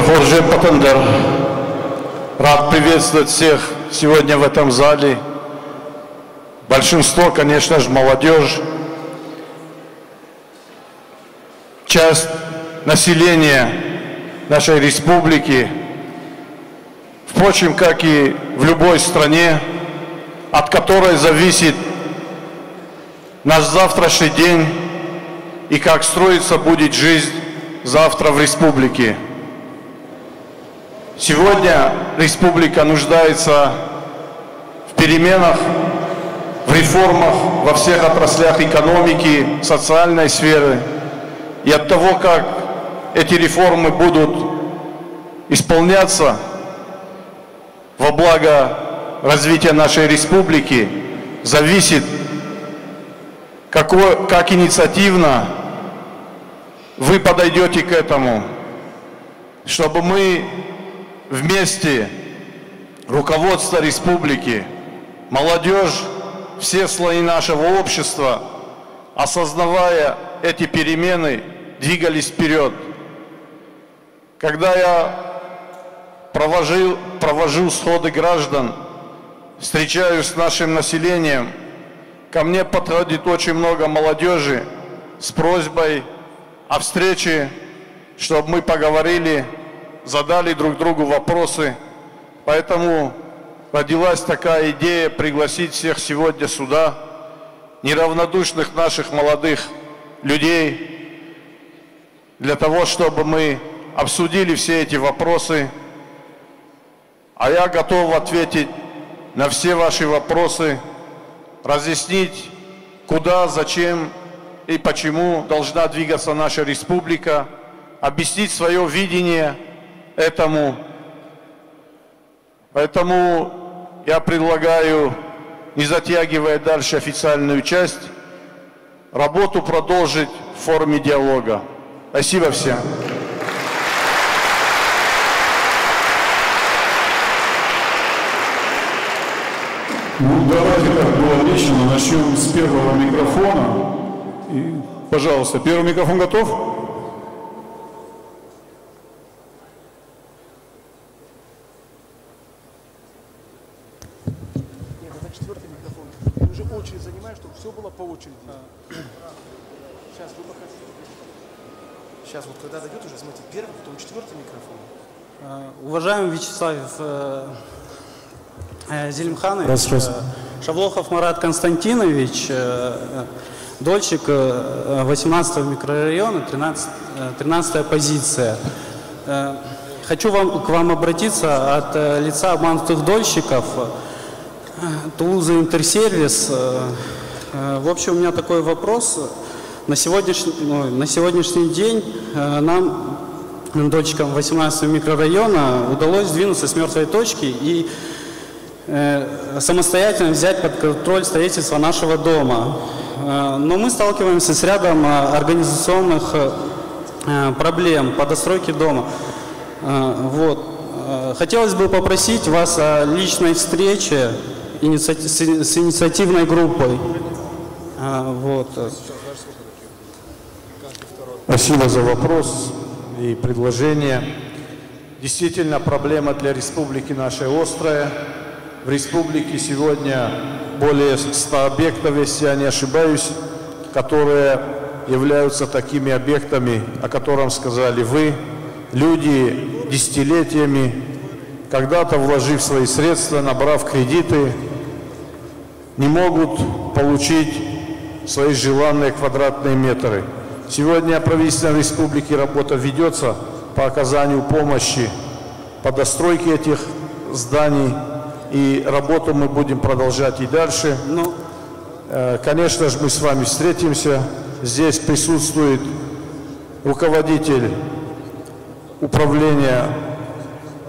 Хорже Патандар. Рад приветствовать всех сегодня в этом зале. Большинство, конечно же, молодежь. Часть населения нашей республики, впрочем, как и в любой стране, от которой зависит наш завтрашний день и как строиться будет жизнь завтра в республике. Сегодня республика нуждается в переменах, в реформах во всех отраслях экономики, социальной сферы. И от того, как эти реформы будут исполняться во благо развития нашей республики, зависит, как инициативно вы подойдете к этому, чтобы мы вместе, руководство республики, молодежь, все слои нашего общества, осознавая эти перемены, двигались вперед. Когда я провожу сходы граждан, встречаюсь с нашим населением, ко мне подходит очень много молодежи с просьбой о встрече, чтобы мы поговорили, задали друг другу вопросы. Поэтому родилась такая идея пригласить всех сегодня сюда, неравнодушных наших молодых людей, для того, чтобы мы обсудили все эти вопросы. А я готов ответить на все ваши вопросы, разъяснить, куда, зачем и почему должна двигаться наша республика, объяснить свое видение этому. Поэтому я предлагаю, не затягивая дальше официальную часть, работу продолжить в форме диалога. Спасибо всем. Ну, давайте, как было обещано, начнем с первого микрофона. И, пожалуйста, первый микрофон готов? Нет, это четвертый микрофон. Ты уже очередь занимаешь, чтобы все было по очереди. Сейчас вы пока... Сейчас вот когда дойдет уже, смотрите, первый, потом четвертый микрофон. Уважаемый Вячеслав Зелимханович, Шавлохов Марат Константинович, дольщик 18-го микрорайона, 13-я позиция. Хочу к вам обратиться от лица обманутых дольщиков Тулуза Интерсервис. В общем, у меня такой вопрос. На сегодняшний день нам, дольщикам 18-го микрорайона, удалось сдвинуться с мертвой точки и самостоятельно взять под контроль строительство нашего дома. Но мы сталкиваемся с рядом организационных проблем по достройке дома. Вот. Хотелось бы попросить вас о личной встрече с инициативной группой. Вот. Спасибо за вопрос и предложение. Действительно, проблема для республики нашей острая. В республике сегодня более 100 объектов, если я не ошибаюсь, которые являются такими объектами, о котором сказали вы. Люди десятилетиями, когда-то вложив свои средства, набрав кредиты, не могут получить свои желанные квадратные метры. Сегодня правительством республики работа ведется по оказанию помощи по достройке этих зданий. И работу мы будем продолжать и дальше. Конечно же, мы с вами встретимся. Здесь присутствует руководитель управления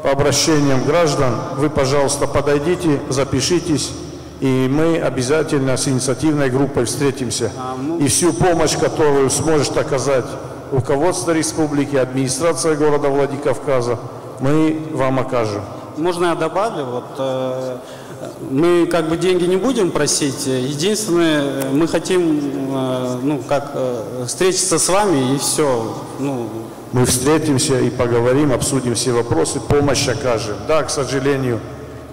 по обращениям граждан. Вы, пожалуйста, подойдите, запишитесь, и мы обязательно с инициативной группой встретимся. И всю помощь, которую сможет оказать руководство республики, администрация города Владикавказа, мы вам окажем. Можно я добавлю? Вот, мы как бы деньги не будем просить. Единственное, мы хотим встретиться с вами и все. Мы встретимся и поговорим, обсудим все вопросы, помощь окажем. Да, к сожалению,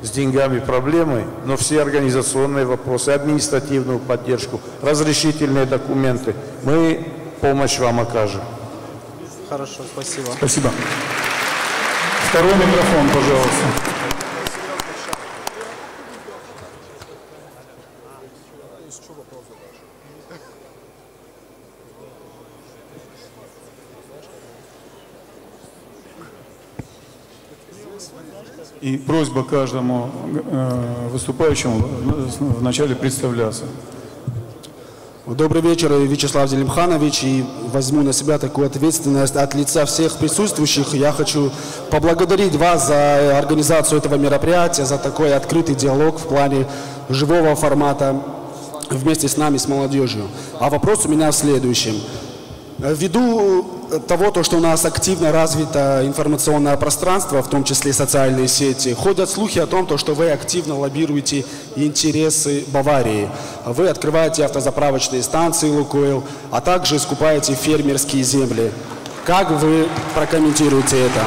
с деньгами проблемы, но все организационные вопросы, административную поддержку, разрешительные документы, мы помощь вам окажем. Хорошо, спасибо. Спасибо. Второй микрофон, пожалуйста. И просьба каждому выступающему вначале представляться. Добрый вечер, Вячеслав Зелимханович, и возьму на себя такую ответственность от лица всех присутствующих. Я хочу поблагодарить вас за организацию этого мероприятия, за такой открытый диалог в плане живого формата вместе с нами, с молодежью. А вопрос у меня в следующем. Ввиду того, что у нас активно развито информационное пространство, в том числе социальные сети, ходят слухи о том, что вы активно лоббируете интересы Баварии. Вы открываете автозаправочные станции «Лукойл», а также скупаете фермерские земли. Как вы прокомментируете это?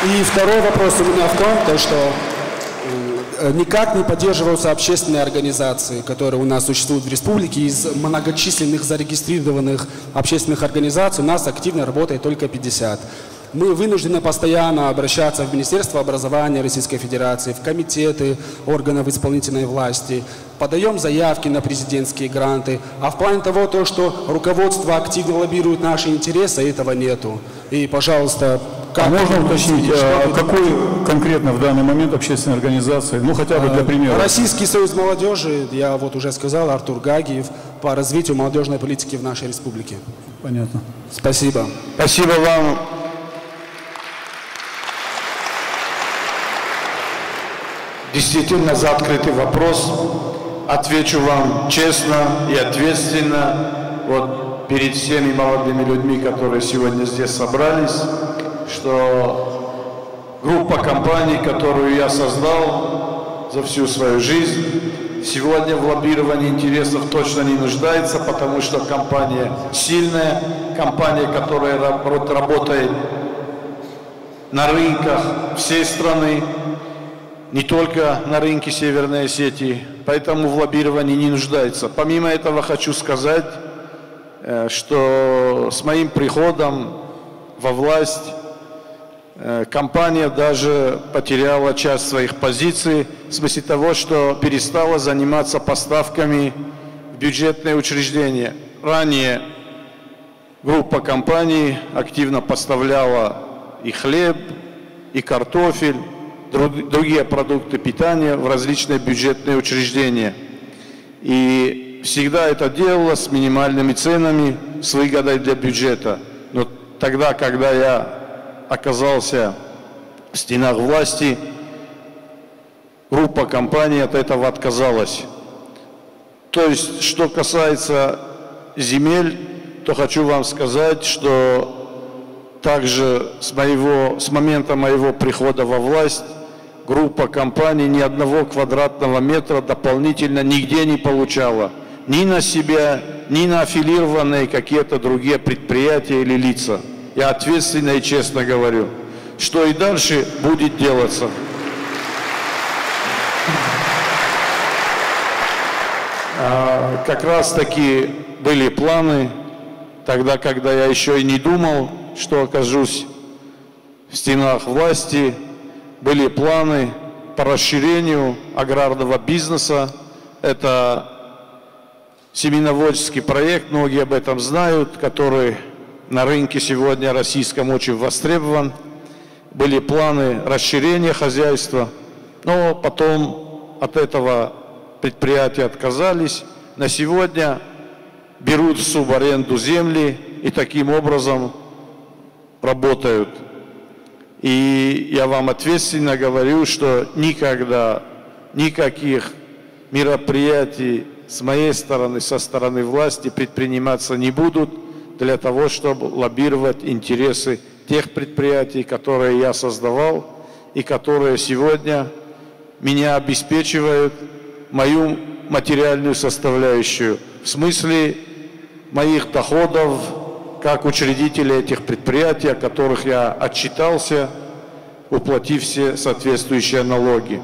И второй вопрос у меня в том, что никак не поддерживаются общественные организации, которые у нас существуют в республике. Из многочисленных зарегистрированных общественных организаций у нас активно работает только 50. Мы вынуждены постоянно обращаться в Министерство образования Российской Федерации, в комитеты органов исполнительной власти, подаем заявки на президентские гранты. А в плане того, что руководство активно лоббирует наши интересы, этого нету. И, пожалуйста, можно уточнить, какой конкретно в данный момент общественной организации, ну хотя бы для примера? Российский союз молодежи, я вот уже сказал, Артур Гагиев, по развитию молодежной политики в нашей республике. Понятно. Спасибо. Спасибо вам. Действительно, за открытый вопрос. Отвечу вам честно и ответственно, вот перед всеми молодыми людьми, которые сегодня здесь собрались, что группа компаний, которую я создал за всю свою жизнь, сегодня в лоббировании интересов точно не нуждается, потому что компания сильная, компания, которая работает на рынках всей страны, не только на рынке Северной Осетии, поэтому в лоббировании не нуждается. Помимо этого хочу сказать, что с моим приходом во власть компания даже потеряла часть своих позиций, в смысле того, что перестала заниматься поставками в бюджетные учреждения. Ранее группа компаний активно поставляла и хлеб, и картофель, другие продукты питания в различные бюджетные учреждения. И всегда это делалось с минимальными ценами, с выгодой для бюджета. Но тогда, когда я оказался в стенах власти, группа компаний от этого отказалась. То есть, что касается земель, то хочу вам сказать, что также с момента моего прихода во власть группа компаний ни одного квадратного метра дополнительно нигде не получала. Ни на себя, ни на аффилированные какие-то другие предприятия или лица. Я ответственно и честно говорю, что и дальше будет делаться. Как раз таки были планы, тогда, когда я еще и не думал, что окажусь в стенах власти, были планы по расширению аграрного бизнеса. Это семеноводческий проект, многие об этом знают, который на рынке сегодня российском очень востребован. Были планы расширения хозяйства, но потом от этого предприятия отказались. На сегодня берут в субаренду земли и таким образом работают. И я вам ответственно говорю, что никогда никаких мероприятий с моей стороны, со стороны власти предприниматься не будут для того, чтобы лоббировать интересы тех предприятий, которые я создавал и которые сегодня меня обеспечивают, мою материальную составляющую, в смысле моих доходов, как учредители этих предприятий, о которых я отчитался, уплатив все соответствующие налоги.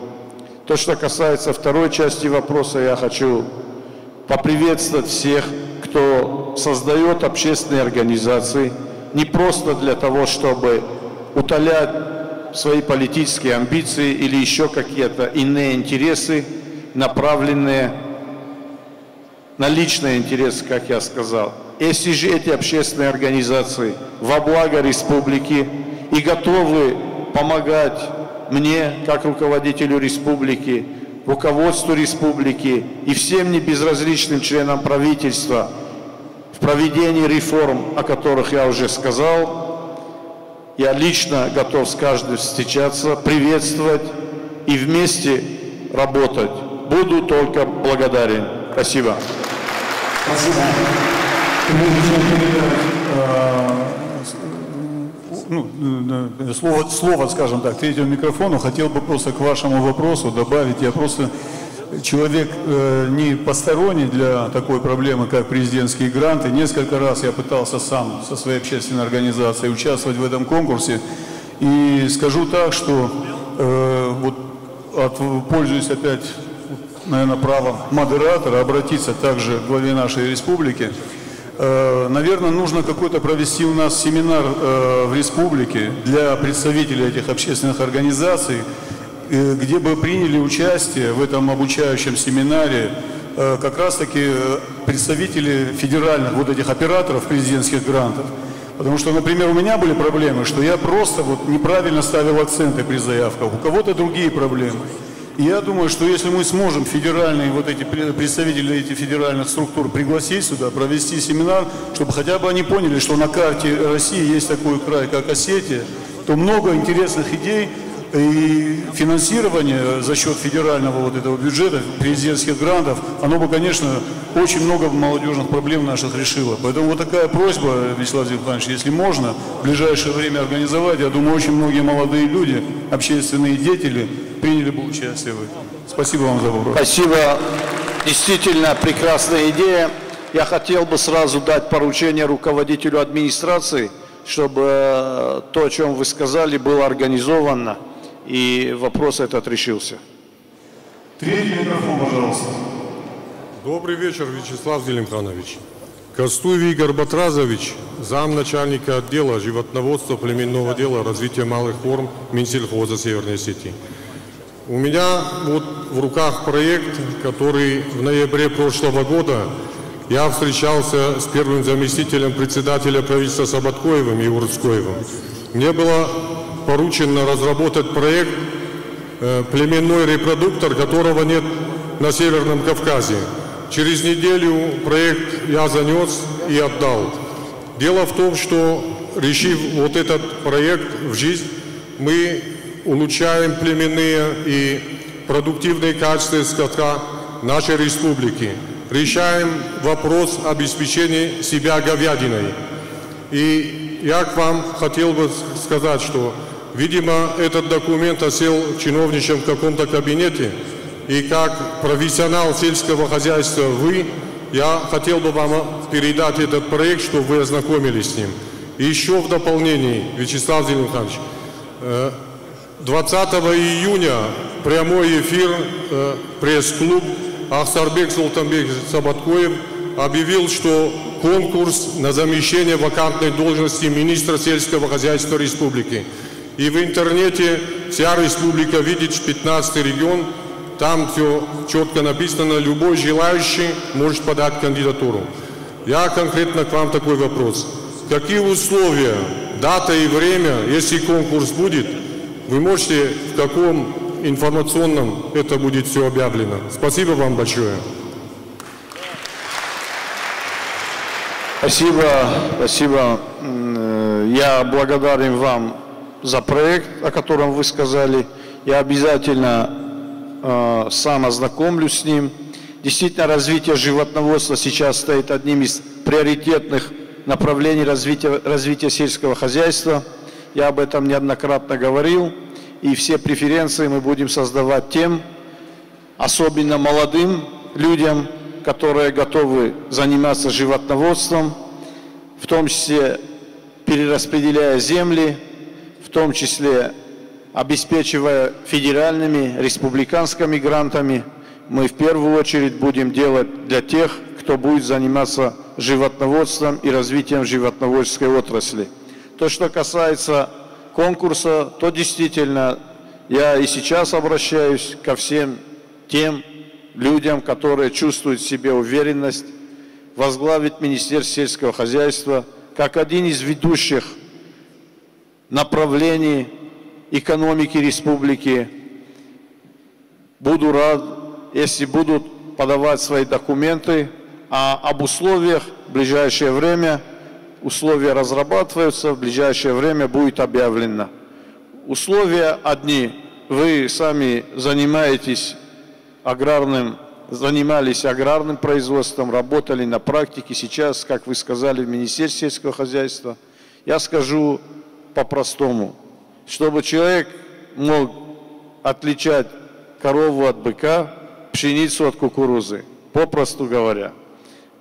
То, что касается второй части вопроса, я хочу поприветствовать всех, кто создает общественные организации, не просто для того, чтобы утолять свои политические амбиции или еще какие-то иные интересы, направленные на личные интересы, как я сказал. Если же эти общественные организации во благо республики и готовы помогать мне, как руководителю республики, руководству республики и всем небезразличным членам правительства в проведении реформ, о которых я уже сказал, я лично готов с каждым встречаться, приветствовать и вместе работать. Буду только благодарен. Спасибо. Спасибо. Слово, скажем так, третьему микрофону, хотел бы просто к вашему вопросу добавить. Я просто человек не посторонний для такой проблемы, как президентские гранты. Несколько раз я пытался сам со своей общественной организацией участвовать в этом конкурсе. И скажу так, что пользуюсь опять, наверное, правом модератора обратиться также к главе нашей республики. Наверное, нужно какой-то провести у нас семинар в республике для представителей этих общественных организаций, где бы приняли участие в этом обучающем семинаре как раз-таки представители федеральных вот этих операторов президентских грантов. Потому что, например, у меня были проблемы, что я просто неправильно ставил акценты при заявках, у кого-то другие проблемы. И я думаю, что если мы сможем федеральные эти представители этих федеральных структур пригласить сюда, провести семинар, чтобы хотя бы они поняли, что на карте России есть такой край, как Осетия, то много интересных идей и финансирование за счет федерального этого бюджета, президентских грантов, оно бы, конечно, очень много молодежных проблем наших решило. Поэтому такая просьба, Вячеслав Зелиханович, если можно, в ближайшее время организовать, я думаю, очень многие молодые люди, общественные деятели приняли бы участие в этом. Спасибо вам за вопрос. Спасибо. Действительно прекрасная идея. Я хотел бы сразу дать поручение руководителю администрации, чтобы то, о чем вы сказали, было организовано и вопрос этот решился. Третий микрофон, пожалуйста. Добрый вечер, Вячеслав Зелимханович. Костуев Игорь Батразович, замначальника отдела животноводства племенного дела развития малых форм Минсельхоза Северной Осетии. У меня в руках проект, который в ноябре прошлого года я встречался с первым заместителем председателя правительства Сабаткоевым и Урцкоевым. Мне было поручено разработать проект племенной репродуктор, которого нет на Северном Кавказе. Через неделю проект я занес и отдал. Дело в том, что, решив этот проект в жизнь, мы улучшаем племенные и продуктивные качества скота нашей республики. Решаем вопрос обеспечения себя говядиной. И я к вам хотел бы сказать, что, видимо, этот документ осел в чиновничьем каком-то кабинете, и как профессионал сельского хозяйства я хотел бы вам передать этот проект, чтобы вы ознакомились с ним. И еще в дополнение, Вячеслав Зелимханович, 20 июня прямой эфир пресс-клуб Ахсарбек Султанбек Сабаткоев объявил, что конкурс на замещение вакантной должности министра сельского хозяйства республики. И в интернете вся республика видит, 15-й регион, там все четко написано, любой желающий может подать кандидатуру. Я конкретно к вам такой вопрос. Какие условия, дата и время, если конкурс будет, вы можете, в каком информационном это будет все объявлено? Спасибо вам большое. Спасибо. Я благодарен вам за проект, о котором вы сказали. Я обязательно сам ознакомлюсь с ним. Действительно, развитие животноводства сейчас стоит одним из приоритетных направлений развития сельского хозяйства. Я об этом неоднократно говорил. И все преференции мы будем создавать тем, особенно молодым людям, которые готовы заниматься животноводством, в том числе перераспределяя земли, в том числе обеспечивая федеральными, республиканскими грантами, мы в первую очередь будем делать для тех, кто будет заниматься животноводством и развитием животноводческой отрасли. То, что касается конкурса, то действительно я и сейчас обращаюсь ко всем тем людям, которые чувствуют в себе уверенность возглавить Министерство сельского хозяйства как один из ведущих направлений экономики республики. Буду рад, если будут подавать свои документы, а об условиях в ближайшее время, условия разрабатываются, в ближайшее время будет объявлено. Условия одни. Вы сами занимались аграрным производством, работали на практике. Сейчас, как вы сказали, в Министерстве сельского хозяйства. Я скажу по-простому. Чтобы человек мог отличать корову от быка, пшеницу от кукурузы, попросту говоря.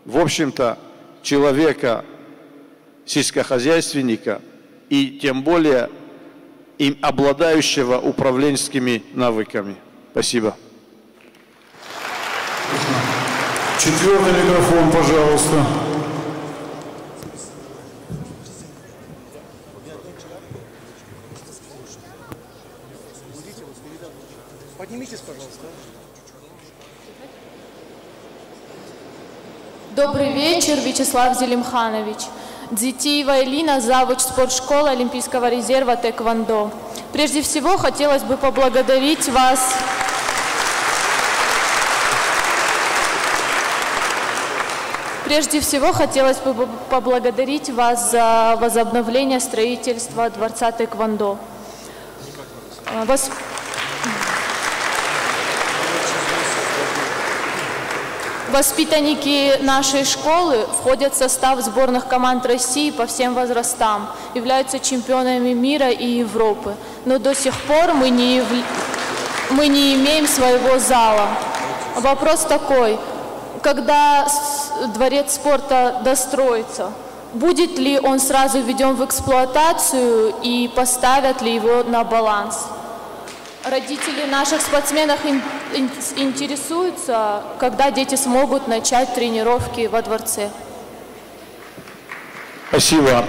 В общем-то, человека, сельскохозяйственника и тем более им обладающего управленческими навыками. Спасибо. Четвертый микрофон, пожалуйста. Поднимитесь, пожалуйста. Добрый вечер, Вячеслав Зелимханович. Дзитиева Элина, завуч спортшколы Олимпийского резерва Тэквондо. Прежде всего, хотелось бы поблагодарить вас за возобновление строительства дворца Тэквондо. Воспитанники нашей школы входят в состав сборных команд России по всем возрастам, являются чемпионами мира и Европы. Но до сих пор мы не имеем своего зала. Вопрос такой: когда дворец спорта достроится, будет ли он сразу введен в эксплуатацию и поставят ли его на баланс? Родители наших спортсменов интересуются, когда дети смогут начать тренировки во дворце. Спасибо.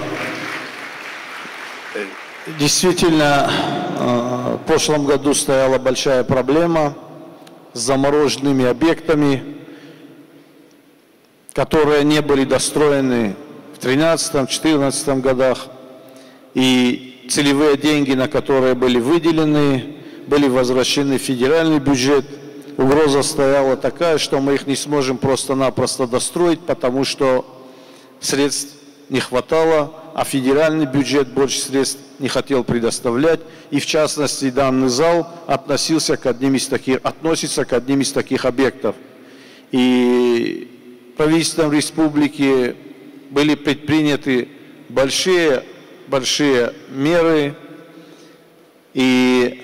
Действительно, в прошлом году стояла большая проблема с замороженными объектами, которые не были достроены в 2013-2014 годах. И целевые деньги, на которые были выделены, были возвращены в федеральный бюджет. Угроза стояла такая, что мы их не сможем просто-напросто достроить, потому что средств не хватало, а федеральный бюджет больше средств не хотел предоставлять. И в частности, данный зал относится к одним из таких объектов. И правительством республики были предприняты большие меры, и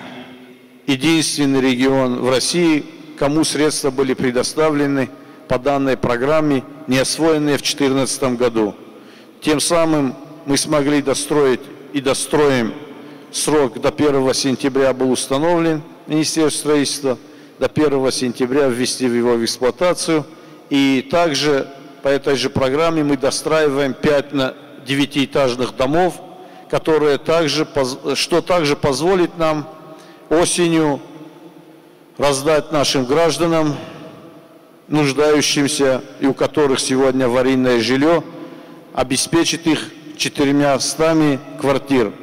единственный регион в России, кому средства были предоставлены по данной программе, не освоенные в 2014 году. Тем самым мы смогли достроить и достроим. Срок до 1 сентября был установлен Министерством строительства, до 1 сентября ввести его в эксплуатацию. И также по этой же программе мы достраиваем 5 9-этажных домов, что также позволит нам осенью раздать нашим гражданам, нуждающимся и у которых сегодня аварийное жилье, обеспечить их 400 квартир.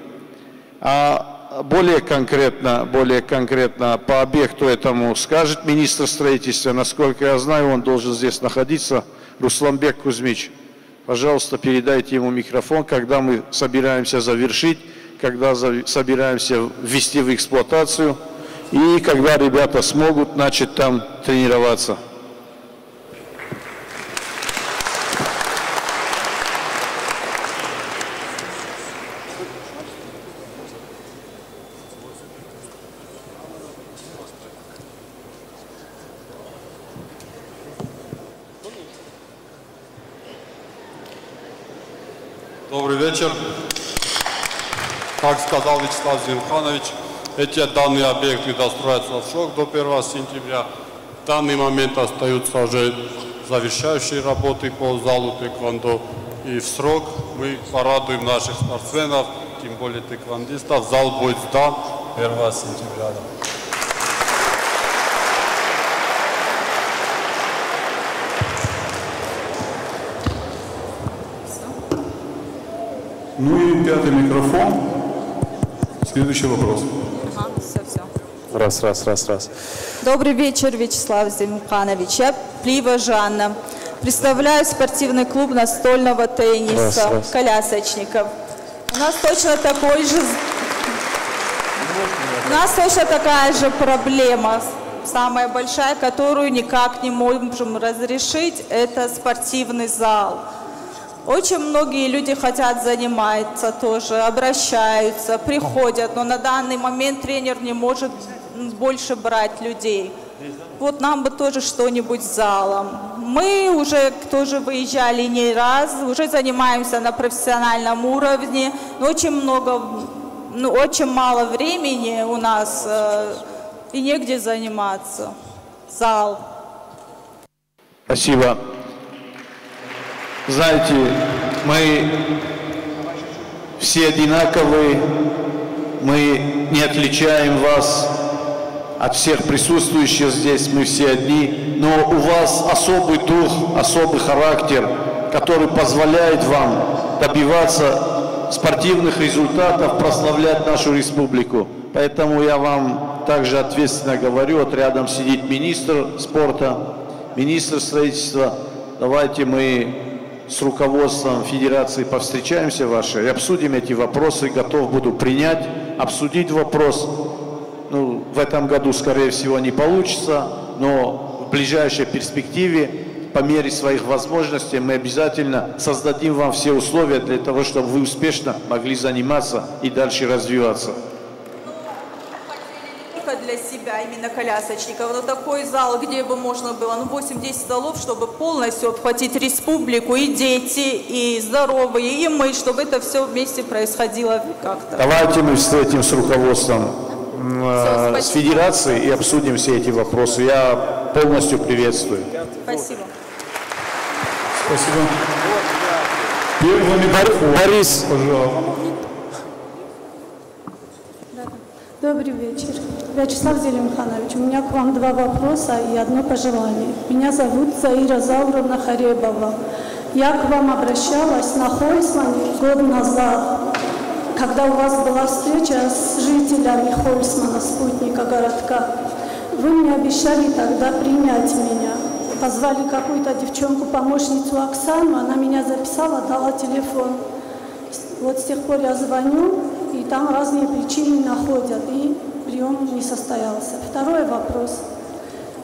А более конкретно по объекту этому скажет министр строительства. Насколько я знаю, он должен здесь находиться, Русланбек Кузьмич. Пожалуйста, передайте ему микрофон, когда мы собираемся завершить, когда собираемся ввести в эксплуатацию и когда ребята смогут начать там тренироваться. Добрый вечер. Как сказал Вячеслав Зелимханович, эти данные объекты достроятся в срок до 1 сентября. В данный момент остаются уже завершающие работы по залу тэквондо. И в срок мы порадуем наших спортсменов, тем более тэквондистов. Зал будет сдан 1 сентября. Ну и 5-й микрофон. Следующий вопрос. Ага, все. Раз. Добрый вечер, Вячеслав Зелимханович. Я Плива Жанна. Представляю спортивный клуб настольного тенниса колясочников. У нас точно такая же проблема, самая большая, которую никак не можем разрешить, это спортивный зал. Очень многие люди хотят заниматься тоже, обращаются, приходят, но на данный момент тренер не может больше брать людей. Вот нам бы тоже что-нибудь с залом. Мы уже тоже выезжали не раз, уже занимаемся на профессиональном уровне, но очень мало времени у нас и негде заниматься. Зал. Спасибо. Знаете, мы все одинаковые, мы не отличаем вас от всех присутствующих здесь, мы все одни, но у вас особый дух, особый характер, который позволяет вам добиваться спортивных результатов, прославлять нашу республику. Поэтому я вам также ответственно говорю, вот рядом сидит министр спорта, министр строительства. Давайте мы с руководством Федерации повстречаемся вашей и обсудим эти вопросы. Готов буду принять, обсудить вопрос. Ну, в этом году, скорее всего, не получится, но в ближайшей перспективе, по мере своих возможностей, мы обязательно создадим вам все условия для того, чтобы вы успешно могли заниматься и дальше развиваться. Для себя, именно колясочников, но такой зал, где бы можно было 8-10 столов, чтобы полностью обхватить республику, и дети, и здоровые, и мы, чтобы это все вместе происходило как-то. Давайте мы встретим с руководством с Федерацией и обсудим все эти вопросы. Я полностью приветствую. Спасибо. Спасибо. Первый микрофон. Борис, пожалуйста. Добрый вечер. Вячеслав Зелимханович, у меня к вам 2 вопроса и одно пожелание. Меня зовут Заира Зауровна Харебова. Я к вам обращалась на Хольсмане год назад, когда у вас была встреча с жителями Хольсмана, спутника городка. Вы мне обещали тогда принять меня. Позвали какую-то девчонку-помощницу Оксану, она меня записала, дала телефон. Вот с тех пор я звоню, и там разные причины находят, и прием не состоялся. Второй вопрос.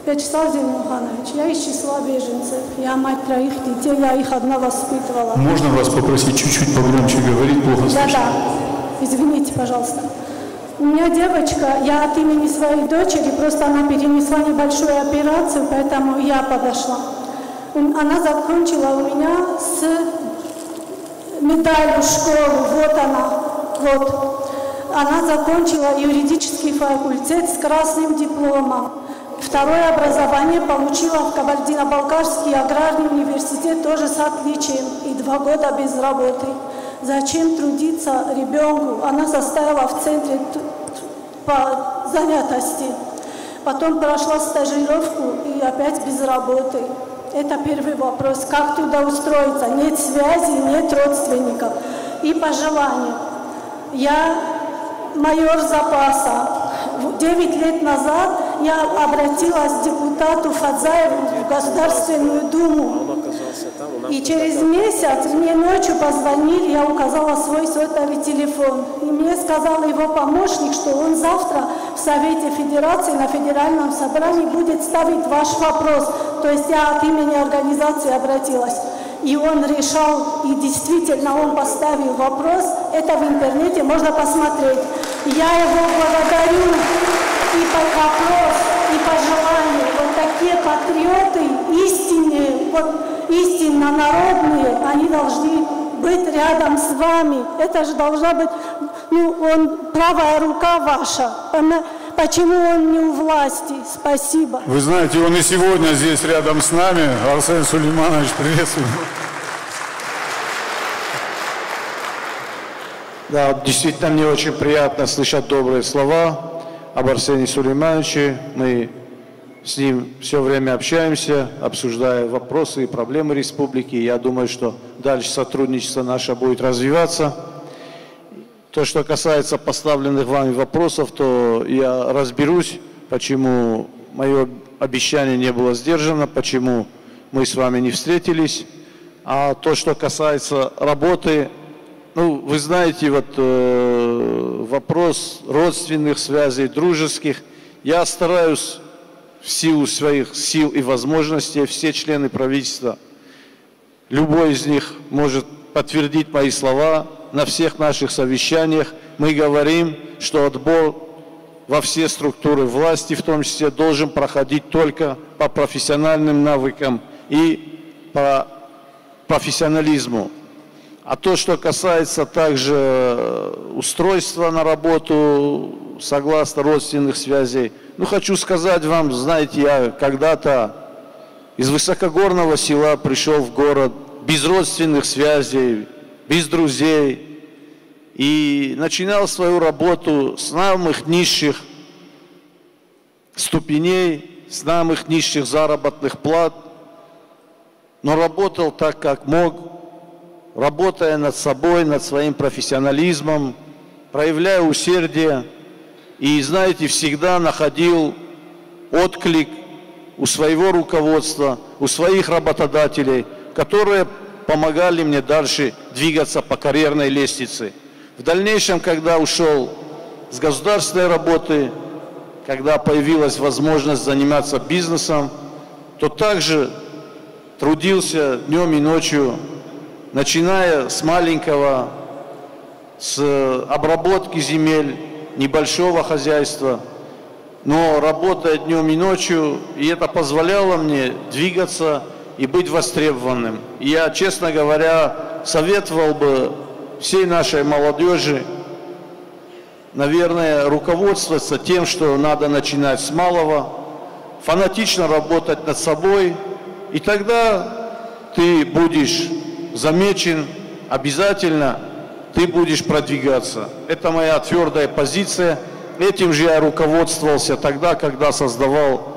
Вячеслав Зелимханович, я из числа беженцев, я мать 3 детей, я их одна воспитывала. Можно вас попросить чуть-чуть погромче говорить, плохо слышно? Да, извините, пожалуйста. У меня девочка, я от имени своей дочери, просто она перенесла небольшую операцию, поэтому я подошла. Она закончила у меня с медалью школы, вот она, вот. Она закончила юридический факультет с красным дипломом. Второе образование получила в Кабардино-Балкарский аграрный университет тоже с отличием и 2 года без работы. Зачем трудиться ребенку? Она состояла в центре по занятости. Потом прошла стажировку и опять без работы. Это первый вопрос. Как туда устроиться? Нет связи, нет родственников. И пожелание. Я майор запаса. 9 лет назад я обратилась к депутату Фадзаеву в Государственную Думу. И через месяц мне ночью позвонили, я указала свой сотовый телефон. И мне сказал его помощник, что он завтра в Совете Федерации на Федеральном собрании будет ставить ваш вопрос. То есть я от имени организации обратилась. И он решал, и действительно он поставил вопрос. Это в интернете можно посмотреть. Я его благодарю и по вопрос, и по желанию. Вот такие патриоты истинные, вот истинно народные, они должны быть рядом с вами. Это же должна быть, он правая рука ваша. Почему он не у власти? Спасибо. Вы знаете, он и сегодня здесь рядом с нами. Арсен Сулейманович, приветствую. Да, действительно, мне очень приятно слышать добрые слова об Арсении Сулеймановиче. Мы с ним все время общаемся, обсуждая вопросы и проблемы республики. Я думаю, что дальше сотрудничество наше будет развиваться. То, что касается поставленных вами вопросов, то я разберусь, почему мое обещание не было сдержано, почему мы с вами не встретились. А то, что касается работы, вы знаете, вопрос родственных связей, дружеских, я стараюсь в силу своих сил и возможностей, все члены правительства, любой из них может подтвердить мои слова. На всех наших совещаниях мы говорим, что отбор во все структуры власти, в том числе, должен проходить только по профессиональным навыкам и по профессионализму. А то, что касается также устройства на работу, согласно родственных связей, хочу сказать вам, знаете, я когда-то из высокогорного села пришел в город без родственных связей, без друзей, и начинал свою работу с самых низших ступеней, с самых низших заработных плат, но работал так, как мог, работая над собой, над своим профессионализмом, проявляя усердие, и, знаете, всегда находил отклик у своего руководства, у своих работодателей, которые помогали мне дальше двигаться по карьерной лестнице. В дальнейшем, когда ушел с государственной работы, когда появилась возможность заниматься бизнесом, то также трудился днем и ночью, начиная с маленького, с обработки земель, небольшого хозяйства, но работая днем и ночью, и это позволяло мне двигаться и быть востребованным. И я, честно говоря, советовал бы всей нашей молодежи, наверное, руководствоваться тем, что надо начинать с малого, фанатично работать над собой, и тогда ты будешь замечен, обязательно ты будешь продвигаться. Это моя твердая позиция. Этим же я руководствовался тогда, когда создавал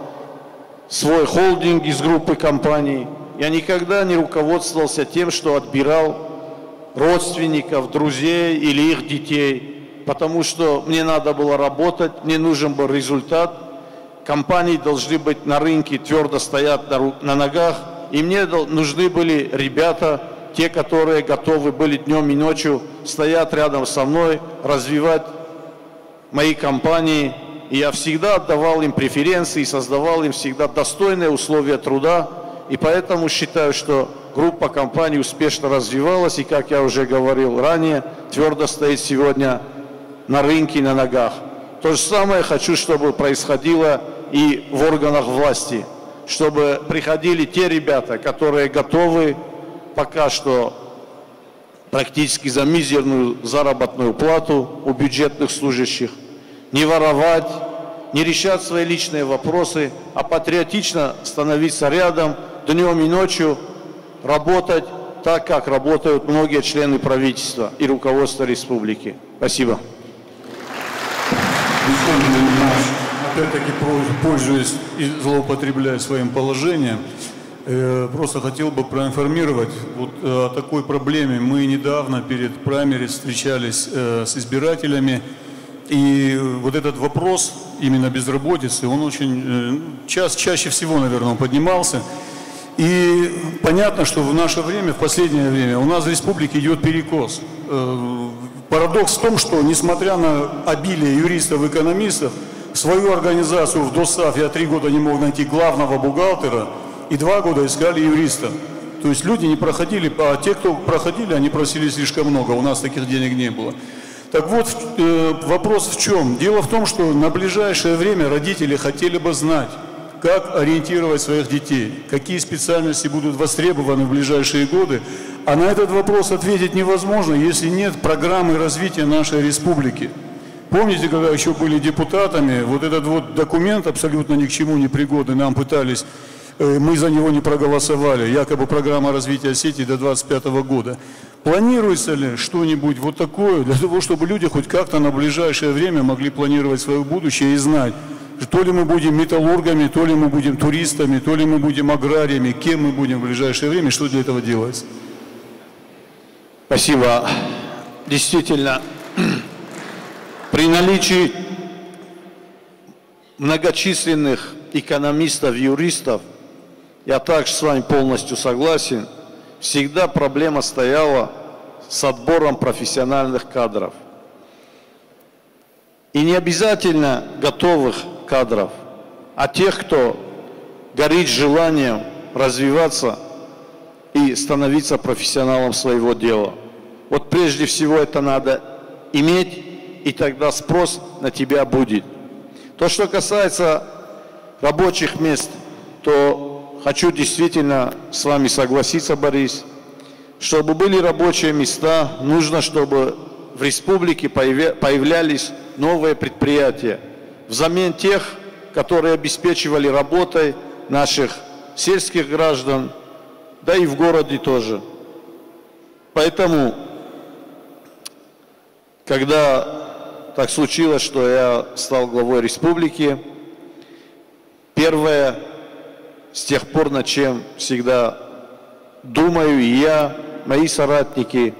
свой холдинг из группы компаний. Я никогда не руководствовался тем, что отбирал родственников, друзей или их детей, потому что мне надо было работать, мне нужен был результат. Компании должны быть на рынке, твердо стоять на ногах, и мне нужны были ребята, те, которые готовы были днем и ночью стоять рядом со мной, развивать мои компании. И я всегда отдавал им преференции, создавал им всегда достойные условия труда. И поэтому считаю, что группа компаний успешно развивалась. И, как я уже говорил ранее, твердо стоит сегодня на рынке, на ногах. То же самое хочу, чтобы происходило и в органах власти. Чтобы приходили те ребята, которые готовы пока что практически за мизерную заработную плату у бюджетных служащих не воровать, не решать свои личные вопросы, а патриотично становиться рядом, днем и ночью работать так, как работают многие члены правительства и руководства республики. Спасибо. Опять-таки, пользуясь и злоупотребляя своим положением, просто хотел бы проинформировать о такой проблеме. Мы недавно перед праймерис встречались с избирателями, и этот вопрос именно безработицы, он очень чаще всего, наверное, поднимался. И понятно, что в наше время, в последнее время, у нас в республике идет перекос. Парадокс в том, что несмотря на обилие юристов и экономистов, свою организацию в ДОСАФ я 3 года не мог найти главного бухгалтера, и 2 года искали юриста. То есть люди не проходили, а те, кто проходили, они просили слишком много, у нас таких денег не было. Так вот, вопрос в чем? Дело в том, что на ближайшее время родители хотели бы знать, как ориентировать своих детей, какие специальности будут востребованы в ближайшие годы, А на этот вопрос ответить невозможно, если нет программы развития нашей республики. Помните, когда еще были депутатами, вот этот вот документ абсолютно ни к чему не пригодный, нам пытались, мы за него не проголосовали, якобы программа развития Осетии до 2025 года. Планируется ли что-нибудь вот такое, для того, чтобы люди хоть как-то на ближайшее время могли планировать свое будущее и знать, то ли мы будем металлургами, то ли мы будем туристами, то ли мы будем аграриями, кем мы будем в ближайшее время, что для этого делается? Спасибо. Действительно, при наличии многочисленных экономистов, юристов, я также с вами полностью согласен, всегда проблема стояла с отбором профессиональных кадров. И не обязательно готовых кадров, а тех, кто горит желанием развиваться и становиться профессионалом своего дела. Вот прежде всего это надо иметь, и тогда спрос на тебя будет. То, что касается рабочих мест, то хочу действительно с вами согласиться, Борис, чтобы были рабочие места, нужно, чтобы в республике появлялись новые предприятия, взамен тех, которые обеспечивали работой наших сельских граждан, да и в городе тоже. Поэтому, когда так случилось, что я стал главой республики, первое, с тех пор, над чем всегда думаю и я, мои соратники,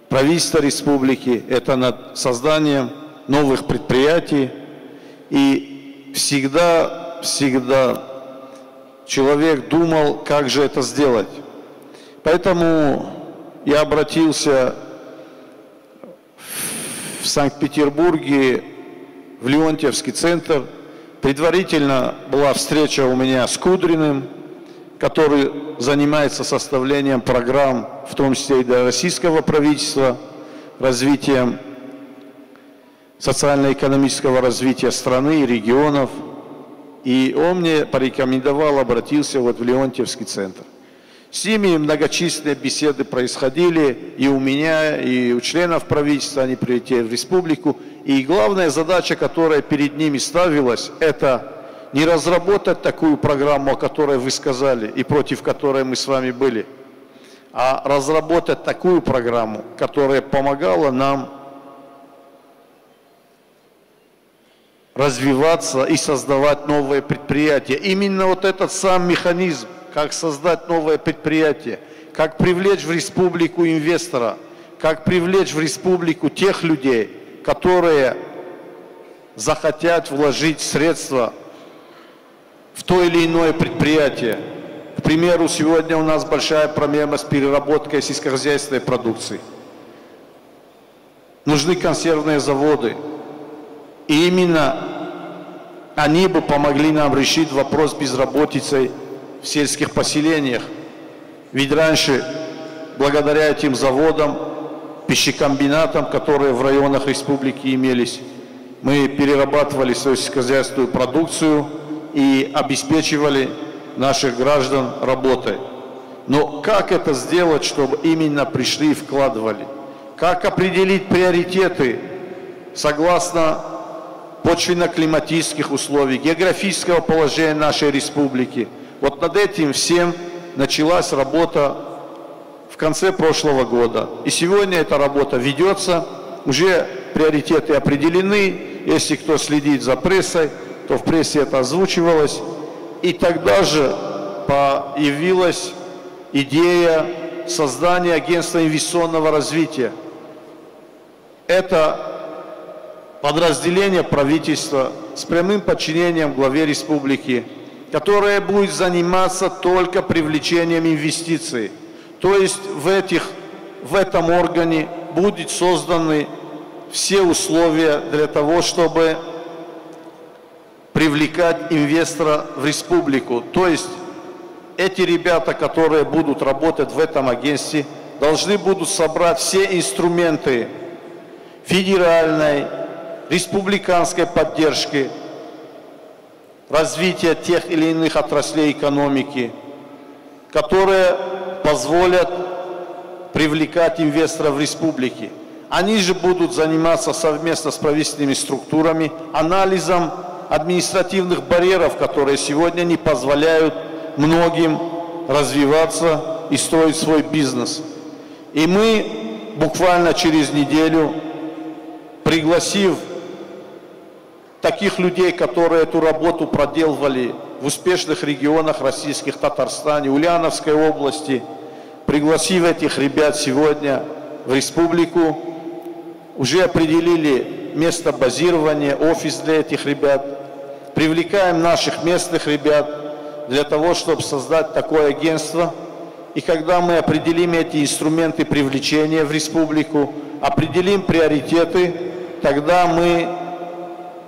правительство республики, это над созданием новых предприятий. И всегда человек думал, как же это сделать. Поэтому я обратился в Санкт-Петербурге, в Леонтьевский центр. Предварительно была встреча у меня с Кудриным, который занимается составлением программ, в том числе и для российского правительства, развитием социально-экономического развития страны и регионов. И он мне порекомендовал, обратился вот в Леонтьевский центр. С ними многочисленные беседы происходили и у меня, и у членов правительства, они прилетели в республику. И главная задача, которая перед ними ставилась, это не разработать такую программу, о которой вы сказали, и против которой мы с вами были, а разработать такую программу, которая помогала нам развиваться и создавать новые предприятия. Именно вот этот сам механизм, как создать новое предприятие, как привлечь в республику инвестора, как привлечь в республику тех людей, которые захотят вложить средства в то или иное предприятие. К примеру, сегодня у нас большая проблема с переработкой сельскохозяйственной продукции. Нужны консервные заводы. И именно они бы помогли нам решить вопрос безработицы в сельских поселениях. Ведь раньше, благодаря этим заводам, пищекомбинатам, которые в районах республики имелись, мы перерабатывали свою сельскохозяйственную продукцию и обеспечивали наших граждан работой. Но как это сделать, чтобы именно пришли и вкладывали? Как определить приоритеты согласно почвенно-климатических условий, географического положения нашей республики? Вот над этим всем началась работа в конце прошлого года. И сегодня эта работа ведется, уже приоритеты определены. Если кто следит за прессой, то в прессе это озвучивалось. И тогда же появилась идея создания агентства инвестиционного развития. Это подразделение правительства с прямым подчинением главе республики, которое будет заниматься только привлечением инвестиций. То есть в этом органе будут созданы все условия для того, чтобы привлекать инвестора в республику. То есть эти ребята, которые будут работать в этом агентстве, должны будут собрать все инструменты федеральной, республиканской поддержки, развития тех или иных отраслей экономики, которые позволят привлекать инвесторов в республике. Они же будут заниматься совместно с правительственными структурами анализом административных барьеров, которые сегодня не позволяют многим развиваться и строить свой бизнес. И мы буквально через неделю, пригласив таких людей, которые эту работу проделывали в успешных регионах российских, Татарстане, Ульяновской области, пригласив этих ребят сегодня в республику, уже определили место базирования, офис для этих ребят, привлекаем наших местных ребят для того, чтобы создать такое агентство. И когда мы определим эти инструменты привлечения в республику, определим приоритеты, тогда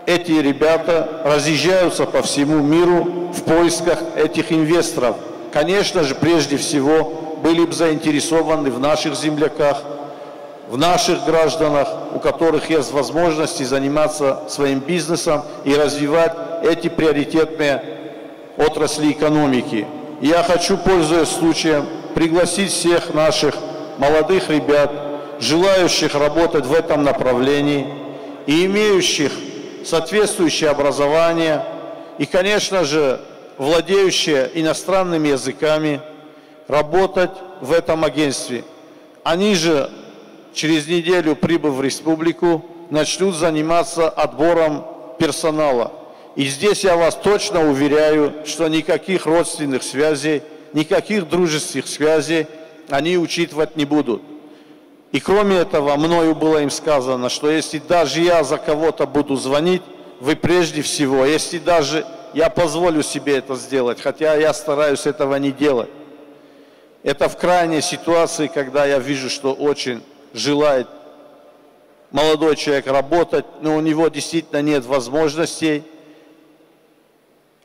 эти ребята разъезжаются по всему миру в поисках этих инвесторов. Конечно же, прежде всего, были бы заинтересованы в наших земляках, в наших гражданах, у которых есть возможности заниматься своим бизнесом и развивать эти приоритетные отрасли экономики. Я хочу, пользуясь случаем, пригласить всех наших молодых ребят, желающих работать в этом направлении и имеющих соответствующее образование и, конечно же, владеющие иностранными языками, работать в этом агентстве. Они же через неделю, прибыв в республику, начнут заниматься отбором персонала. И здесь я вас точно уверяю, что никаких родственных связей, никаких дружеских связей они учитывать не будут. И кроме этого, мною было им сказано, что если даже я за кого-то буду звонить, вы прежде всего, если даже я позволю себе это сделать, хотя я стараюсь этого не делать, это в крайней ситуации, когда я вижу, что очень желает молодой человек работать, но у него действительно нет возможностей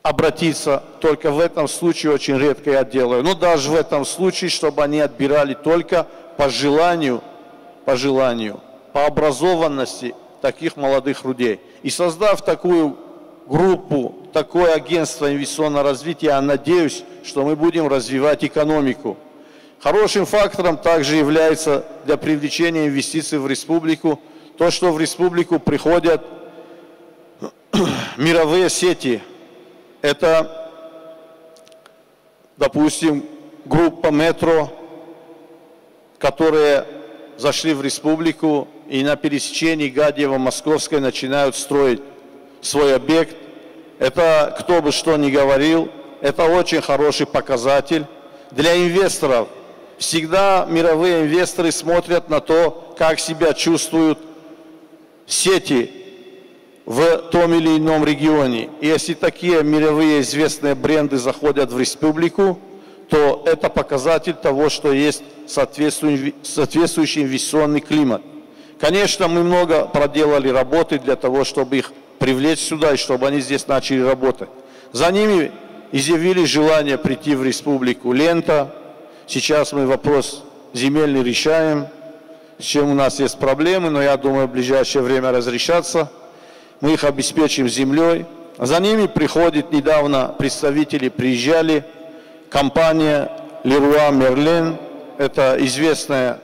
обратиться. Только в этом случае очень редко я делаю. Но даже в этом случае, чтобы они отбирали только по желанию, по образованности таких молодых людей. И создав такую группу, такое агентство инвестиционного развития, я надеюсь, что мы будем развивать экономику. Хорошим фактором также является для привлечения инвестиций в республику то, что в республику приходят мировые сети. Это, допустим, группа «Метро», которые зашли в республику и на пересечении Гадьево-Московской начинают строить свой объект. Это, кто бы что ни говорил, это очень хороший показатель для инвесторов. Всегда мировые инвесторы смотрят на то, как себя чувствуют сети в том или ином регионе. И если такие мировые известные бренды заходят в республику, то это показатель того, что есть соответствующий инвестиционный климат. Конечно, мы много проделали работы для того, чтобы их привлечь сюда, и чтобы они здесь начали работать. За ними изъявили желание прийти в республику «Лента». Сейчас мы вопрос земельный решаем, с чем у нас есть проблемы, но я думаю, в ближайшее время разрешатся. Мы их обеспечим землей. За ними приходит, недавно представители приезжали, компания Leroy Merlin. Это известная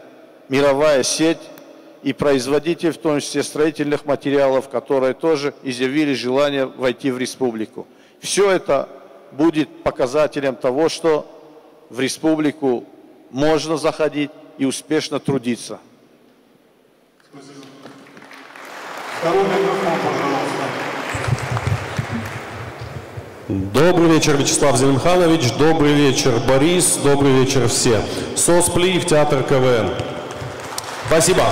мировая сеть и производитель, в том числе строительных материалов, которые тоже изъявили желание войти в республику. Все это будет показателем того, что в республику можно заходить и успешно трудиться. Второй микрофон, пожалуйста. Добрый вечер, Вячеслав Зелимханович. Добрый вечер, Борис. Добрый вечер все. СОС-Плиев, театр КВН. Спасибо.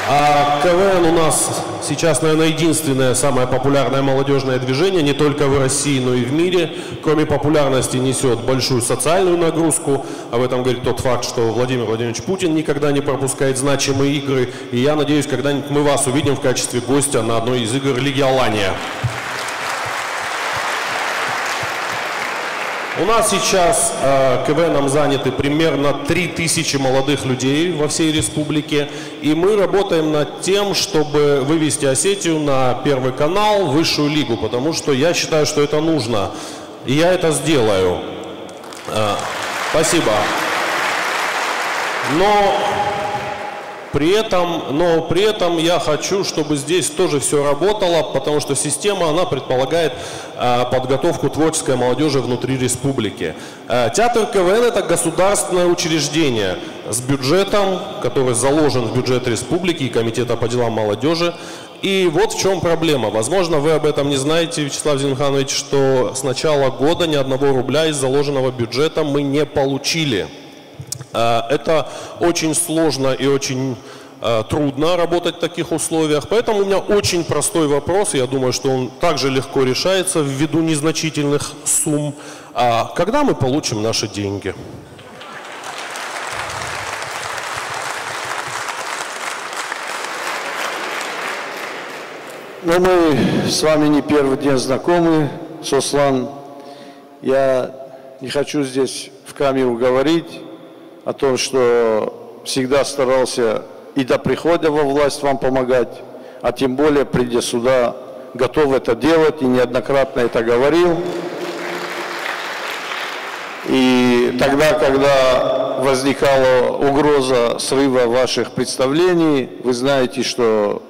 А КВН у нас сейчас, наверное, единственное самое популярное молодежное движение, не только в России, но и в мире. Кроме популярности несет большую социальную нагрузку. Об этом говорит тот факт, что Владимир Владимирович Путин никогда не пропускает значимые игры. И я надеюсь, когда-нибудь мы вас увидим в качестве гостя на одной из игр «Легиолания». У нас сейчас КВНом заняты примерно 3000 молодых людей во всей республике. И мы работаем над тем, чтобы вывести Осетию на Первый канал, высшую лигу. Потому что я считаю, что это нужно. И я это сделаю. Спасибо. Но при этом я хочу, чтобы здесь тоже все работало, потому что система, она предполагает подготовку творческой молодежи внутри республики. Театр КВН – это государственное учреждение с бюджетом, который заложен в бюджет республики и Комитета по делам молодежи. И вот в чем проблема. Возможно, вы об этом не знаете, Вячеслав Зелимханович, что с начала года ни одного рубля из заложенного бюджета мы не получили. Это очень сложно и очень трудно работать в таких условиях. Поэтому у меня очень простой вопрос, я думаю, что он также легко решается ввиду незначительных сумм. Когда мы получим наши деньги? Ну, мы с вами не первый день знакомы, Сослан. Я не хочу здесь в камеру говорить о том, что всегда старался и до прихода во власть вам помогать, а тем более, придя сюда, готов это делать и неоднократно это говорил. И тогда, когда возникала угроза срыва ваших представлений, вы знаете, что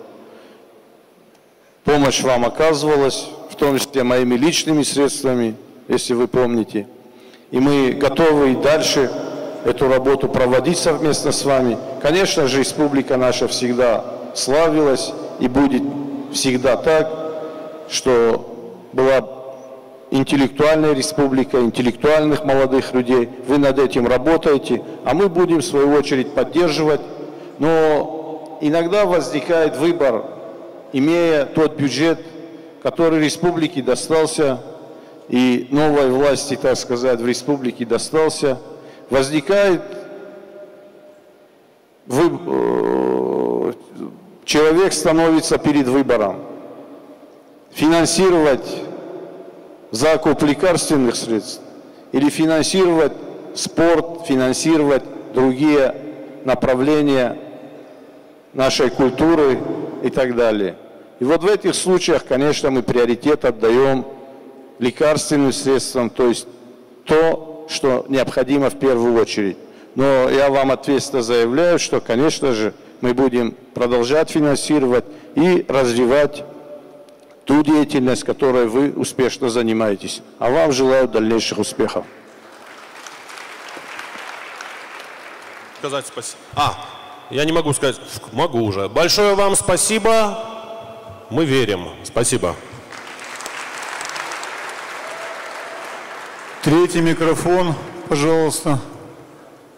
помощь вам оказывалась, в том числе моими личными средствами, если вы помните. И мы готовы и дальше эту работу проводить совместно с вами. Конечно же, республика наша всегда славилась и будет всегда так, что была интеллектуальная республика, интеллектуальных молодых людей. Вы над этим работаете, а мы будем в свою очередь поддерживать. Но иногда возникает выбор, имея тот бюджет, который республике достался, и новой власти, так сказать, в республике достался, возникает, человек становится перед выбором: финансировать закуп лекарственных средств или финансировать спорт, финансировать другие направления нашей культуры и так далее. И вот в этих случаях, конечно, мы приоритет отдаем лекарственным средствам, то есть то, что необходимо в первую очередь. Но я вам ответственно заявляю, что, конечно же, мы будем продолжать финансировать и развивать ту деятельность, которой вы успешно занимаетесь. А вам желаю дальнейших успехов. Сказать спасибо. Я не могу сказать. Могу уже. Большое вам спасибо. Мы верим. Спасибо. Третий микрофон, пожалуйста.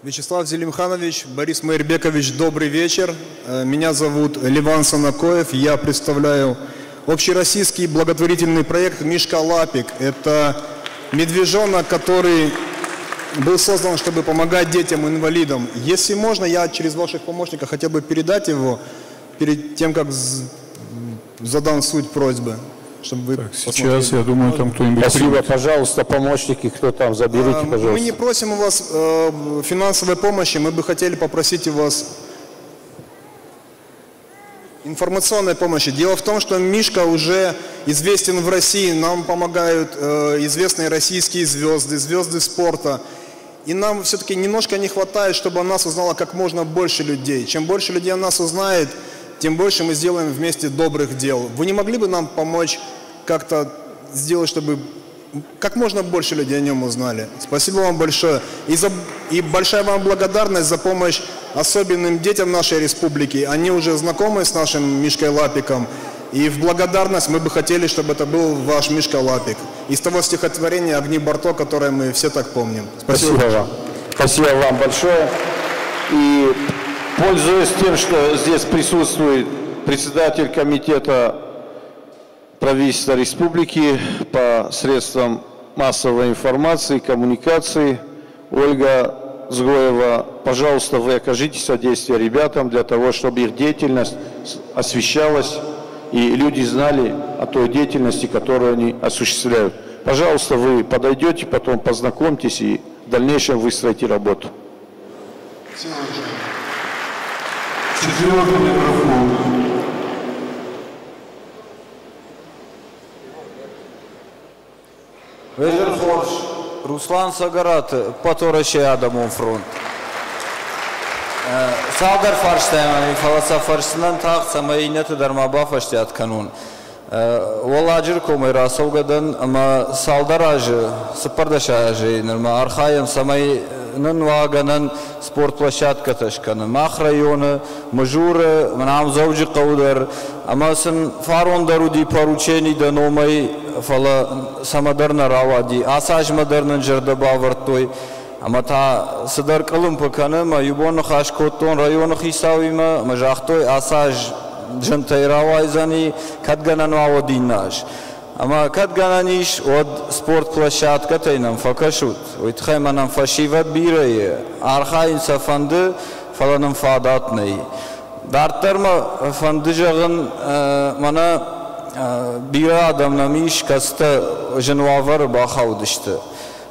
Вячеслав Зелимханович, Борис Майербекович, добрый вечер. Меня зовут Ливан Санакоев. Я представляю общероссийский благотворительный проект «Мишка Лапик». Это медвежонок, который был создан, чтобы помогать детям-инвалидам. Если можно, я через ваших помощников хотел бы передать его перед тем, как задам суть просьбы. Чтобы вы сейчас, я думаю, там кто-нибудь... Спасибо, пожалуйста, помощники, кто там, заберите, пожалуйста. Мы не просим у вас финансовой помощи, мы бы хотели попросить у вас информационной помощи. Дело в том, что Мишка уже известен в России, нам помогают известные российские звезды, звезды спорта. И нам все-таки немножко не хватает, чтобы о нас узнало как можно больше людей. Чем больше людей о нас узнает, тем больше мы сделаем вместе добрых дел. Вы не могли бы нам помочь как-то сделать, чтобы как можно больше людей о нем узнали? Спасибо вам большое. И большая вам благодарность за помощь особенным детям нашей республики. Они уже знакомы с нашим Мишкой Лапиком. И в благодарность мы бы хотели, чтобы это был ваш Мишка Лапик. Из того стихотворения «Огни Барто», которое мы все так помним. Спасибо вам. Спасибо вам большое. И пользуясь тем, что здесь присутствует председатель комитета правительства республики по средствам массовой информации и коммуникации Ольга Згоева, пожалуйста, вы окажите содействие ребятам для того, чтобы их деятельность освещалась и люди знали о той деятельности, которую они осуществляют. Пожалуйста, вы подойдете, потом познакомьтесь и в дальнейшем выстроите работу. Четвертый микрофон. Руслан Сагарат, Паторачи Адамов фронт. Saldar farşlayan falasa farşından tağ ineti darmaba farşlayat kanun. Воладжир комай расаугадан ама салдаражы сыпардашажы нырма архаем самай нынваганан спорт площадка ташканы мах районы мажуры манам завжи каудар ама сын фарондаруди поручений да номай фала самадарна равади асажмадарнын жердаба вартой ама та сыдар калым паканы ма юбоны хашкоттон районы хисавима мажахтой асаж Джантай равайзани кадганан ваводинаш. Ама кадгананиш от спортплощадка тайнам факашут. Уитхайманам фашиват бирае. Архаин сафанды фаланам фадатнай. Дартарма фанды жагын мана бира адамнамиш каста женвавар бахаудышты.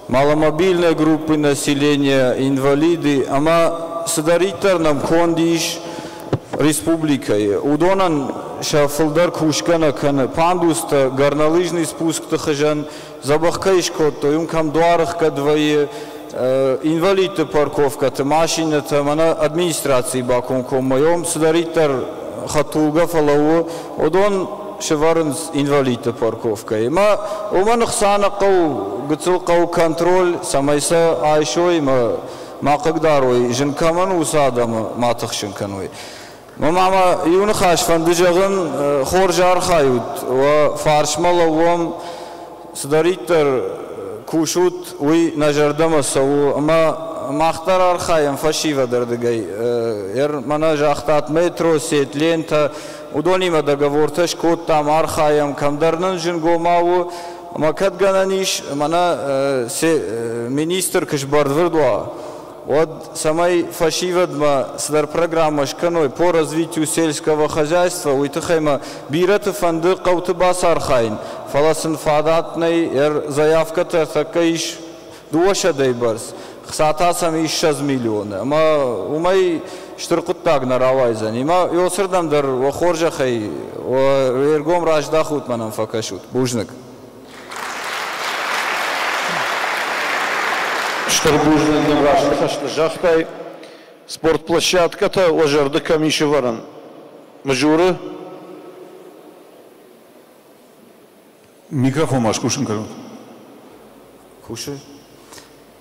Маломобильные группы населения, инвалиды, ама садаритарнам кондиш республикой. Удонан шафлдар кушкана кана пандуста горнолыжный спуск тахажан забахкаишко то юм кам дуарах кадвае инвалид парковка та машина та мана администрации бакон комоем садаритар хатуга фалау удон шеварн инвалид парковка. Ма уман хсана кау гцул кау контроль самайса айшой ма кагдарой жинкаман усадам матахшинканой. Мама юнхаш фандыжагын хоржар хают ва фаршмалавам садаритар кушут уй нажардама сау ама махтар архаям фашива дардыгай мана жахтат метро сет лента удонима договорташ кот там архаям камдарнын жингомаву ама кадгананиш мана министр кышбардвырдуа вот самой фашивадма сдар программа шканой по развитию сельского хозяйства уйтахайма бираты фанды кауты басархайн фаласын фадатный заявка такаиш дуаша дайбарс хсатасам иш 6 миллиона ама умай штыркуттаг наравайзан има йосырдамдар вахоржахай вергом раждахут манам факашут бужнык Штарбужный рашны жахтай спортплощадката ожарды камиши варан. Мажуры. Микрофон маш кушин корот. Кушай.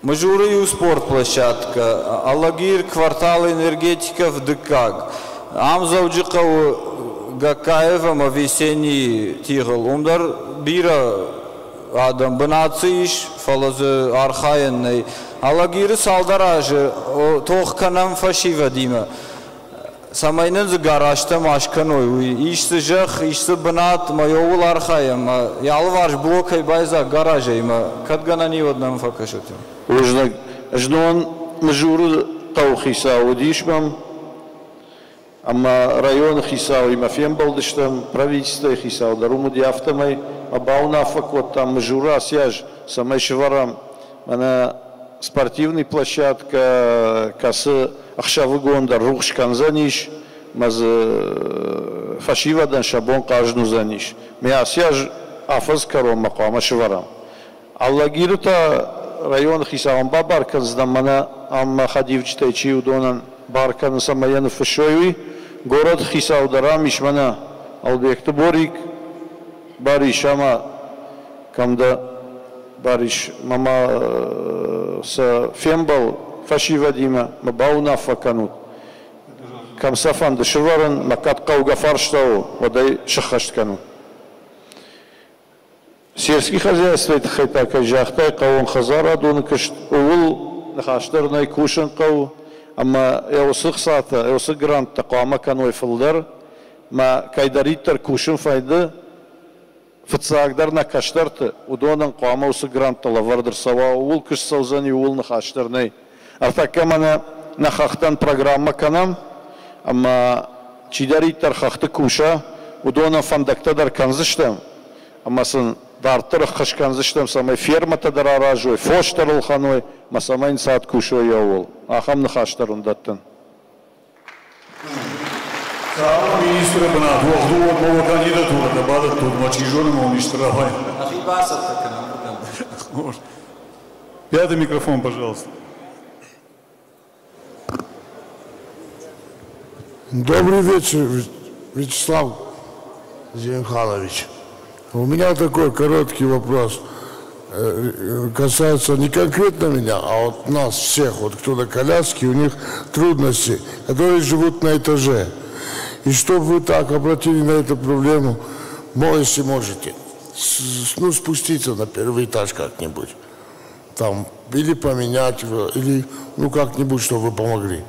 Мажуры и спортплощадка. Алагир квартал энергетика в Дыкаг. Амзавджиков Гакаева ма весенний тигл. Умдар бира Адам бынацыш фалазы архаянный. Алагиры салдаражы тохканам фашива дима. Самайнын за гаражта машканой. Ишсы жах, ишсы бынат майовул архаям. Ялварш блокай байза гаража има. Кадгана не однам факашутим. Ужнак ждон мажуры таухиса удишмам. Ама район хисау има фембалдыштам правительство хисау даруму диафтамай. Абауна факот там мажура сяж самай шеварам она спортивная площадка касы ахшавы гонда рухшкан заниш маз фашивадан шабон кажну заниш мя сяж афаз каром мақама шеварам аллагирута район хисаван бабаркан здамана амма хадивчтай чиудонан баркан самаян фашойви город хисаударам ишмана албекты борик Бариш, ама камда бариш, мама с фембал фашива дима, мабауна факанут. Камсафан дешеваран, макат кауга фарштау, водай шахаштканут. Сельские хозяйства это хайтака жахтай, каун хазара, дункаш увул, нахаштарнай кушан кау, ама эусых сата, эусых грант, такуама каной фалдар, ма кайдариттар кушан файды, Фцаагдар на каштарты, удонан қуамаусы гранттала вардыр сава, ул кыш саузани ул на хаштарнай. Артакамана на хахтан программа канам, ама чидариттар хахты куша, удонан фандактадар канзыштам, ама сын дартыр хашканзыштам самай фермата дар аражой, фоштар улханой, ма самайн саат кушой яул. Ахам на хаштарун даттан. Министр бна двух нового кандидатура добавят тут мачижоном он иштрафай. Пятый микрофон, пожалуйста. Добрый вечер, Вячеслав Зелимханович. У меня такой короткий вопрос. Касается не конкретно меня, а вот нас всех, вот кто на коляске, у них трудности, которые живут на этаже. И чтобы вы так обратили на эту проблему, если можете, спуститься на первый этаж как-нибудь, там, или поменять его, или, как-нибудь, чтобы вы помогли.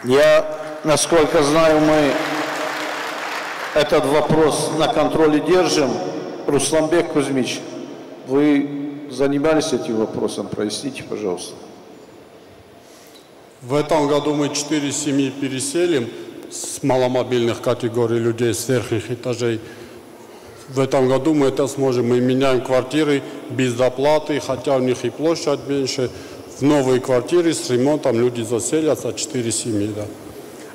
Я, насколько знаю, мы этот вопрос на контроле держим. Русланбек Кузьмич, вы занимались этим вопросом? Проясните, пожалуйста. В этом году мы 4 семьи переселим с маломобильных категорий людей, с верхних этажей. В этом году мы это сможем. Мы меняем квартиры без доплаты, хотя у них и площадь меньше. В новые квартиры с ремонтом люди заселятся, 4 семьи. Да.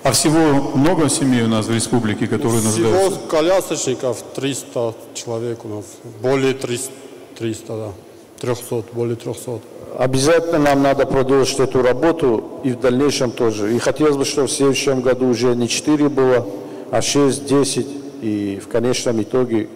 А всего много семей у нас в республике, которые нуждаются? Всего колясочников 300 человек у нас. Более 300, да. 300, более 300. Обязательно нам надо продолжить эту работу и в дальнейшем тоже. И хотелось бы, чтобы в следующем году уже не 4 было, а 6, 10. И в конечном итоге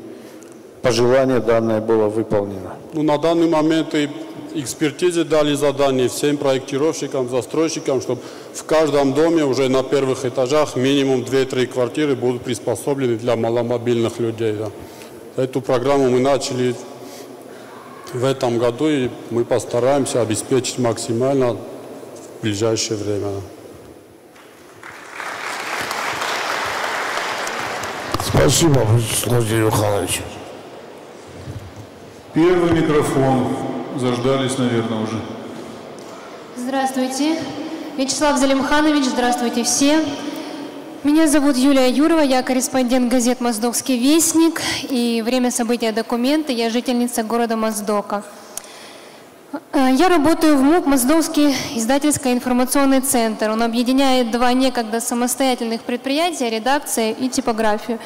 пожелание данное было выполнено. На данный момент и экспертизе дали задание всем проектировщикам, застройщикам, чтобы в каждом доме уже на первых этажах минимум 2-3 квартиры будут приспособлены для маломобильных людей. Да. Эту программу мы начали в этом году, и мы постараемся обеспечить максимально в ближайшее время. Спасибо, Вячеслав Зелимханович. Первый микрофон. Заждались, наверное, уже. Здравствуйте. Вячеслав Зелимханович, здравствуйте все. Меня зовут Юлия Юрова, я корреспондент газет «Моздокский вестник» и «Время события документы», я жительница города Моздока. Я работаю в МУП «Моздокский издательско-информационный центр». Он объединяет 2 некогда самостоятельных предприятия, редакция и типографию.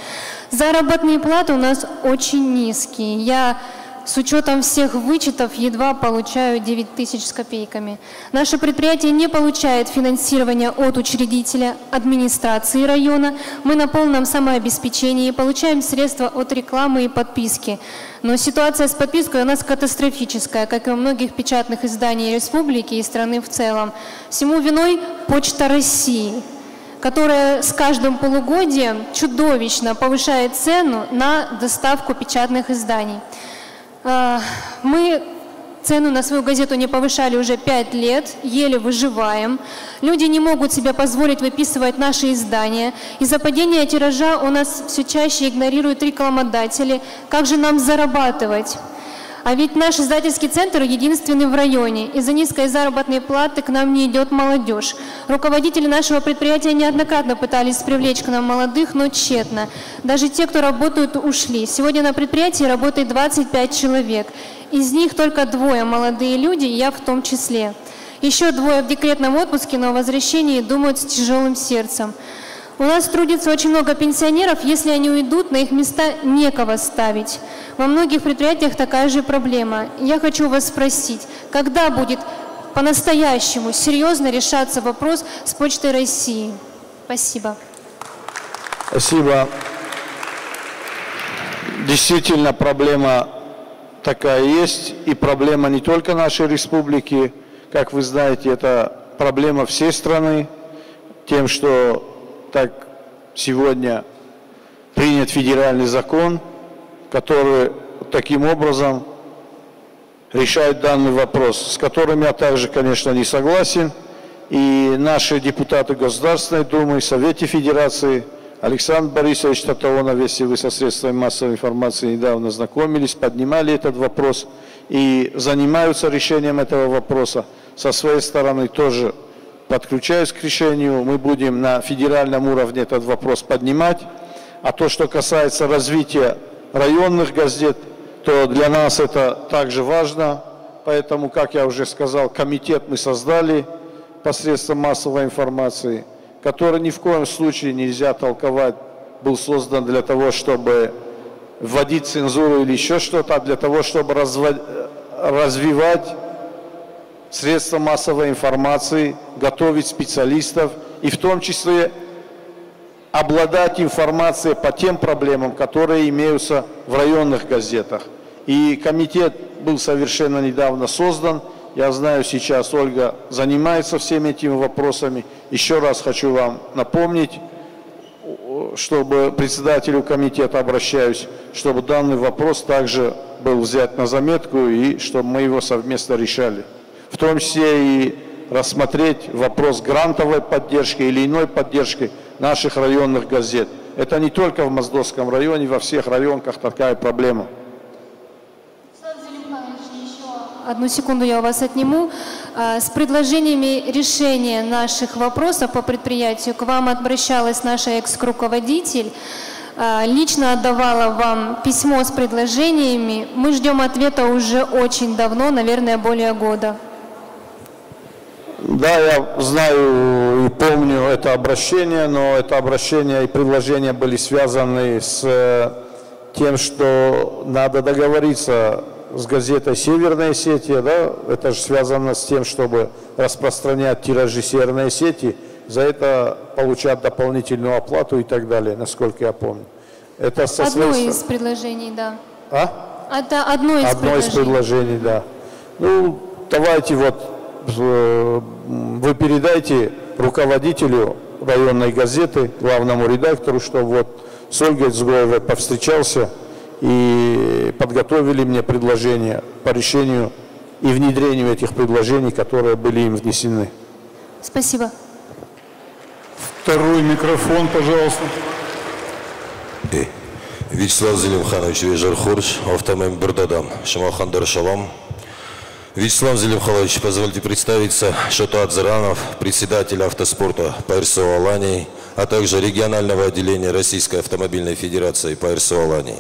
Заработные платы у нас очень низкие. Я с учетом всех вычетов едва получаю 9 тысяч с копейками. Наше предприятие не получает финансирования от учредителя, администрации района. Мы на полном самообеспечении, получаем средства от рекламы и подписки. Но ситуация с подпиской у нас катастрофическая, как и у многих печатных изданий республики и страны в целом. Всему виной Почта России, которая с каждым полугодием чудовищно повышает цену на доставку печатных изданий. Мы цену на свою газету не повышали уже 5 лет, еле выживаем. Люди не могут себе позволить выписывать наши издания. Из-за падения тиража у нас все чаще игнорируют рекламодатели. Как же нам зарабатывать? А ведь наш издательский центр единственный в районе. Из-за низкой заработной платы к нам не идет молодежь. Руководители нашего предприятия неоднократно пытались привлечь к нам молодых, но тщетно. Даже те, кто работают, ушли. Сегодня на предприятии работает 25 человек. Из них только 2 молодые люди, и я в том числе. Еще 2 в декретном отпуске, но о возвращении думают с тяжелым сердцем. У нас трудится очень много пенсионеров, если они уйдут, на их места некого ставить. Во многих предприятиях такая же проблема. Я хочу вас спросить, когда будет по-настоящему серьезно решаться вопрос с Почтой России? Спасибо. Спасибо. Действительно, проблема такая есть, и проблема не только нашей республики. Как вы знаете, это проблема всей страны, тем, что так сегодня принят федеральный закон, который таким образом решает данный вопрос, с которым я также, конечно, не согласен. И наши депутаты Государственной Думы, Совете Федерации, Александр Борисович Татаонов, если вы со средствами массовой информации недавно знакомились, поднимали этот вопрос и занимаются решением этого вопроса. Со своей стороны тоже подключаюсь к решению, мы будем на федеральном уровне этот вопрос поднимать. А то, что касается развития районных газет, то для нас это также важно. Поэтому, как я уже сказал, комитет мы создали посредством массовой информации, который ни в коем случае нельзя толковать, был создан для того, чтобы вводить цензуру или еще что-то, а для того, чтобы развивать средства массовой информации, готовить специалистов и в том числе обладать информацией по тем проблемам, которые имеются в районных газетах. И комитет был совершенно недавно создан. Я знаю, сейчас Ольга занимается всеми этими вопросами. Еще раз хочу вам напомнить, чтобы председателю комитета обращаюсь, чтобы данный вопрос также был взят на заметку и чтобы мы его совместно решали. В том числе и рассмотреть вопрос грантовой поддержки или иной поддержки наших районных газет. Это не только в Моздокском районе, во всех районах такая проблема. Одну секунду я у вас отниму. С предложениями решения наших вопросов по предприятию к вам обращалась наша экс-руководитель. Лично отдавала вам письмо с предложениями. Мы ждем ответа уже очень давно, наверное, более года. Да, я знаю и помню это обращение, но это обращение и предложения были связаны с тем, что надо договориться с газетой «Северная Осетия», да, это же связано с тем, чтобы распространять тиражи Северной Осетии, за это получать дополнительную оплату и так далее, насколько я помню. Это одно из предложений, да. А? Это одно из предложений, да. Ну, давайте вот вы передайте руководителю районной газеты, главному редактору, что вот с Ольгой Цгоевой повстречался и подготовили мне предложения по решению и внедрению этих предложений, которые были им внесены. Спасибо. Второй микрофон, пожалуйста. Вячеслав Зелимханович Вежархорш, автомем Бердадам, Шамалхандар Шалам. Вячеслав Зелимханович, позвольте представиться, Шатуат Заранов, председатель автоспорта по РСО Алании, а также регионального отделения Российской автомобильной федерации по РСО Алании.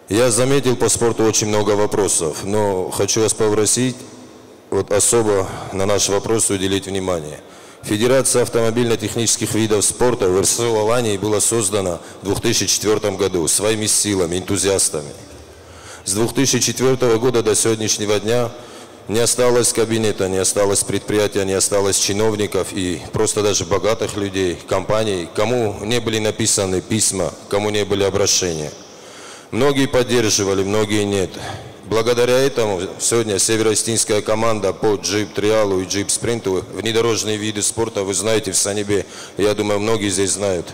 Я заметил по спорту очень много вопросов, но хочу вас попросить вот особо на наш вопрос уделить внимание. Федерация автомобильно-технических видов спорта в РСО Алании была создана в 2004 году своими силами, энтузиастами. С 2004 года до сегодняшнего дня не осталось кабинета, не осталось предприятия, не осталось чиновников и просто даже богатых людей, компаний, кому не были написаны письма, кому не были обращения. Многие поддерживали, многие нет. Благодаря этому сегодня северо-остинская команда по джип-триалу и джип-спринту, внедорожные виды спорта, вы знаете, в Санебе, я думаю, многие здесь знают.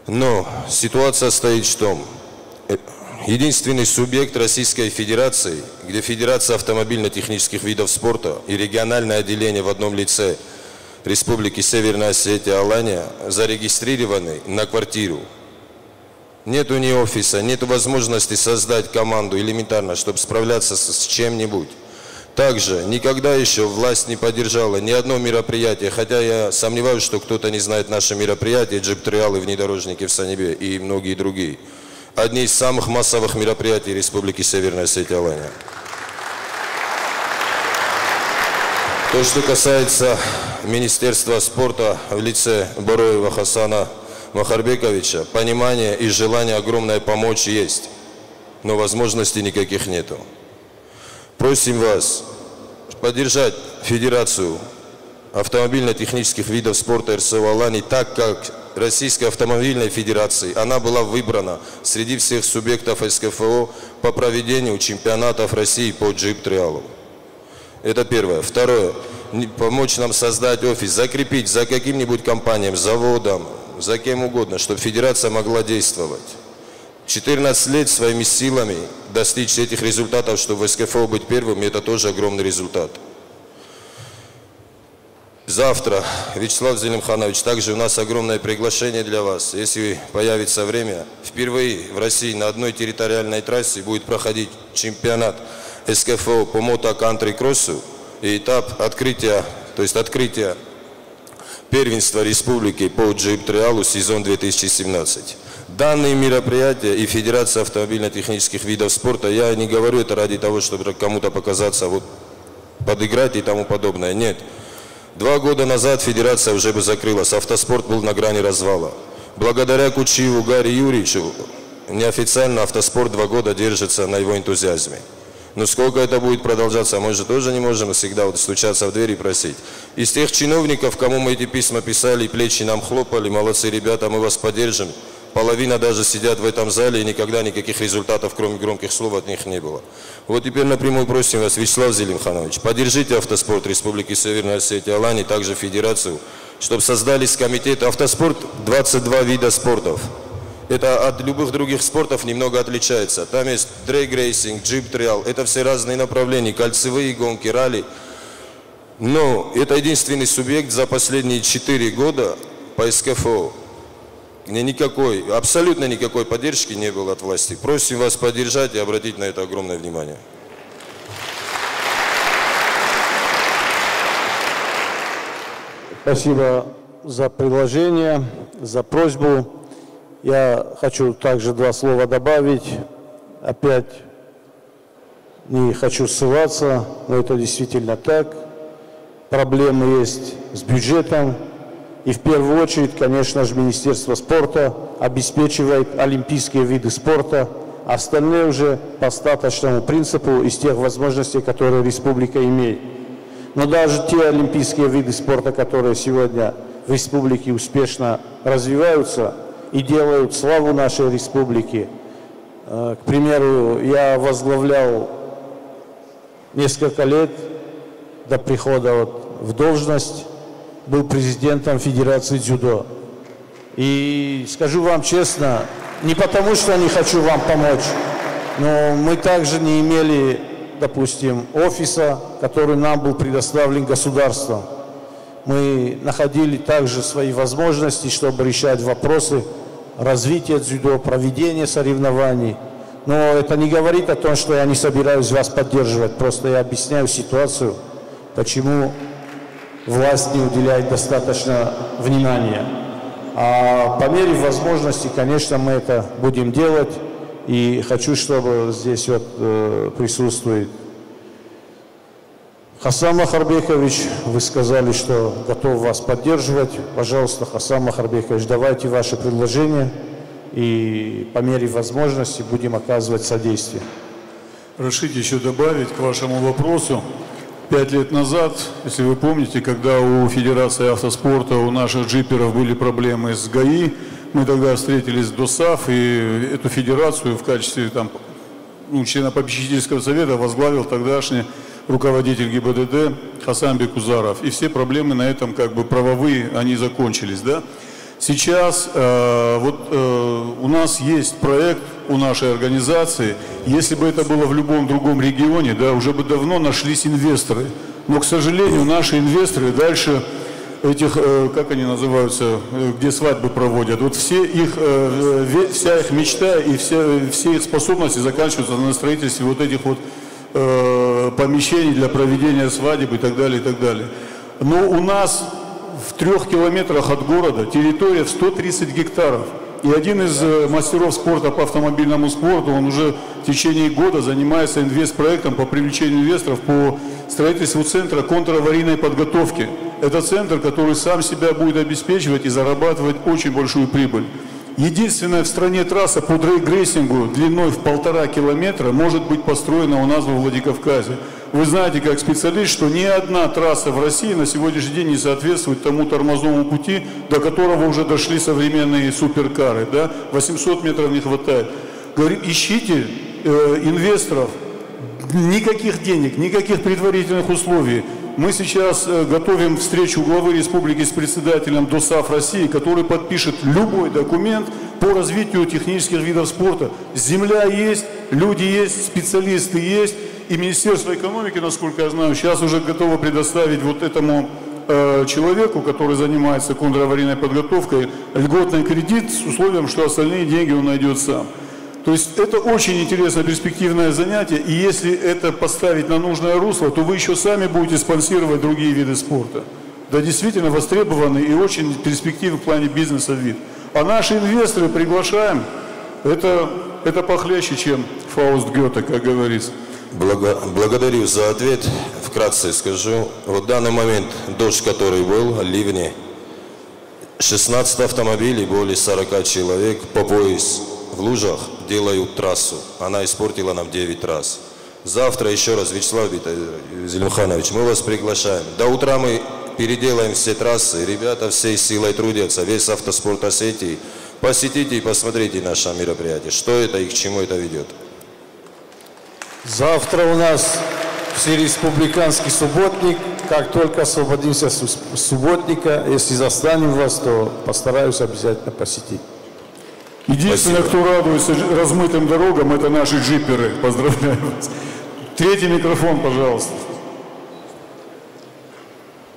Но ситуация стоит в том, единственный субъект Российской Федерации, где Федерация автомобильно-технических видов спорта и региональное отделение в одном лице Республики Северная Осетия, Алания, зарегистрированы на квартиру. Нету ни офиса, нет возможности создать команду элементарно, чтобы справляться с чем-нибудь. Также никогда еще власть не поддержала ни одно мероприятие, хотя я сомневаюсь, что кто-то не знает наши мероприятия, джип-триалы, внедорожники в Санебе и многие другие. Одни из самых массовых мероприятий Республики Северная Осетия, Алания. То, что касается Министерства спорта в лице Бороева Хасана Махарбековича, понимание и желание огромное помочь есть, но возможностей никаких нету. Просим вас поддержать Федерацию автомобильно-технических видов спорта РСО Алании так, как Российской автомобильной федерации. Она была выбрана среди всех субъектов СКФО по проведению чемпионатов России по джип-триалу. Это первое. Второе. Помочь нам создать офис, закрепить за каким-нибудь компаниям, заводом, за кем угодно, чтобы федерация могла действовать. 14 лет своими силами достичь этих результатов, чтобы в СКФО быть первым, это тоже огромный результат. Завтра, Вячеслав Зелимханович, также у нас огромное приглашение для вас. Если появится время, впервые в России на одной территориальной трассе будет проходить чемпионат СКФО по мото-кантри-кроссу и этап открытия, то есть открытие первенства республики по джип-триалу сезон 2017. Данные мероприятия и Федерация автомобильно-технических видов спорта, я не говорю это ради того, чтобы кому-то показаться, вот подыграть и тому подобное. Нет. 2 года назад Федерация уже бы закрылась, автоспорт был на грани развала. Благодаря Кучиеву Гарри Юрьевичу неофициально автоспорт 2 года держится на его энтузиазме. Но сколько это будет продолжаться, мы же тоже не можем всегда вот стучаться в дверь и просить. Из тех чиновников, кому мы эти письма писали, плечи нам хлопали, молодцы ребята, мы вас поддержим. Половина даже сидят в этом зале, и никогда никаких результатов, кроме громких слов, от них не было. Вот теперь напрямую просим вас, Вячеслав Зелимханович, поддержите автоспорт Республики Северная Осетия, Алании, также федерацию, чтобы создались комитеты. Автоспорт 22 вида спортов. Это от любых других спортов немного отличается. Там есть дрэг-рейсинг, джип-триал, это все разные направления, кольцевые гонки, ралли. Но это единственный субъект за последние 4 года по СКФО. Никакой, абсолютно никакой поддержки не было от власти. Просим вас поддержать и обратить на это огромное внимание. Спасибо за предложение, за просьбу. Я хочу также 2 слова добавить. Опять не хочу ссылаться, но это действительно так. Проблемы есть с бюджетом. И в первую очередь, конечно же, Министерство спорта обеспечивает олимпийские виды спорта, остальные уже по остаточному принципу из тех возможностей, которые республика имеет. Но даже те олимпийские виды спорта, которые сегодня в республике успешно развиваются и делают славу нашей республики. К примеру, я возглавлял несколько лет до прихода в должность, был президентом Федерации дзюдо. И скажу вам честно, не потому что не хочу вам помочь, но мы также не имели, допустим, офиса, который нам был предоставлен государством. Мы находили также свои возможности, чтобы решать вопросы развития дзюдо, проведения соревнований. Но это не говорит о том, что я не собираюсь вас поддерживать, просто я объясняю ситуацию, почему власть не уделяет достаточно внимания. А по мере возможности, конечно, мы это будем делать. И хочу, чтобы здесь вот присутствует Хасан Махарбекович. Вы сказали, что готов вас поддерживать. Пожалуйста, Хасан Махарбекович, давайте ваши предложения. И по мере возможности будем оказывать содействие. Разрешите еще добавить к вашему вопросу. 5 лет назад, если вы помните, когда у Федерации автоспорта, у наших джиперов были проблемы с ГАИ, мы тогда встретились с ДОСАФ, и эту федерацию в качестве члена попечительского совета возглавил тогдашний руководитель ГИБДД Хасанбек Узаров. И все проблемы на этом правовые, они закончились. Да? Сейчас у нас есть проект у нашей организации. Если бы это было в любом другом регионе, да, уже бы давно нашлись инвесторы. Но, к сожалению, наши инвесторы дальше этих, как они называются, где свадьбы проводят, вот вся их мечта и все их способности заканчиваются на строительстве вот этих вот помещений для проведения свадеб и так далее, и так далее. Но у нас в 3 километрах от города территория в 130 гектаров. И один из мастеров спорта по автомобильному спорту, он уже в течение года занимается инвестпроектом по привлечению инвесторов по строительству центра контраварийной подготовки. Это центр, который сам себя будет обеспечивать и зарабатывать очень большую прибыль. Единственная в стране трасса по дрейг-рейсингу длиной в 1,5 километра может быть построена у нас во Владикавказе. Вы знаете, как специалист, что ни одна трасса в России на сегодняшний день не соответствует тому тормозному пути, до которого уже дошли современные суперкары. Да? 800 метров не хватает. Говорим, ищите инвесторов, никаких денег, никаких предварительных условий. Мы сейчас готовим встречу главы республики с председателем ДОСАФ России, который подпишет любой документ по развитию технических видов спорта. Земля есть, люди есть, специалисты есть. И Министерство экономики, насколько я знаю, сейчас уже готово предоставить вот этому человеку, который занимается контраварийной подготовкой, льготный кредит с условием, что остальные деньги он найдет сам. То есть это очень интересное, перспективное занятие, и если это поставить на нужное русло, то вы еще сами будете спонсировать другие виды спорта. Да, действительно востребованный и очень перспективный в плане бизнеса вид. А наши инвесторы приглашаем, это похлеще, чем Фауст Гёте, как говорится. Благодарю за ответ. Вкратце скажу. В данный момент дождь, который был, ливни, 16 автомобилей, более 40 человек по пояс в лужах делают трассу. Она испортила нам 9 раз. Завтра еще раз, Вячеслав Зелимханович, мы вас приглашаем. До утра мы переделаем все трассы, ребята всей силой трудятся, весь автоспорт Осетии. Посетите и посмотрите наше мероприятие, что это и к чему это ведет. Завтра у нас всереспубликанский субботник. Как только освободимся с субботника, если застанем вас, то постараюсь обязательно посетить. Единственное, кто радуется размытым дорогам, это наши джиперы. Поздравляю вас. Третий микрофон, пожалуйста.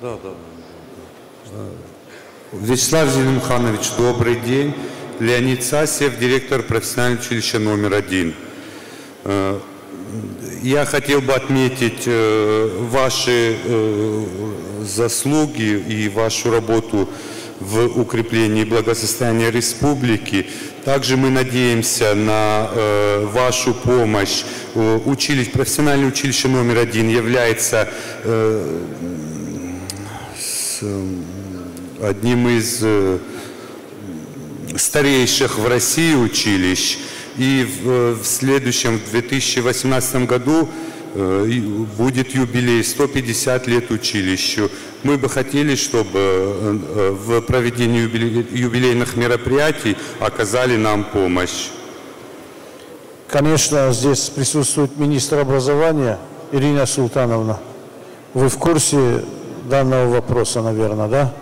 Да. Вячеслав Зелимханович, добрый день. Леонид Сасев, директор профессионального училища номер 1. Я хотел бы отметить ваши заслуги и вашу работу в укреплении благосостояния республики. Также мы надеемся на вашу помощь. Профессиональное училище номер 1 является одним из старейших в России училищ. И в следующем, в 2018 году, будет юбилей, 150 лет училищу. Мы бы хотели, чтобы в проведении юбилейных мероприятий оказали нам помощь. Конечно, здесь присутствует министр образования Ирина Султановна. Вы в курсе данного вопроса, наверное, да?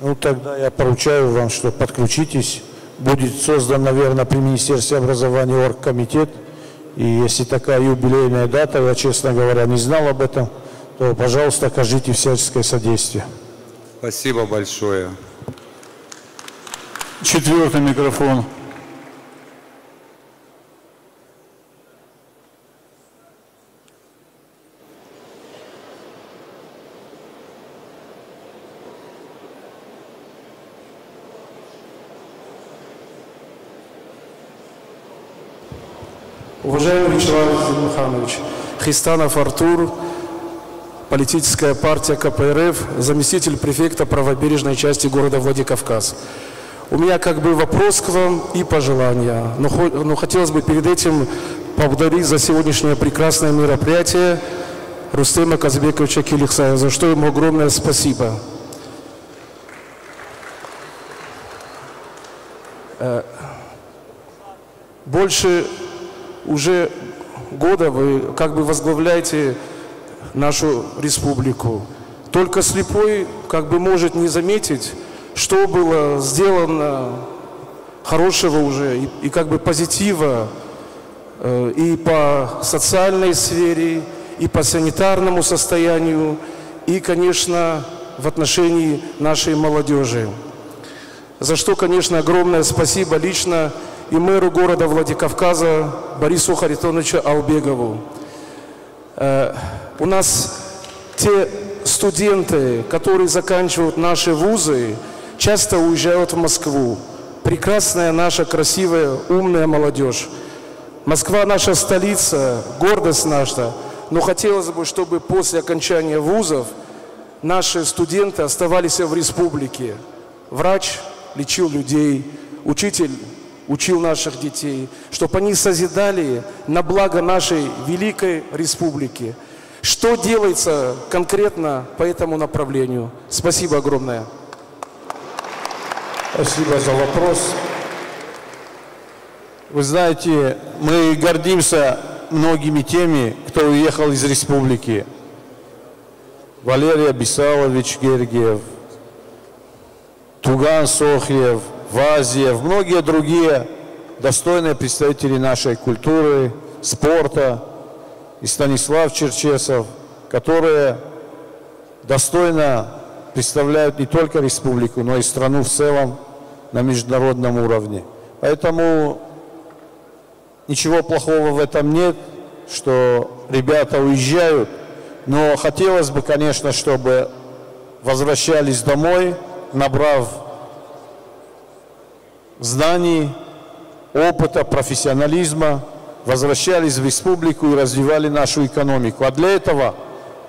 Ну, тогда я поручаю вам, что подключитесь. Будет создан, наверное, при Министерстве образования оргкомитет. И если такая юбилейная дата, я, честно говоря, не знал об этом, то, пожалуйста, окажите всяческое содействие. Спасибо большое. Четвертый микрофон. Уважаемый Вячеслав Зелимханович, Хистанов Артур, политическая партия КПРФ, заместитель префекта правобережной части города Владикавказ. У меня как бы вопрос к вам и пожелания, но хотелось бы перед этим поблагодарить за сегодняшнее прекрасное мероприятие Рустема Казбековича Киликсаева, за что ему огромное спасибо. Больше уже года вы как бы возглавляете нашу республику. Только слепой как бы может не заметить, что было сделано хорошего уже и как бы позитива и по социальной сфере, и по санитарному состоянию, и, конечно, в отношении нашей молодежи. За что, конечно, огромное спасибо лично и мэру города Владикавказа Борису Харитоновичу Албегову. У нас те студенты, которые заканчивают наши вузы, часто уезжают в Москву. Прекрасная наша, красивая, умная молодежь. Москва наша столица, гордость наша. Но хотелось бы, чтобы после окончания вузов наши студенты оставались в республике. Врач лечил людей, учитель учил наших детей, чтобы они созидали на благо нашей великой республики. Что делается конкретно по этому направлению? Спасибо огромное. Спасибо за вопрос. Вы знаете, мы гордимся многими теми, кто уехал из республики. Валерий Абисалович Гергиев, Туган Сохлев, Вазиев, многие другие достойные представители нашей культуры, спорта, и Станислав Черчесов, которые достойно представляют не только республику, но и страну в целом на международном уровне. Поэтому ничего плохого в этом нет, что ребята уезжают, но хотелось бы, конечно, чтобы возвращались домой, набрав знаний, опыта, профессионализма, возвращались в республику и развивали нашу экономику. А для этого,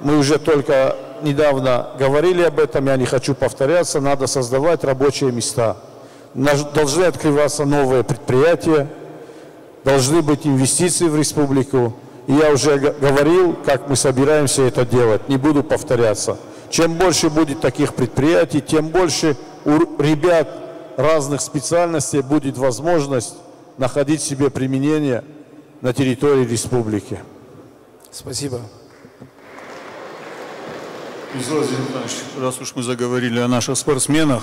мы уже только недавно говорили об этом, я не хочу повторяться, надо создавать рабочие места. Должны открываться новые предприятия, должны быть инвестиции в республику. И я уже говорил, как мы собираемся это делать, не буду повторяться. Чем больше будет таких предприятий, тем больше у ребят разных специальностей будет возможность находить себе применение на территории республики. Спасибо. Вячеслав Зелимханович, раз уж мы заговорили о наших спортсменах,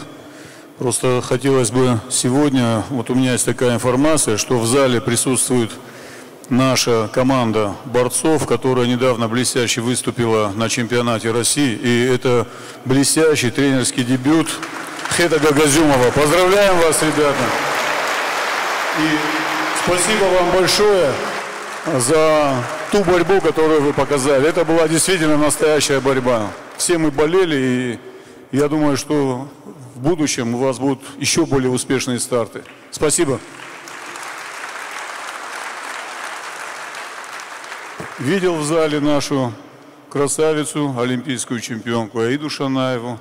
просто хотелось бы сегодня, вот у меня есть такая информация, что в зале присутствует наша команда борцов, которая недавно блестяще выступила на чемпионате России. И это блестящий тренерский дебют Хета Гагазюмова. Поздравляем вас, ребята! И спасибо вам большое за ту борьбу, которую вы показали. Это была действительно настоящая борьба. Все мы болели, и я думаю, что в будущем у вас будут еще более успешные старты. Спасибо. Видел в зале нашу красавицу, олимпийскую чемпионку Аиду Шанаеву.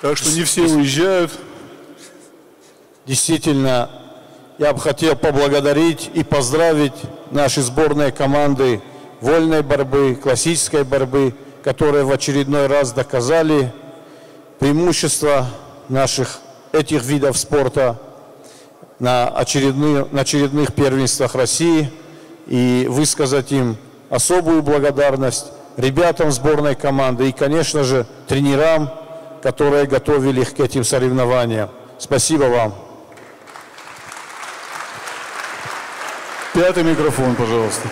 Так что не все уезжают. Действительно, я бы хотел поблагодарить и поздравить наши сборные команды вольной борьбы, классической борьбы, которые в очередной раз доказали преимущество наших этих видов спорта на очередных первенствах России, и высказать им особую благодарность ребятам сборной команды и, конечно же, тренерам, которые готовили их к этим соревнованиям. Спасибо вам. Пятый микрофон, пожалуйста.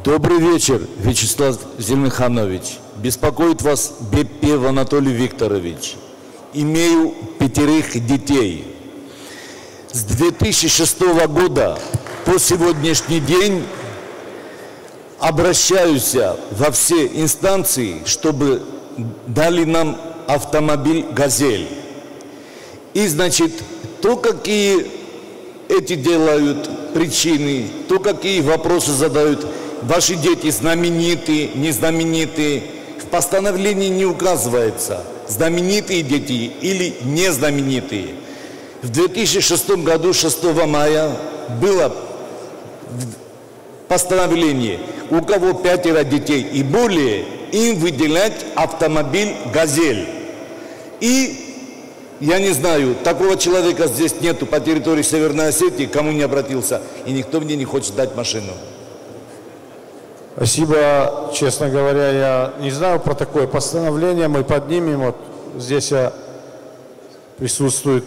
Добрый вечер, Вячеслав Зелимханович. Беспокоит вас Беппев Анатолий Викторович. Имею 5 детей. С 2006 года по сегодняшний день обращаюсь во все инстанции, чтобы дали нам автомобиль «Газель». И, значит, то, какие эти делают причины, то, какие вопросы задают. Ваши дети знаменитые, не знаменитые. В постановлении не указывается, знаменитые дети или не знаменитые. В 2006 году, 6 мая, было постановление, у кого 5 детей и более, им выделять автомобиль «Газель». И я не знаю, такого человека здесь нету по территории Северной Осетии, кому не обратился, и никто мне не хочет дать машину. Спасибо. Честно говоря, я не знаю про такое постановление. Мы поднимем. Вот здесь присутствует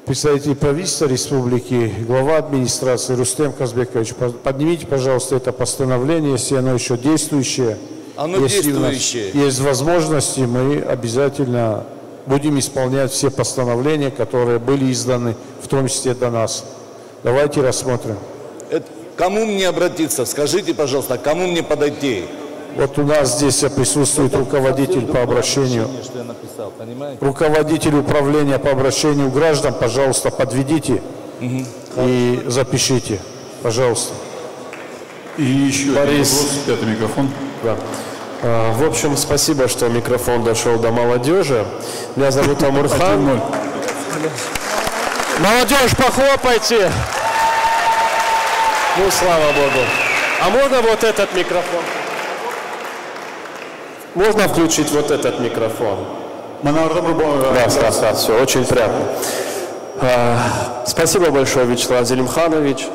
представитель правительства республики, глава администрации Рустем Казбекович. Поднимите, пожалуйста, это постановление, если оно еще действующее. Оно если действующее. Есть возможности, мы обязательно будем исполнять все постановления, которые были изданы, в том числе до нас. Давайте рассмотрим. Кому мне обратиться? Скажите, пожалуйста, кому мне подойти? Вот у нас здесь присутствует руководитель по обращению. Руководитель управления по обращению граждан, пожалуйста, подведите и запишите, пожалуйста. И еще Борис, вопрос, 5 микрофон. Да. В общем, спасибо, что микрофон дошел до молодежи. Меня зовут Амурхан. Молодежь, похлопайте! Ну, слава Богу. А можно вот этот микрофон? Можно включить вот этот микрофон? Да, все, очень приятно. Спасибо большое, Вячеслав Зелимханович.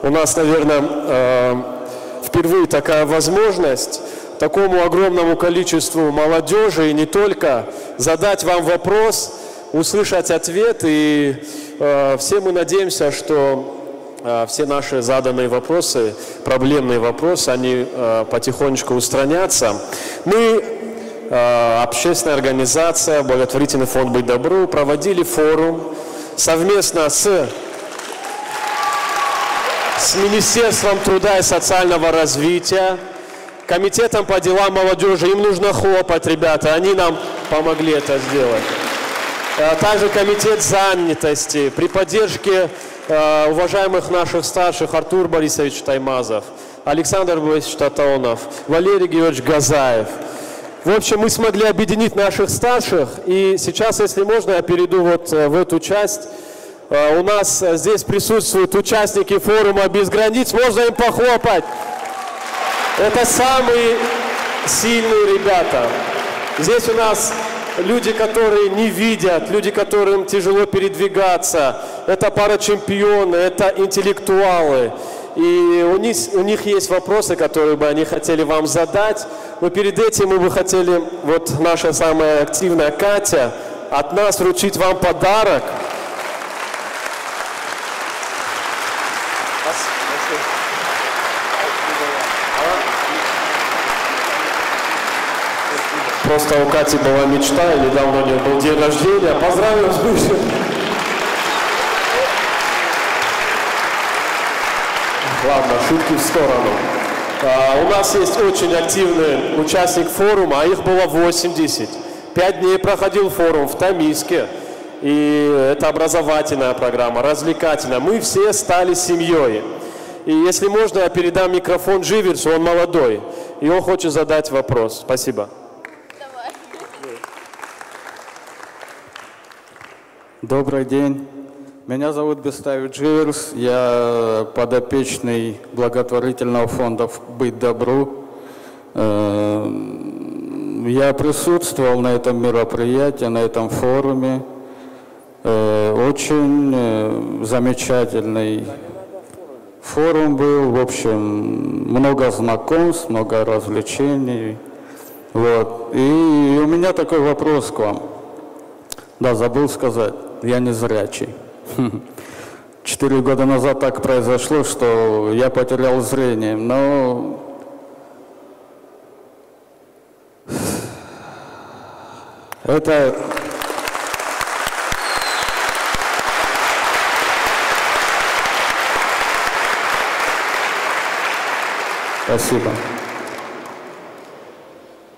У нас, наверное, впервые такая возможность такому огромному количеству молодежи и не только задать вам вопрос, услышать ответ. И все мы надеемся, что все наши заданные вопросы, проблемные вопросы, они потихонечку устранятся. Мы, общественная организация, благотворительный фонд «Быть добру», проводили форум совместно с Министерством труда и социального развития, Комитетом по делам молодежи. Им нужно хлопать, ребята, они нам помогли это сделать. Также Комитет занятости при поддержке уважаемых наших старших Артур Борисович Таймазов, Александр Борисович Татаонов, Валерий Георгиевич Газаев. В общем, мы смогли объединить наших старших, и сейчас, если можно, я перейду вот в эту часть. У нас здесь присутствуют участники форума «Без границ», можно им похлопать. Это самые сильные ребята. Здесь у нас люди, которые не видят, люди, которым тяжело передвигаться. Это парачемпионы, это интеллектуалы. И у них есть вопросы, которые бы они хотели вам задать. Но перед этим мы бы хотели, вот наша самая активная Катя, от нас вручить вам подарок. Просто у Кати была мечта, и недавно у нее был день рождения. Поздравим с будущим! Ладно, шутки в сторону. У нас есть очень активный участник форума, а их было 80. 5 дней проходил форум в Томиске. И это образовательная программа, развлекательная. Мы все стали семьей. И если можно, я передам микрофон Дживерсу, он молодой. И он хочет задать вопрос. Спасибо. Добрый день. Меня зовут Бестаев Дживерс. Я подопечный благотворительного фонда «Быть добру». Я присутствовал на этом мероприятии, на этом форуме. Очень замечательный форум был. В общем, много знакомств, много развлечений. Вот. И у меня такой вопрос к вам. Да, забыл сказать. Я не зрячий. 4 года назад так произошло, что я потерял зрение, но это... Спасибо.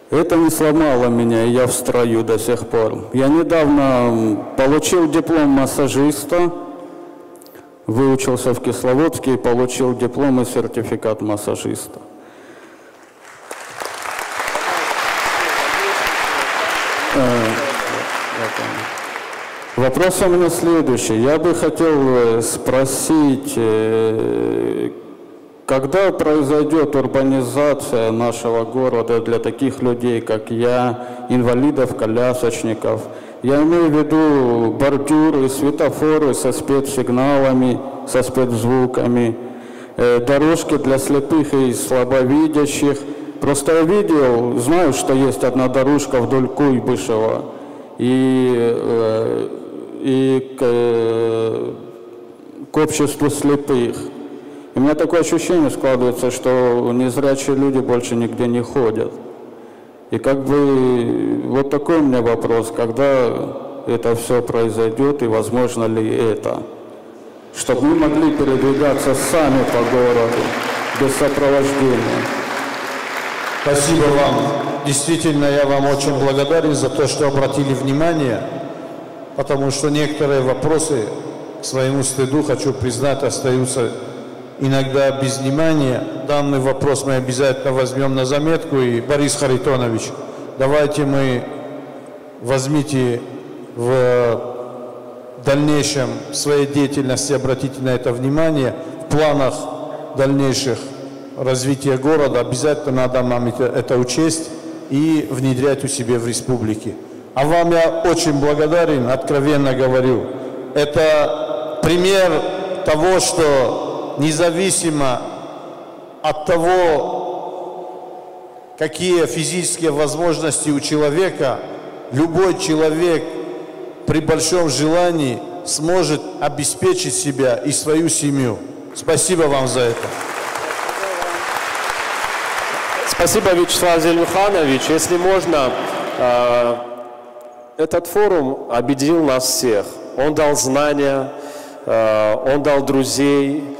Это не сломало меня, и я в строю до сих пор. Я недавно получил диплом массажиста, выучился в Кисловодске и получил диплом и сертификат массажиста. Вопрос у меня следующий. Я бы хотел спросить, когда произойдет урбанизация нашего города для таких людей, как я, инвалидов, колясочников? Я имею в виду бордюры, светофоры со спецсигналами, со спецзвуками, дорожки для слепых и слабовидящих. Просто я видел, знаю, что есть одна дорожка вдоль Куйбышева и к обществу слепых. И у меня такое ощущение складывается, что незрячие люди больше нигде не ходят. И как бы вот такой у меня вопрос, когда это все произойдет и возможно ли это? Чтобы мы могли передвигаться сами по городу, без сопровождения. Спасибо вам. Действительно, я вам очень благодарен за то, что обратили внимание, потому что некоторые вопросы, к своему стыду, хочу признать, остаются иногда без внимания. Данный вопрос мы обязательно возьмем на заметку. И, Борис Харитонович, давайте мы возьмите в дальнейшем своей деятельности, обратите на это внимание. В планах дальнейших развития города обязательно надо нам это учесть и внедрять у себя в республике. А вам я очень благодарен, откровенно говорю. Это пример того, что независимо от того, какие физические возможности у человека, любой человек при большом желании сможет обеспечить себя и свою семью. Спасибо вам за это. Спасибо, Вячеслав Зелимханович. Если можно, этот форум объединил нас всех. Он дал знания, он дал друзей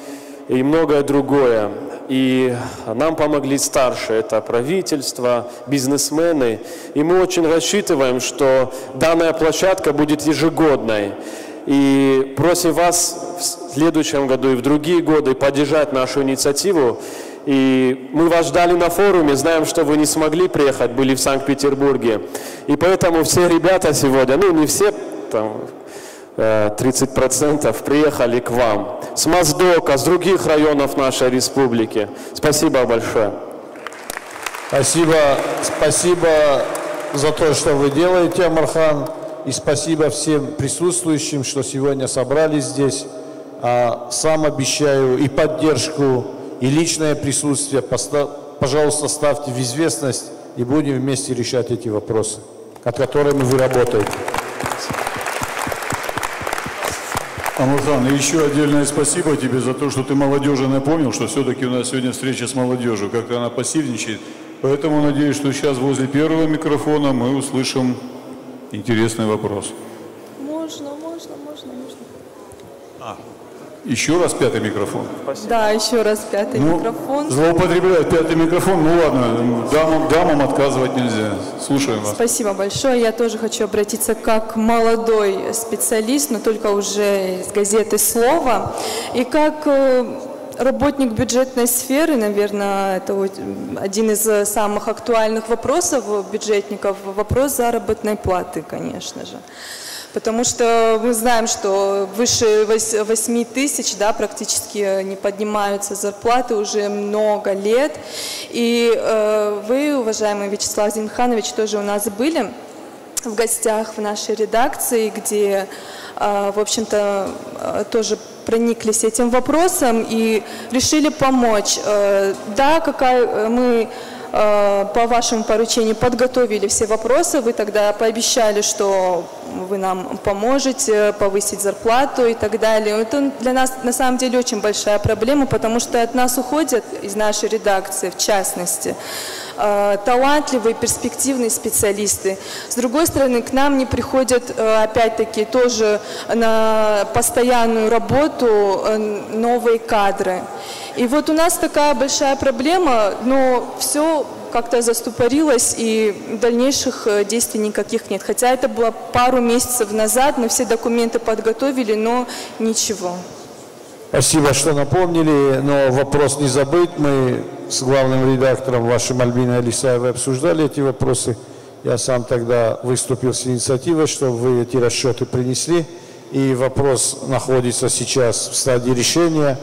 и многое другое. И нам помогли старшие, это правительство, бизнесмены. И мы очень рассчитываем, что данная площадка будет ежегодной. И просим вас в следующем году и в другие годы поддержать нашу инициативу И мы вас ждали на форуме, знаем, что вы не смогли приехать, были в Санкт-Петербурге. И поэтому все ребята сегодня, ну не все, там 30% приехали к вам. С Моздока, с других районов нашей республики. Спасибо большое. Спасибо за то, что вы делаете, Амархан. И спасибо всем присутствующим, что сегодня собрались здесь. Сам обещаю и поддержку, и личное присутствие. Пожалуйста, ставьте в известность, и будем вместе решать эти вопросы, над которыми вы работаете. Амархан, и еще отдельное спасибо тебе за то, что ты молодежи напомнил, что все-таки у нас сегодня встреча с молодежью, как-то она пассивничает. Поэтому надеюсь, что сейчас возле первого микрофона мы услышим интересный вопрос. Можно. Еще раз пятый микрофон. Да, еще раз пятый микрофон. Злоупотребляют пятый микрофон, ну ладно, дамам отказывать нельзя. Слушаем вас. Спасибо большое. Я тоже хочу обратиться как молодой специалист, но только уже из газеты «Слово». И как работник бюджетной сферы, наверное, это один из самых актуальных вопросов бюджетников, вопрос заработной платы, конечно же. Потому что мы знаем, что выше 8 тысяч, да, практически не поднимаются зарплаты уже много лет. И вы, уважаемый Вячеслав Зелимханович, тоже у нас были в гостях в нашей редакции, где, в общем-то, тоже прониклись этим вопросом и решили помочь. Да, мы по вашему поручению подготовили все вопросы, вы тогда пообещали, что вы нам поможете повысить зарплату и так далее. Это для нас на самом деле очень большая проблема, потому что от нас уходят из нашей редакции, в частности, талантливые, перспективные специалисты. С другой стороны, к нам не приходят, опять-таки, тоже на постоянную работу новые кадры. И вот у нас такая большая проблема, но все как-то застопорилось, и дальнейших действий никаких нет. Хотя это было пару месяцев назад, мы все документы подготовили, но ничего. Спасибо, что напомнили, но вопрос не забыть. Мы с главным редактором вашим Альбиной Алисаевой обсуждали эти вопросы. Я сам тогда выступил с инициативой, чтобы вы эти расчеты принесли. И вопрос находится сейчас в стадии решения.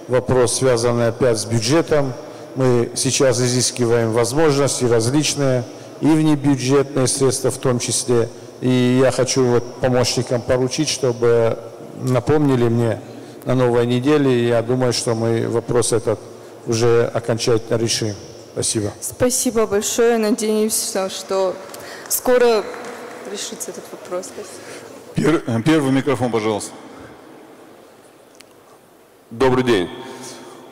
Вопрос, связанный опять с бюджетом. Мы сейчас изыскиваем возможности различные, и внебюджетные средства в том числе. И я хочу помощникам поручить, чтобы напомнили мне на новой неделе. Я думаю, что мы вопрос этот уже окончательно решим. Спасибо. Спасибо большое. Надеюсь, что скоро решится этот вопрос. Спасибо. Первый микрофон, пожалуйста. Добрый день.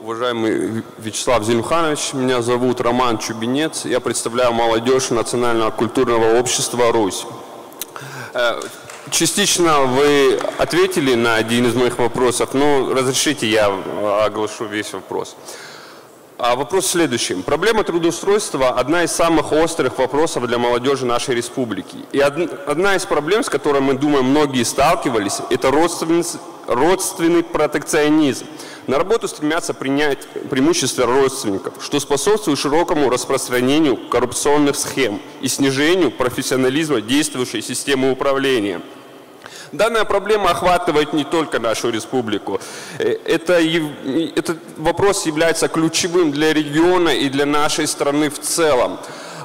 Уважаемый Вячеслав Зелимханович, меня зовут Роман Чубинец, я представляю молодежь Национального культурного общества «Русь». Частично вы ответили на один из моих вопросов, но разрешите я оглашу весь вопрос. Вопрос в следующем. Проблема трудоустройства – одна из самых острых вопросов для молодежи нашей республики. И одна из проблем, с которой, мы думаем, многие сталкивались, это родственный протекционизм. На работу стремятся принять преимущества родственников, что способствует широкому распространению коррупционных схем и снижению профессионализма действующей системы управления. Данная проблема охватывает не только нашу республику. Этот вопрос является ключевым для региона и для нашей страны в целом.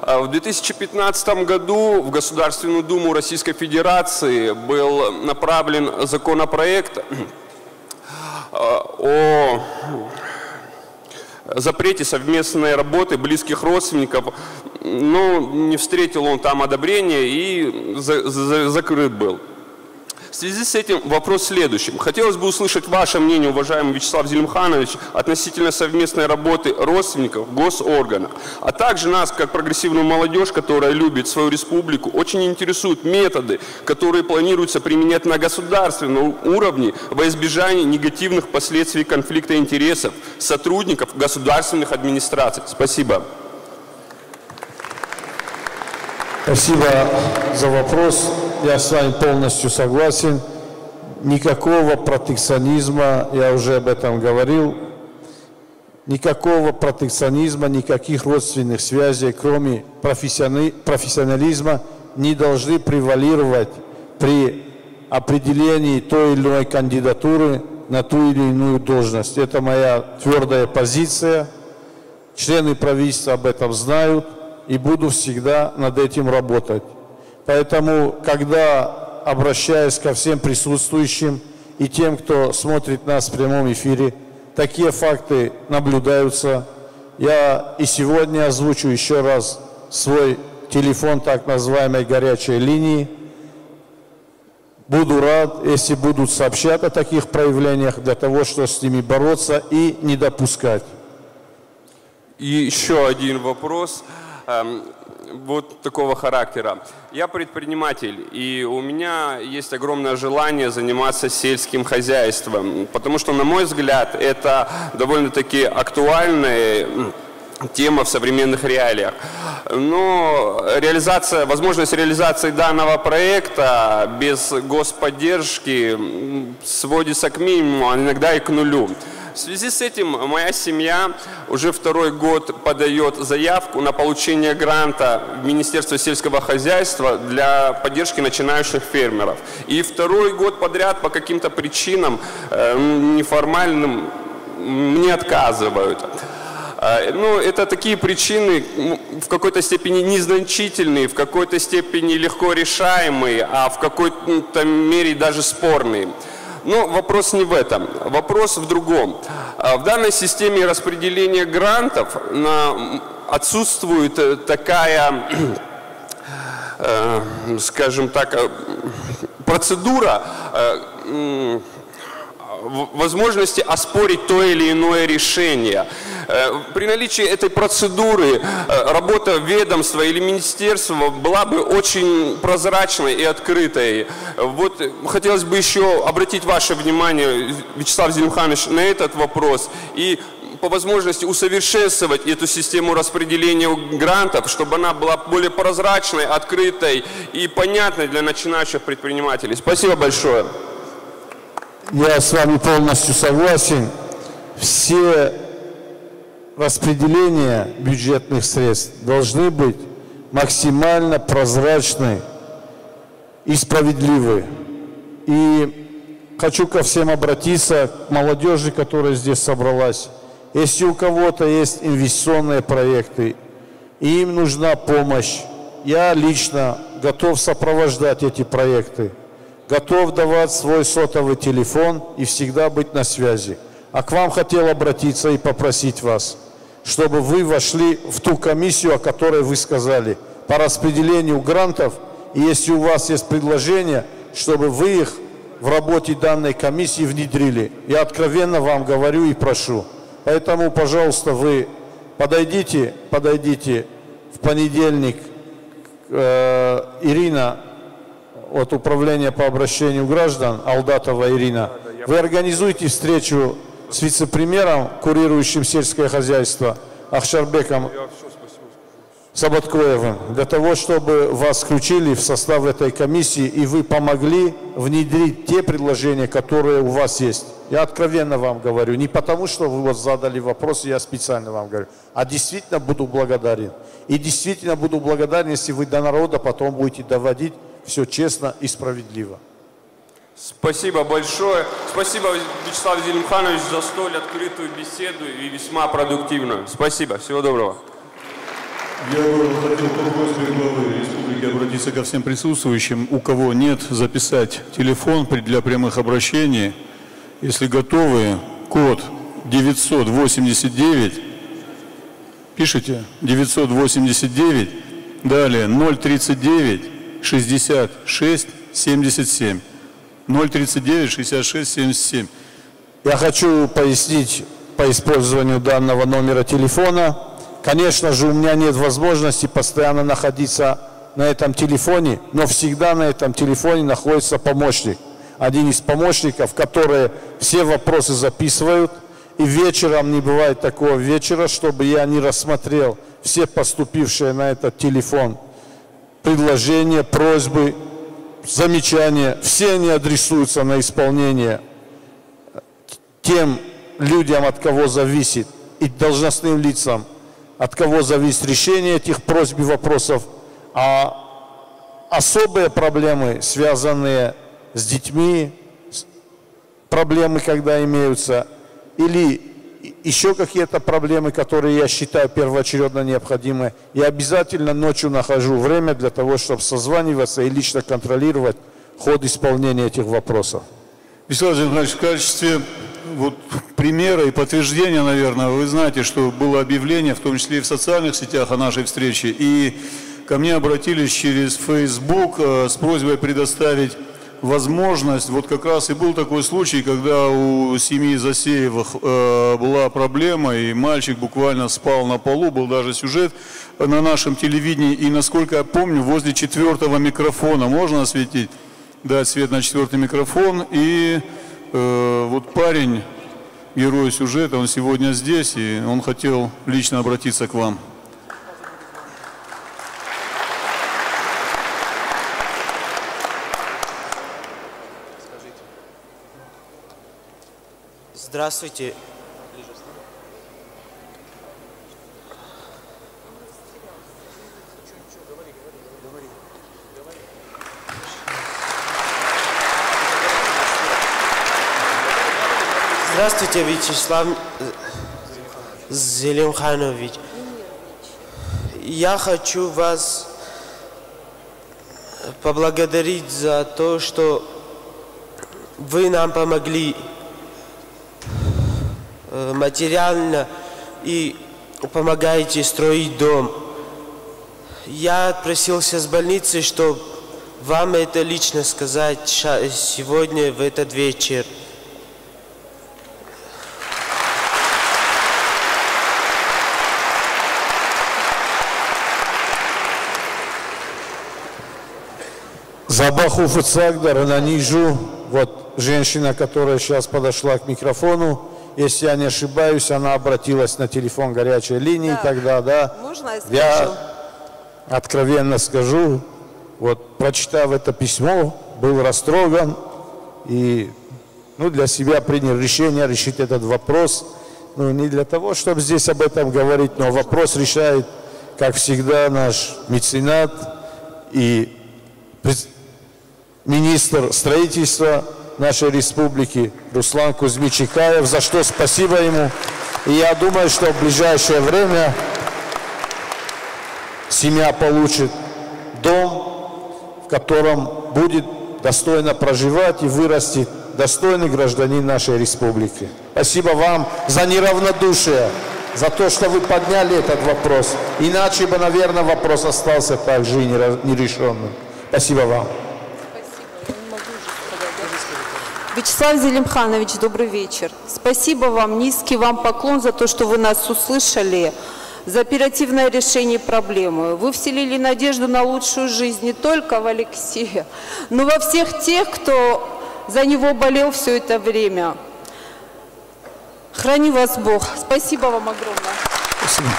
В 2015 году в Государственную Думу Российской Федерации был направлен законопроект о запрете совместной работы близких родственников, но не встретил он там одобрения и закрыт был. В связи с этим вопрос следующим. Хотелось бы услышать ваше мнение, уважаемый Вячеслав Зелимханович, относительно совместной работы родственников в госорганах, а также нас, как прогрессивную молодежь, которая любит свою республику, очень интересуют методы, которые планируется применять на государственном уровне во избежание негативных последствий конфликта интересов сотрудников государственных администраций. Спасибо. Спасибо за вопрос. Я с вами полностью согласен. Никакого протекционизма, я уже об этом говорил. Никакого протекционизма, никаких родственных связей, кроме профессионализма, не должны превалировать при определении той или иной кандидатуры на ту или иную должность. Это моя твердая позиция. Члены правительства об этом знают, и буду всегда над этим работать. Поэтому, когда обращаюсь ко всем присутствующим и тем, кто смотрит нас в прямом эфире, такие факты наблюдаются. Я и сегодня озвучу еще раз свой телефон так называемой горячей линии. Буду рад, если будут сообщать о таких проявлениях, для того, чтобы с ними бороться и не допускать. И еще один вопрос вот такого характера. Я предприниматель, и у меня есть огромное желание заниматься сельским хозяйством, потому что, на мой взгляд, это довольно-таки актуальная тема в современных реалиях. Но возможность реализации данного проекта без господдержки сводится к минимуму, а иногда и к нулю. В связи с этим моя семья уже второй год подает заявку на получение гранта в Министерство сельского хозяйства для поддержки начинающих фермеров. И второй год подряд по каким-то причинам неформальным мне отказывают. Ну, это такие причины в какой-то степени незначительные, в какой-то степени легко решаемые, а в какой-то мере даже спорные. Но вопрос не в этом, вопрос в другом. В данной системе распределения грантов отсутствует такая, скажем так, процедура возможности оспорить то или иное решение. При наличии этой процедуры работа ведомства или министерства была бы очень прозрачной и открытой. Вот хотелось бы еще обратить ваше внимание, Вячеслав Зелимханович, на этот вопрос и по возможности усовершенствовать эту систему распределения грантов, чтобы она была более прозрачной, открытой и понятной для начинающих предпринимателей. Спасибо большое. Я с вами полностью согласен. Все распределения бюджетных средств должны быть максимально прозрачны и справедливы. И хочу ко всем обратиться, к молодежи, которая здесь собралась. Если у кого-то есть инвестиционные проекты, и им нужна помощь, я лично готов сопровождать эти проекты. Готов давать свой сотовый телефон и всегда быть на связи. А к вам хотел обратиться и попросить вас, чтобы вы вошли в ту комиссию, о которой вы сказали, по распределению грантов. И если у вас есть предложения, чтобы вы их в работе данной комиссии внедрили. Я откровенно вам говорю и прошу. Поэтому, пожалуйста, вы подойдите в понедельник, Ирина, от Управления по обращению граждан, Алдатова Ирина, вы организуете встречу с вице-премьером, курирующим сельское хозяйство, Ахшарбеком Сабаткоевым, для того, чтобы вас включили в состав этой комиссии и вы помогли внедрить те предложения, которые у вас есть. Я откровенно вам говорю, не потому, что вы вот задали вопрос, я специально вам говорю, а действительно буду благодарен. И действительно буду благодарен, если вы до народа потом будете доводить все честно и справедливо. Спасибо большое. Спасибо, Вячеслав Зелимханович, за столь открытую беседу и весьма продуктивную. Спасибо. Всего доброго. Я хотел по просьбе главы республики обратиться ко всем присутствующим. У кого нет, записать телефон для прямых обращений. Если готовы, код 989. Пишите 989. Далее 039 66 77. 039 66 77. Я хочу пояснить по использованию данного номера телефона. Конечно же, у меня нет возможности постоянно находиться на этом телефоне, но всегда на этом телефоне находится помощник. Один из помощников, которые все вопросы записывают. И вечером не бывает такого вечера, чтобы я не рассмотрел все поступившие на этот телефон предложения, просьбы, замечания. Все они адресуются на исполнение тем людям, от кого зависит и должностным лицам, от кого зависит решение этих просьб и вопросов, а особые проблемы, связанные с детьми, проблемы, когда имеются, или еще какие-то проблемы, которые я считаю первоочередно необходимы, я обязательно ночью нахожу время для того, чтобы созваниваться и лично контролировать ход исполнения этих вопросов. Вячеслав Зеленханович, в качестве примера и подтверждения, наверное, вы знаете, что было объявление, в том числе и в социальных сетях, о нашей встрече, и ко мне обратились через Facebook с просьбой предоставить возможность, вот как раз и был такой случай, когда у семьи Засеевых была проблема, и мальчик буквально спал на полу, был даже сюжет на нашем телевидении, и, насколько я помню, возле 4-го микрофона, можно осветить, дать свет на 4-й микрофон, и вот парень, герой сюжета, он сегодня здесь, и он хотел лично обратиться к вам. Здравствуйте. Здравствуйте, Вячеслав Зелимханович. Я хочу вас поблагодарить за то, что вы нам помогли материально и помогаете строить дом. Я отпросился с больницы, чтобы вам это лично сказать сегодня, в этот вечер. Забаху Фуцагдар, Нанижу, вот женщина, которая сейчас подошла к микрофону, если я не ошибаюсь, она обратилась на телефон горячей линии тогда, да. Можно я откровенно скажу, вот прочитав это письмо, был растроган и для себя принял решение решить этот вопрос. Не для того, чтобы здесь об этом говорить, но вопрос решает, как всегда, наш меценат и министр строительства нашей республики Руслан Кузьмич Икаев, за что спасибо ему. И я думаю, что в ближайшее время семья получит дом, в котором будет достойно проживать и вырастет достойный гражданин нашей республики. Спасибо вам за неравнодушие, за то, что вы подняли этот вопрос. Иначе бы, наверное, вопрос остался также и нерешенным. Спасибо вам. Вячеслав Зелимханович, добрый вечер. Спасибо вам, низкий вам поклон за то, что вы нас услышали, за оперативное решение проблемы. Вы вселили надежду на лучшую жизнь не только в Алексея, но во всех тех, кто за него болел все это время. Храни вас Бог. Спасибо вам огромное. Спасибо.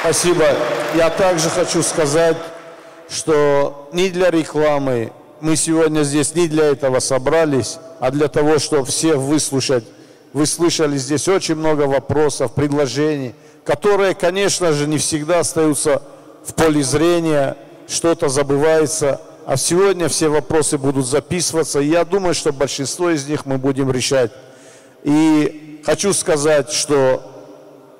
Спасибо. Я также хочу сказать, что не для рекламы, мы сегодня здесь не для этого собрались, а для того, чтобы всех выслушать. Вы слышали здесь очень много вопросов, предложений, которые, конечно же, не всегда остаются в поле зрения, что-то забывается. А сегодня все вопросы будут записываться, и я думаю, что большинство из них мы будем решать. И хочу сказать, что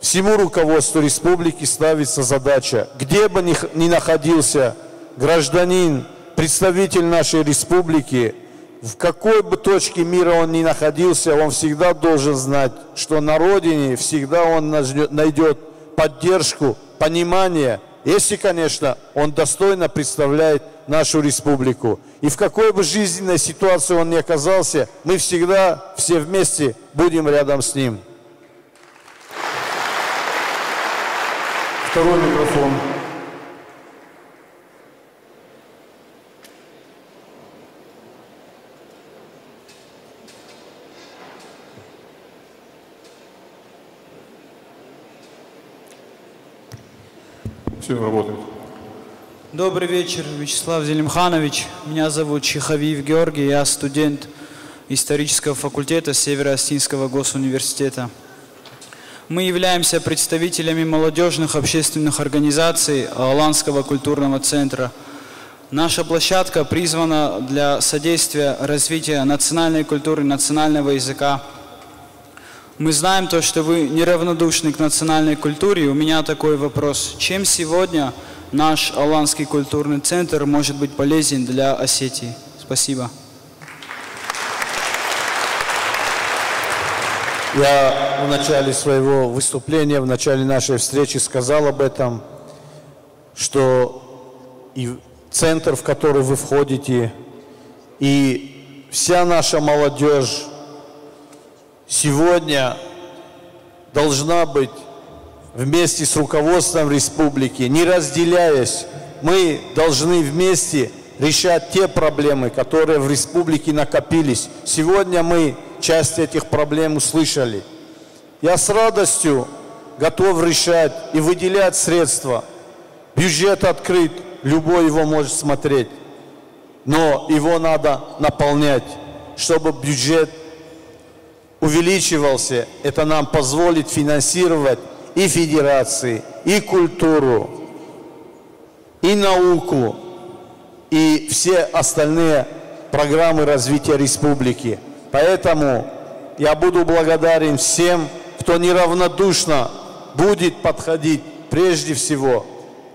всему руководству республики ставится задача, где бы ни находился гражданин, представитель нашей республики, в какой бы точке мира он ни находился, он всегда должен знать, что на родине всегда он найдет поддержку, понимание, если, конечно, он достойно представляет нашу республику. И в какой бы жизненной ситуации он ни оказался, мы всегда все вместе будем рядом с ним. Второй микрофон. Все работает. Добрый вечер, Вячеслав Зелимханович. Меня зовут Чехавиев Георгий, я студент исторического факультета Северо-Остинского госуниверситета. Мы являемся представителями молодежных общественных организаций Аланского культурного центра. Наша площадка призвана для содействия развития национальной культуры, национального языка. Мы знаем то, что вы неравнодушны к национальной культуре. У меня такой вопрос. Чем сегодня наш Аланский культурный центр может быть полезен для Осетии? Спасибо. Я в начале своего выступления, в начале нашей встречи сказал об этом, что и центр, в который вы входите, и вся наша молодежь сегодня должна быть вместе с руководством республики, не разделяясь. Мы должны вместе решать те проблемы, которые в республике накопились. Сегодня мы часть этих проблем услышали. Я с радостью готов решать и выделять средства. Бюджет открыт, любой его может смотреть. Но его надо наполнять, чтобы бюджет увеличивался. Это нам позволит финансировать и федерации, и культуру, и науку, и все остальные программы развития республики. Поэтому я буду благодарен всем, кто неравнодушно будет подходить прежде всего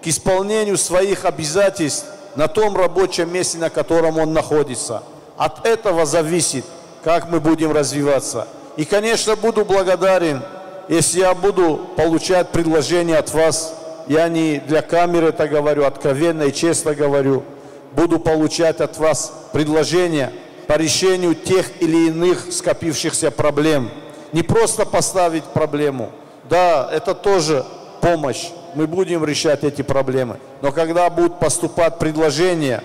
к исполнению своих обязательств на том рабочем месте, на котором он находится. От этого зависит, как мы будем развиваться. И, конечно, буду благодарен, если я буду получать предложения от вас. Я не для камеры это говорю, откровенно и честно говорю. Буду получать от вас предложения по решению тех или иных скопившихся проблем. Не просто поставить проблему. Да, это тоже помощь. Мы будем решать эти проблемы. Но когда будут поступать предложения,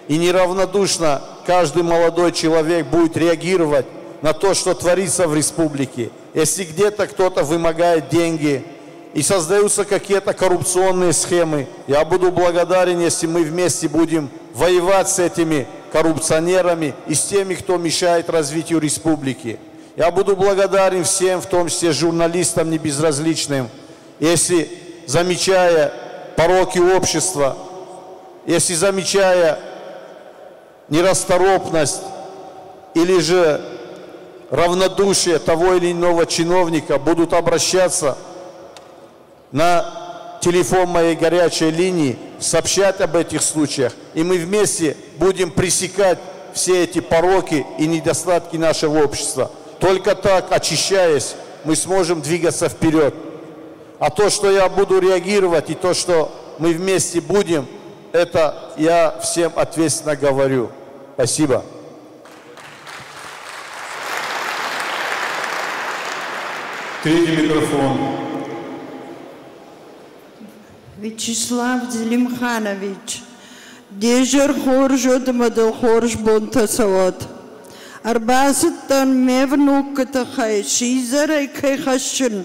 и неравнодушно каждый молодой человек будет реагировать на то, что творится в республике, если где-то кто-то вымогает деньги и создаются какие-то коррупционные схемы, я буду благодарен, если мы вместе будем воевать с этими коррупционерами и с теми, кто мешает развитию республики. Я буду благодарен всем, в том числе журналистам небезразличным, если, замечая пороки общества, если замечая нерасторопность или же равнодушие того или иного чиновника, будут обращаться на телефон моей горячей линии, сообщать об этих случаях, и мы вместе будем пресекать все эти пороки и недостатки нашего общества. Только так, очищаясь, мы сможем двигаться вперед. А то, что я буду реагировать, и то, что мы вместе будем, это я всем ответственно говорю. Спасибо. Третий микрофон. Вячеслав Зелимханович, дежер хоржод мадал хорж бонтасават. Арбасаттан мевнук катахай шизарай кайхашин.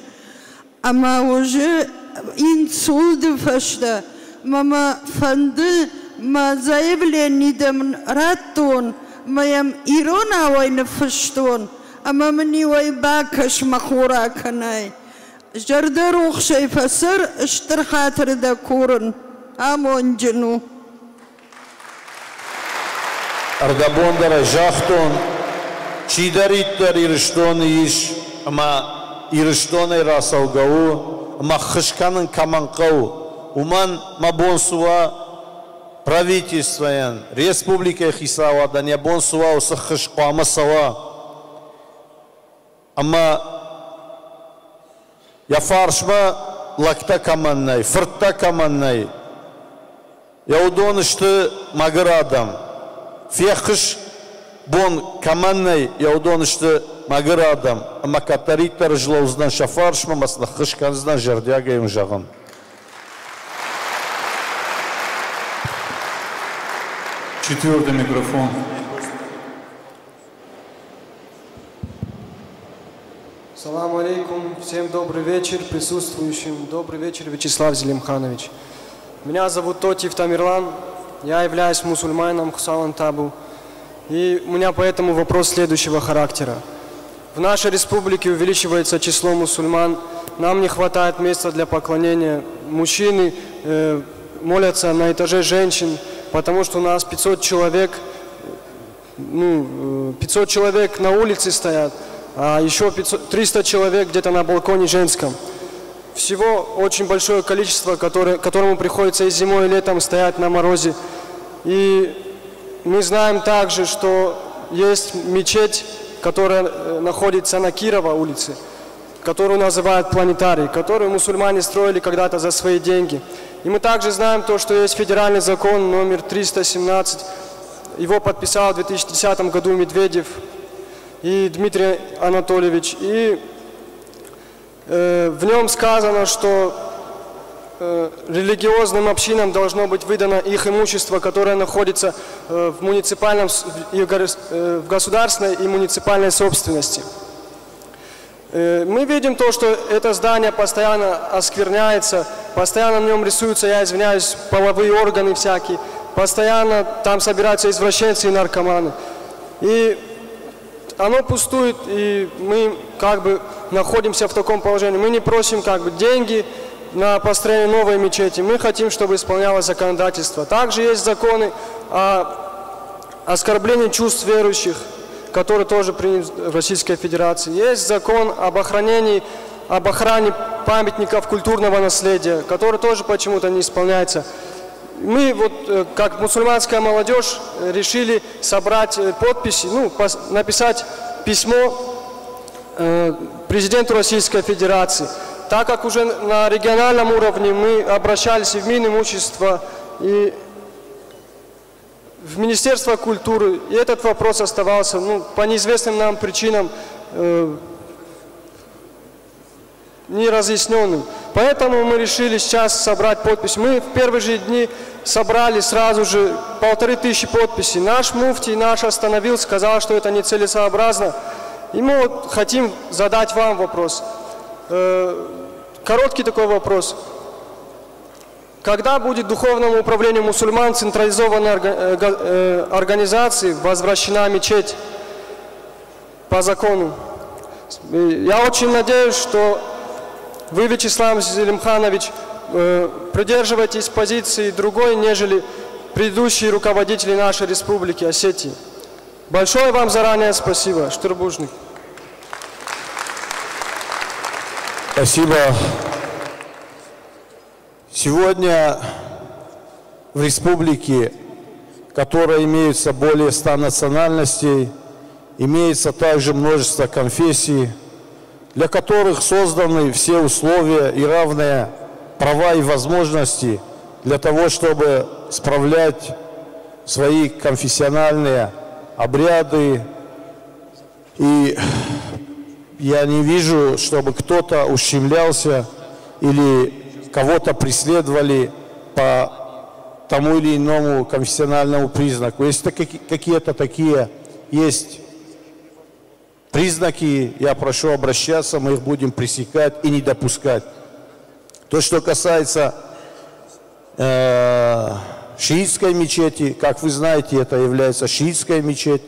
Ама уже инсульды фашда. Мама фанды ма заявление дам ратон. Маям ирона вайна фаштон. Ама мани вай бакаш махура канай. Жардарух шейфасыр штырхатыр да курын. Амонжину. Ардабондара жахтон, чидариттар ирштон иш, ама ирштон расалгау, ама хышканын каманкау, уман мабонсуа правительствоян, республика хисава, да не бонсуа усахышку амасава, ама яфаршма лакта каманнай, фыртта каманнай, яудонышты магырадам. Фехыш бон каманнай яудонышты магырадам. Ама катариттар жылауздан шафаршма масна хышканыздан жардягайым жағын. Четвертый микрофон. Салам алейкум. Всем добрый вечер присутствующим. Добрый вечер, Вячеслав Зелимханович. Меня зовут Тотиев Тамерлан. Я являюсь мусульманином Хусалан Табу. И у меня поэтому вопрос следующего характера. В нашей республике увеличивается число мусульман. Нам не хватает места для поклонения. Мужчины молятся на этаже женщин, потому что у нас 500 человек, 500 человек на улице стоят, а еще 300 человек где-то на балконе женском. Всего очень большое количество, которому приходится и зимой, и летом стоять на морозе. И мы знаем также, что есть мечеть, которая находится на Кирова улице, которую называют планетарий, которую мусульмане строили когда-то за свои деньги. И мы также знаем то, что есть федеральный закон номер 317. Его подписал в 2010 году Медведев и Дмитрий Анатольевич. И в нем сказано, что религиозным общинам должно быть выдано их имущество, которое находится в муниципальном, в государственной и муниципальной собственности. Мы видим то, что это здание постоянно оскверняется, постоянно в нем рисуются, я извиняюсь, половые органы всякие, постоянно там собираются извращенцы и наркоманы. И оно пустует, и мы как бы находимся в таком положении. Мы не просим как бы деньги на построение новой мечети, мы хотим, чтобы исполнялось законодательство. Также есть законы о оскорблении чувств верующих, который тоже принят в Российской Федерации. Есть закон об охране памятников культурного наследия, который тоже почему-то не исполняется. Мы, вот, как мусульманская молодежь, решили собрать подписи, написать письмо президенту Российской Федерации. Так как уже на региональном уровне мы обращались и в Минимущество, и в Министерство культуры, и этот вопрос оставался по неизвестным нам причинам неразъясненным. Поэтому мы решили сейчас собрать подпись. Мы в первые же дни собрали сразу же 1500 подписей. Наш муфтий остановил, сказал, что это нецелесообразно. И мы вот хотим задать вам вопрос. Короткий такой вопрос. Когда будет Духовному управлению мусульман централизованной организации возвращена мечеть по закону? Я очень надеюсь, что вы, Вячеслав Зелимханович, придерживаетесь позиции другой, нежели предыдущие руководители нашей республики Осетии. Большое вам заранее спасибо. Штырбужник. Спасибо. Сегодня в республике, в которой имеется более 100 национальностей, имеется также множество конфессий, для которых созданы все условия и равные права и возможности для того, чтобы справлять свои конфессиональные обряды. И я не вижу, чтобы кто-то ущемлялся или кого-то преследовали по тому или иному конфессиональному признаку. Если какие-то такие есть признаки, я прошу обращаться, мы их будем пресекать и не допускать. То, что касается шиитской мечети, как вы знаете, это является шиитская мечеть.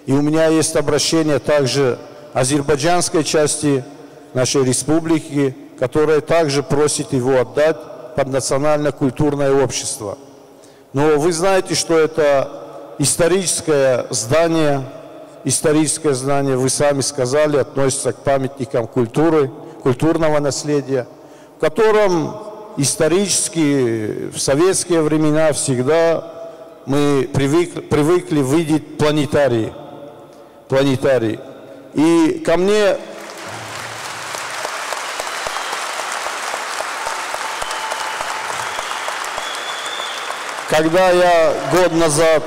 И у меня есть обращение также азербайджанской части нашей республики, которая также просит его отдать под национально-культурное общество. Но вы знаете, что это историческое здание, вы сами сказали, относится к памятникам культуры, культурного наследия, в котором исторически в советские времена всегда мы привыкли видеть планетарии. И ко мне когда я год назад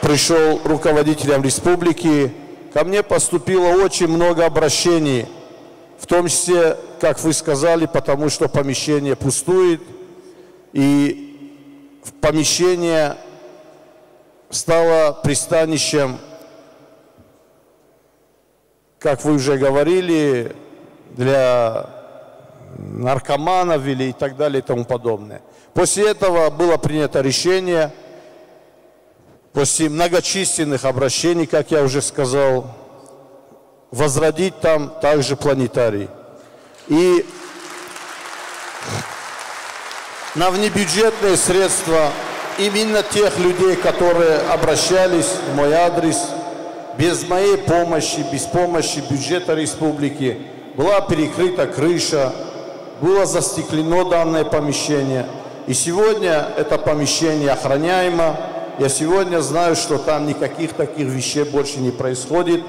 пришел руководителем республики, ко мне поступило очень много обращений, в том числе, как вы сказали, потому что помещение пустует, и помещение стало пристанищем, как вы уже говорили, для наркоманов или и так далее и тому подобное. После этого было принято решение, после многочисленных обращений, как я уже сказал, возродить там также планетарий. И на внебюджетные средства именно тех людей, которые обращались в мой адрес, без моей помощи, без помощи бюджета республики, была перекрыта крыша, было застеклено данное помещение. И сегодня это помещение охраняемо. Я сегодня знаю, что там никаких таких вещей больше не происходит.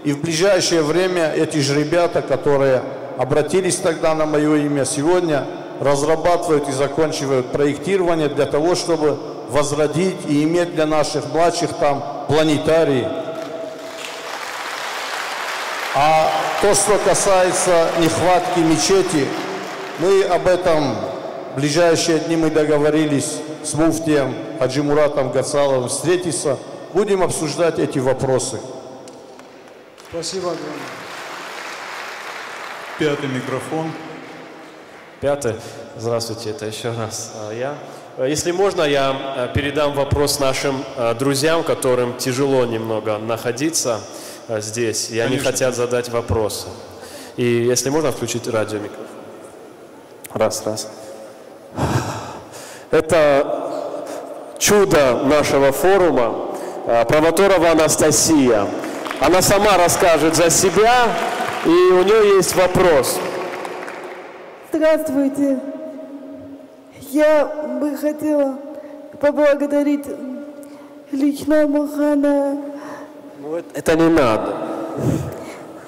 И в ближайшее время эти же ребята, которые обратились тогда на мое имя, сегодня разрабатывают и заканчивают проектирование для того, чтобы возродить и иметь для наших младших там планетарии. А то, что касается нехватки мечети, мы об этом в ближайшие дни мы договорились с муфтием Хаджи Муратом Гацаловым встретиться. Будем обсуждать эти вопросы. Спасибо. Пятый микрофон. Пятый. Здравствуйте, это еще раз я. Если можно, я передам вопрос нашим друзьям, которым тяжело немного находиться здесь, и они хотят задать вопросы. И если можно, включить радиомикрофон. Раз. Это чудо нашего форума, Провоторова Анастасия. Она сама расскажет за себя, и у нее есть вопрос. Здравствуйте. Я бы хотела поблагодарить лично Мухана. Это не надо.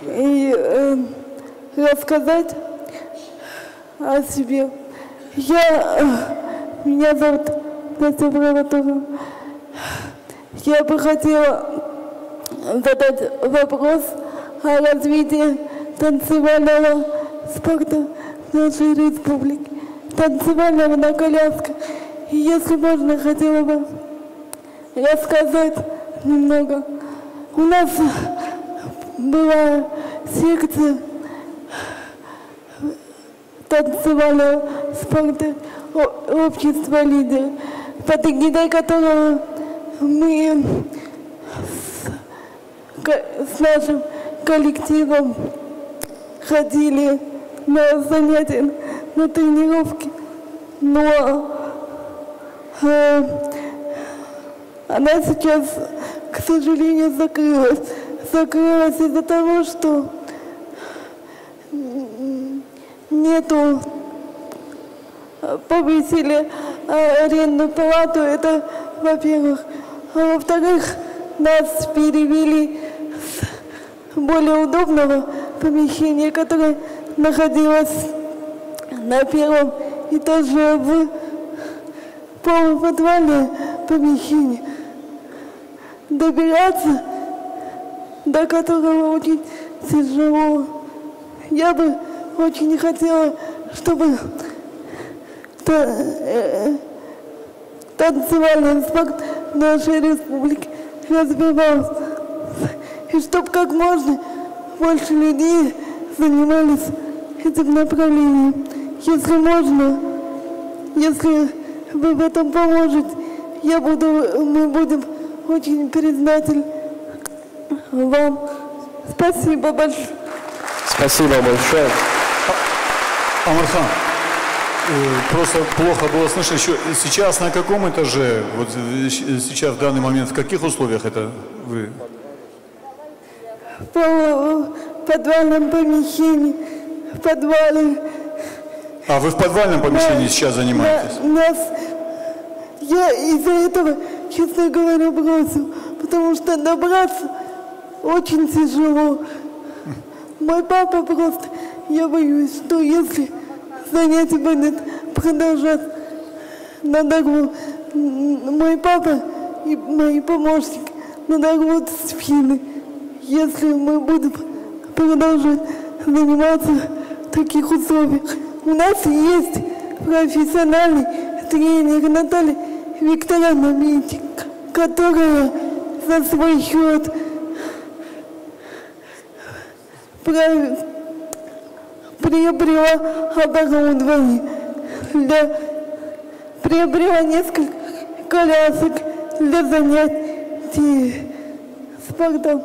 И рассказать о себе. Меня зовут Настя Провоторова. Я бы хотела задать вопрос о развитии танцевального спорта в нашей республике. Танцевального на колясках. И если можно, хотела бы рассказать немного. У нас была секция танцевального спорта общества лидеров, под эгидой которого мы с нашим коллективом ходили на занятия, на тренировки, но она сейчас, к сожалению, закрылась. Закрылась из-за того, что нету, повысили арендную плату, это во-первых. А во-вторых, нас перевели с более удобного помещения, которое находилось на первом этаже в полуподвальное помещение, добираться до которого очень тяжело. Я бы очень хотела, чтобы танцевальный спорт нашей республики развивался, и чтобы как можно больше людей занимались этим направлением. Если можно, если вы в этом поможете, мы будем очень признательны вам. Спасибо большое. Спасибо большое. Амархан, просто плохо было слышно еще. Сейчас на каком этаже, вот сейчас в данный момент, в каких условиях это вы? В подвальном помещении, в подвале. А вы в подвальном помещении сейчас занимаетесь? Я из-за этого, честно говоря, бросил, потому что добраться очень тяжело. Мой папа просто, я боюсь, что если занятия будут продолжаться надорвут, мой папа и мои помощники надорвут спины, если мы будем продолжать заниматься в таких условиях. У нас есть профессиональный тренер Наталья Викторовна Митик, которая за свой счет приобрела оборудование, приобрела несколько колясок для занятий спортом.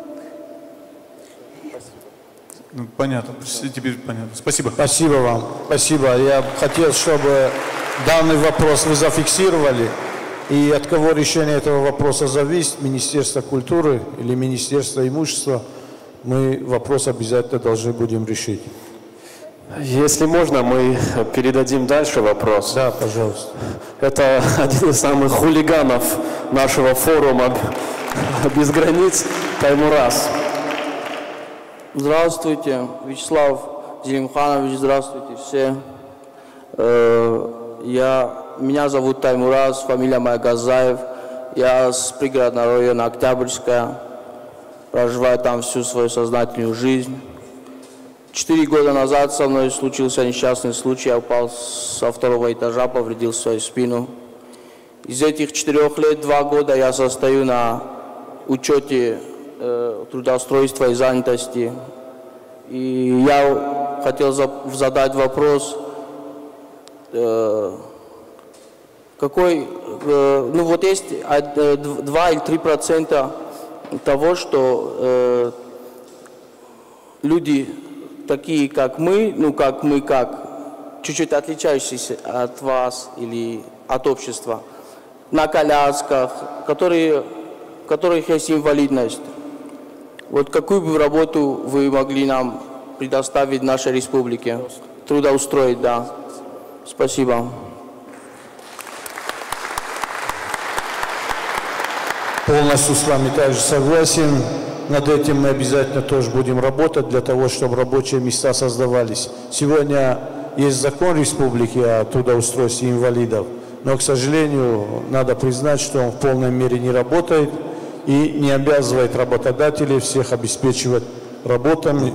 Ну, понятно, теперь понятно. Спасибо. Спасибо вам. Спасибо. Я хотел, чтобы данный вопрос вы зафиксировали. И от кого решение этого вопроса зависит, Министерство культуры или Министерство имущества, мы вопрос обязательно должны будем решить. Если можно, мы передадим дальше вопрос. Да, пожалуйста. Это один из самых хулиганов нашего форума «Без границ» Таймураз. Здравствуйте, Вячеслав Зелимханович, здравствуйте все. Меня зовут Таймураз, фамилия моя Газаев. Я с пригородного района Октябрьская, проживаю там всю свою сознательную жизнь. 4 года назад со мной случился несчастный случай, я упал со 2-го этажа, повредил свою спину. Из этих 4 лет 2 года я состою на учете трудоустройства и занятости. И я хотел задать вопрос, какой, ну вот есть 2 или 3% того, что люди такие, как мы, чуть-чуть отличающиеся от вас или от общества, на колясках, у которых есть инвалидность. Вот какую бы работу вы могли нам предоставить в нашей республике? Трудоустроить, да. Спасибо. Полностью с вами также согласен. Над этим мы обязательно тоже будем работать для того, чтобы рабочие места создавались. Сегодня есть закон республики о трудоустройстве инвалидов, но, к сожалению, надо признать, что он в полной мере не работает и не обязывает работодателей всех обеспечивать работами.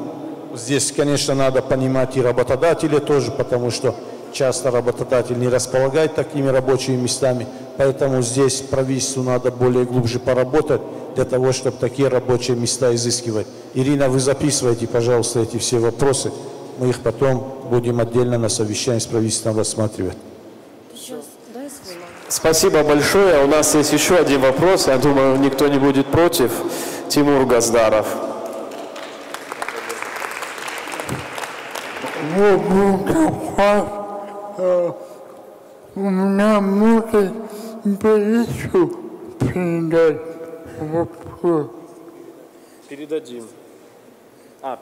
Здесь, конечно, надо понимать и работодателей тоже, потому что часто работодатель не располагает такими рабочими местами, поэтому здесь правительству надо более глубже поработать для того, чтобы такие рабочие места изыскивать. Ирина, вы записывайте, пожалуйста, эти все вопросы, мы их потом будем отдельно на совещании с правительством рассматривать. Спасибо большое. У нас есть еще один вопрос, я думаю, никто не будет против. Тимур Газдаров. У меня может Борису передать вопрос. Передадим.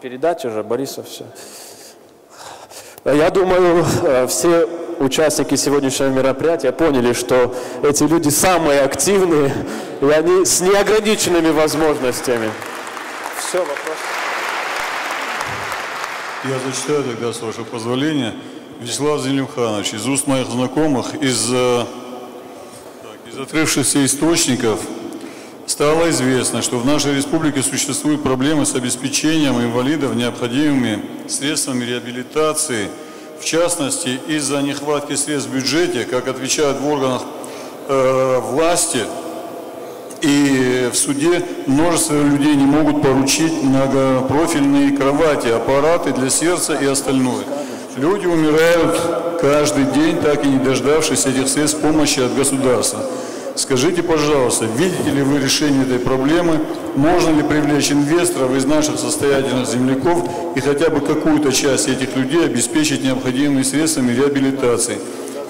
Передать уже Борису все. Я думаю, все участники сегодняшнего мероприятия поняли, что эти люди самые активные, и они с неограниченными возможностями. Все, вопрос. Я зачитаю тогда, с вашего позволения. Вячеслав Зелимханович, из уст моих знакомых, из открывшихся источников стало известно, что в нашей республике существуют проблемы с обеспечением инвалидов необходимыми средствами реабилитации, в частности, из-за нехватки средств в бюджете, как отвечают в органах власти и в суде, множество людей не могут поручить многопрофильные кровати, аппараты для сердца и остальное. Люди умирают каждый день, так и не дождавшись этих средств помощи от государства. Скажите, пожалуйста, видите ли вы решение этой проблемы? Можно ли привлечь инвесторов из наших состоятельных земляков и хотя бы какую-то часть этих людей обеспечить необходимыми средствами реабилитации?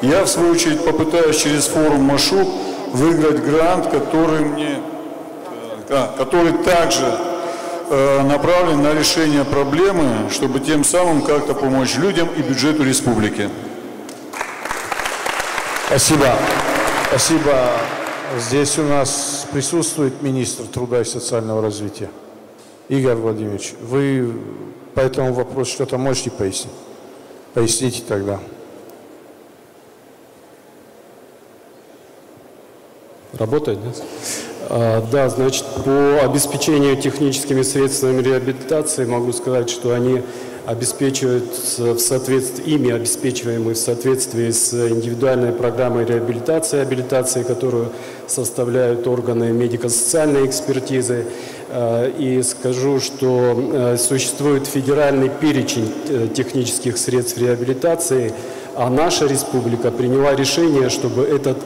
Я, в свою очередь, попытаюсь через форум МАШУ выиграть грант, который также направлен на решение проблемы, чтобы тем самым как-то помочь людям и бюджету республики. Спасибо. Спасибо. Здесь у нас присутствует министр труда и социального развития. Игорь Владимирович, вы по этому вопросу что-то можете пояснить? Поясните тогда. Работает, да? Да, значит, по обеспечению техническими средствами реабилитации могу сказать, что они обеспечиваются ими обеспечиваемы в соответствии с индивидуальной программой реабилитации, которую составляют органы медико-социальной экспертизы. И скажу, что существует федеральный перечень технических средств реабилитации, А наша республика приняла решение, чтобы этот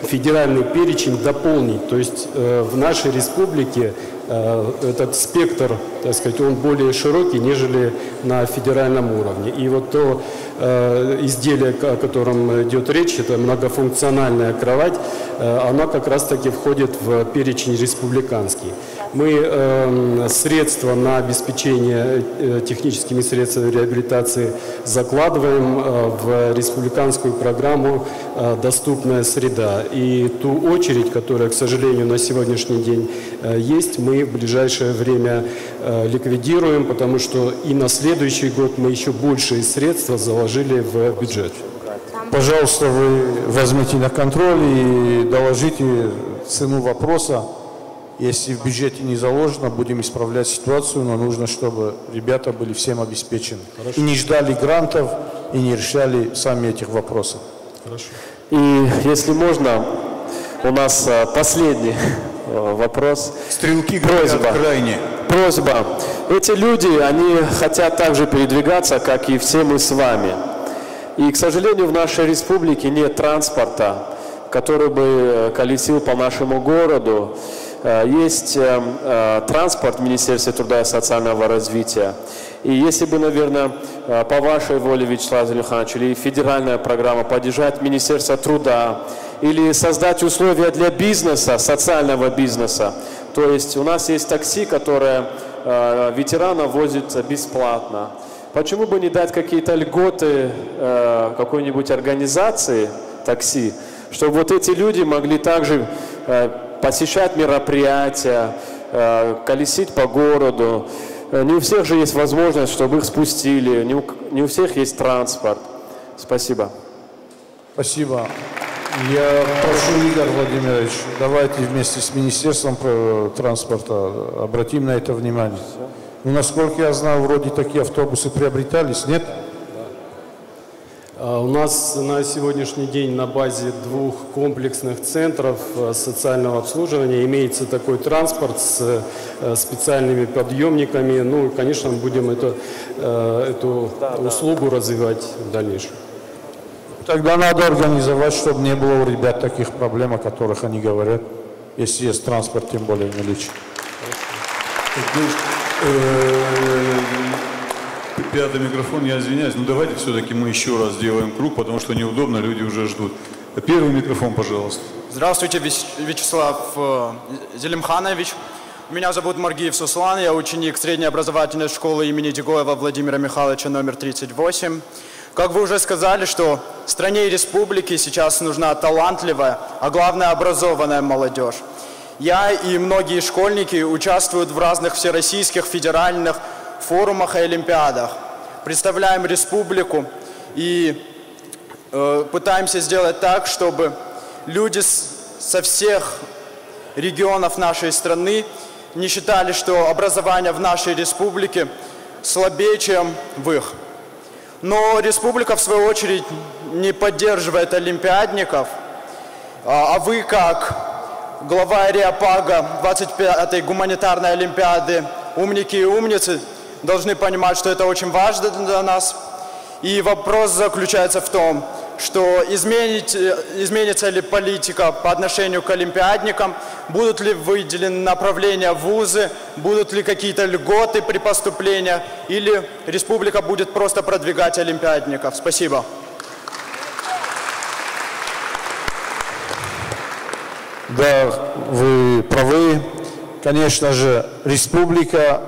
федеральный перечень дополнить. То есть в нашей республике этот спектр, так сказать, он более широкий, нежели на федеральном уровне. И вот то изделие, о котором идет речь, это многофункциональная кровать, она как раз-таки входит в перечень республиканский. Мы средства на обеспечение техническими средствами реабилитации закладываем в республиканскую программу «Доступная среда». И ту очередь, которая, к сожалению, на сегодняшний день есть, мы в ближайшее время ликвидируем, потому что и на следующий год мы еще большие средства заложили в бюджет. Пожалуйста, вы возьмите на контроль и доложите цену вопроса. Если в бюджете не заложено, будем исправлять ситуацию, но нужно, чтобы ребята были всем обеспечены. Хорошо. И не ждали грантов, и не решали сами этих вопросов. Хорошо. И если можно, у нас последний вопрос. Стрелки просьба. Крайне. Просьба. Эти люди, они хотят также передвигаться, как и все мы с вами. И, к сожалению, в нашей республике нет транспорта, который бы колесил по нашему городу. Есть транспорт в Министерстве труда и социального развития. И если бы, наверное, по вашей воле, Вячеслав Зелимханович, или федеральная программа поддержать Министерство труда, или создать условия для бизнеса, социального бизнеса, то есть у нас есть такси, которое ветеранов возит бесплатно. Почему бы не дать какие-то льготы какой-нибудь организации такси, чтобы вот эти люди могли также посещать мероприятия, колесить по городу. Не у всех же есть возможность, чтобы их спустили, не у всех есть транспорт. Спасибо. Спасибо. Я прошу, Игорь Владимирович, давайте вместе с Министерством транспорта обратим на это внимание. Ну, насколько я знаю, вроде такие автобусы приобретались, нет? У нас на сегодняшний день на базе 2 комплексных центров социального обслуживания имеется такой транспорт с специальными подъемниками. Ну, конечно, будем эту услугу развивать в дальнейшем. Тогда надо организовать, чтобы не было у ребят таких проблем, о которых они говорят, если есть транспорт, тем более в наличии. Пятый микрофон, я извиняюсь, но давайте все-таки мы еще раз сделаем круг, потому что неудобно, люди уже ждут. Первый микрофон, пожалуйста. Здравствуйте, Вячеслав Зелимханович. Меня зовут Маргиев Суслан, я ученик средней образовательной школы имени Дегоева Владимира Михайловича номер 38. Как вы уже сказали, что стране и республике сейчас нужна талантливая, а главное образованная молодежь. Я и многие школьники участвуют в разных всероссийских федеральных форумах и олимпиадах. Представляем республику и пытаемся сделать так, чтобы люди со всех регионов нашей страны не считали, что образование в нашей республике слабее, чем в их. Но республика, в свою очередь, не поддерживает олимпиадников, а вы, как глава Ареопага 25-й гуманитарной олимпиады «Умники и умницы», должны понимать, что это очень важно для нас. И вопрос заключается в том, что изменится ли политика по отношению к олимпиадникам, будут ли выделены направления в вузы, будут ли какие-то льготы при поступлении, или республика будет просто продвигать олимпиадников. Спасибо. Да, вы правы. Конечно же, республика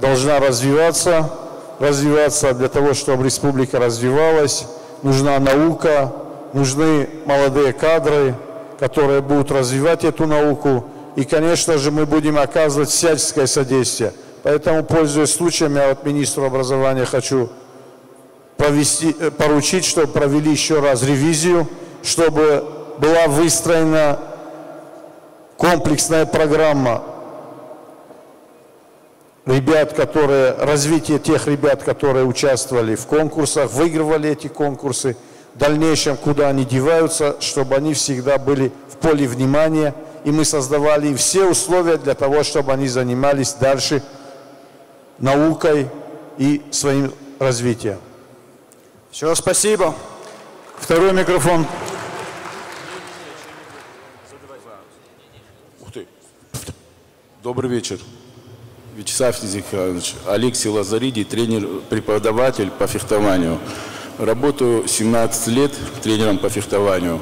должна развиваться. Для того, чтобы республика развивалась, нужна наука, нужны молодые кадры, которые будут развивать эту науку. И, конечно же, мы будем оказывать всяческое содействие. Поэтому, пользуясь случаем, я вот министру образования хочу поручить, чтобы провели еще раз ревизию, чтобы была выстроена комплексная программа развитие тех ребят, которые участвовали в конкурсах, выигрывали эти конкурсы, в дальнейшем, куда они деваются, чтобы они всегда были в поле внимания, и мы создавали все условия для того, чтобы они занимались дальше наукой и своим развитием. Все, спасибо. Второй микрофон. Ух ты. Добрый вечер. Вячеслав Низиханович, Алексей Лазариди, тренер-преподаватель по фехтованию. Работаю 17 лет тренером по фехтованию.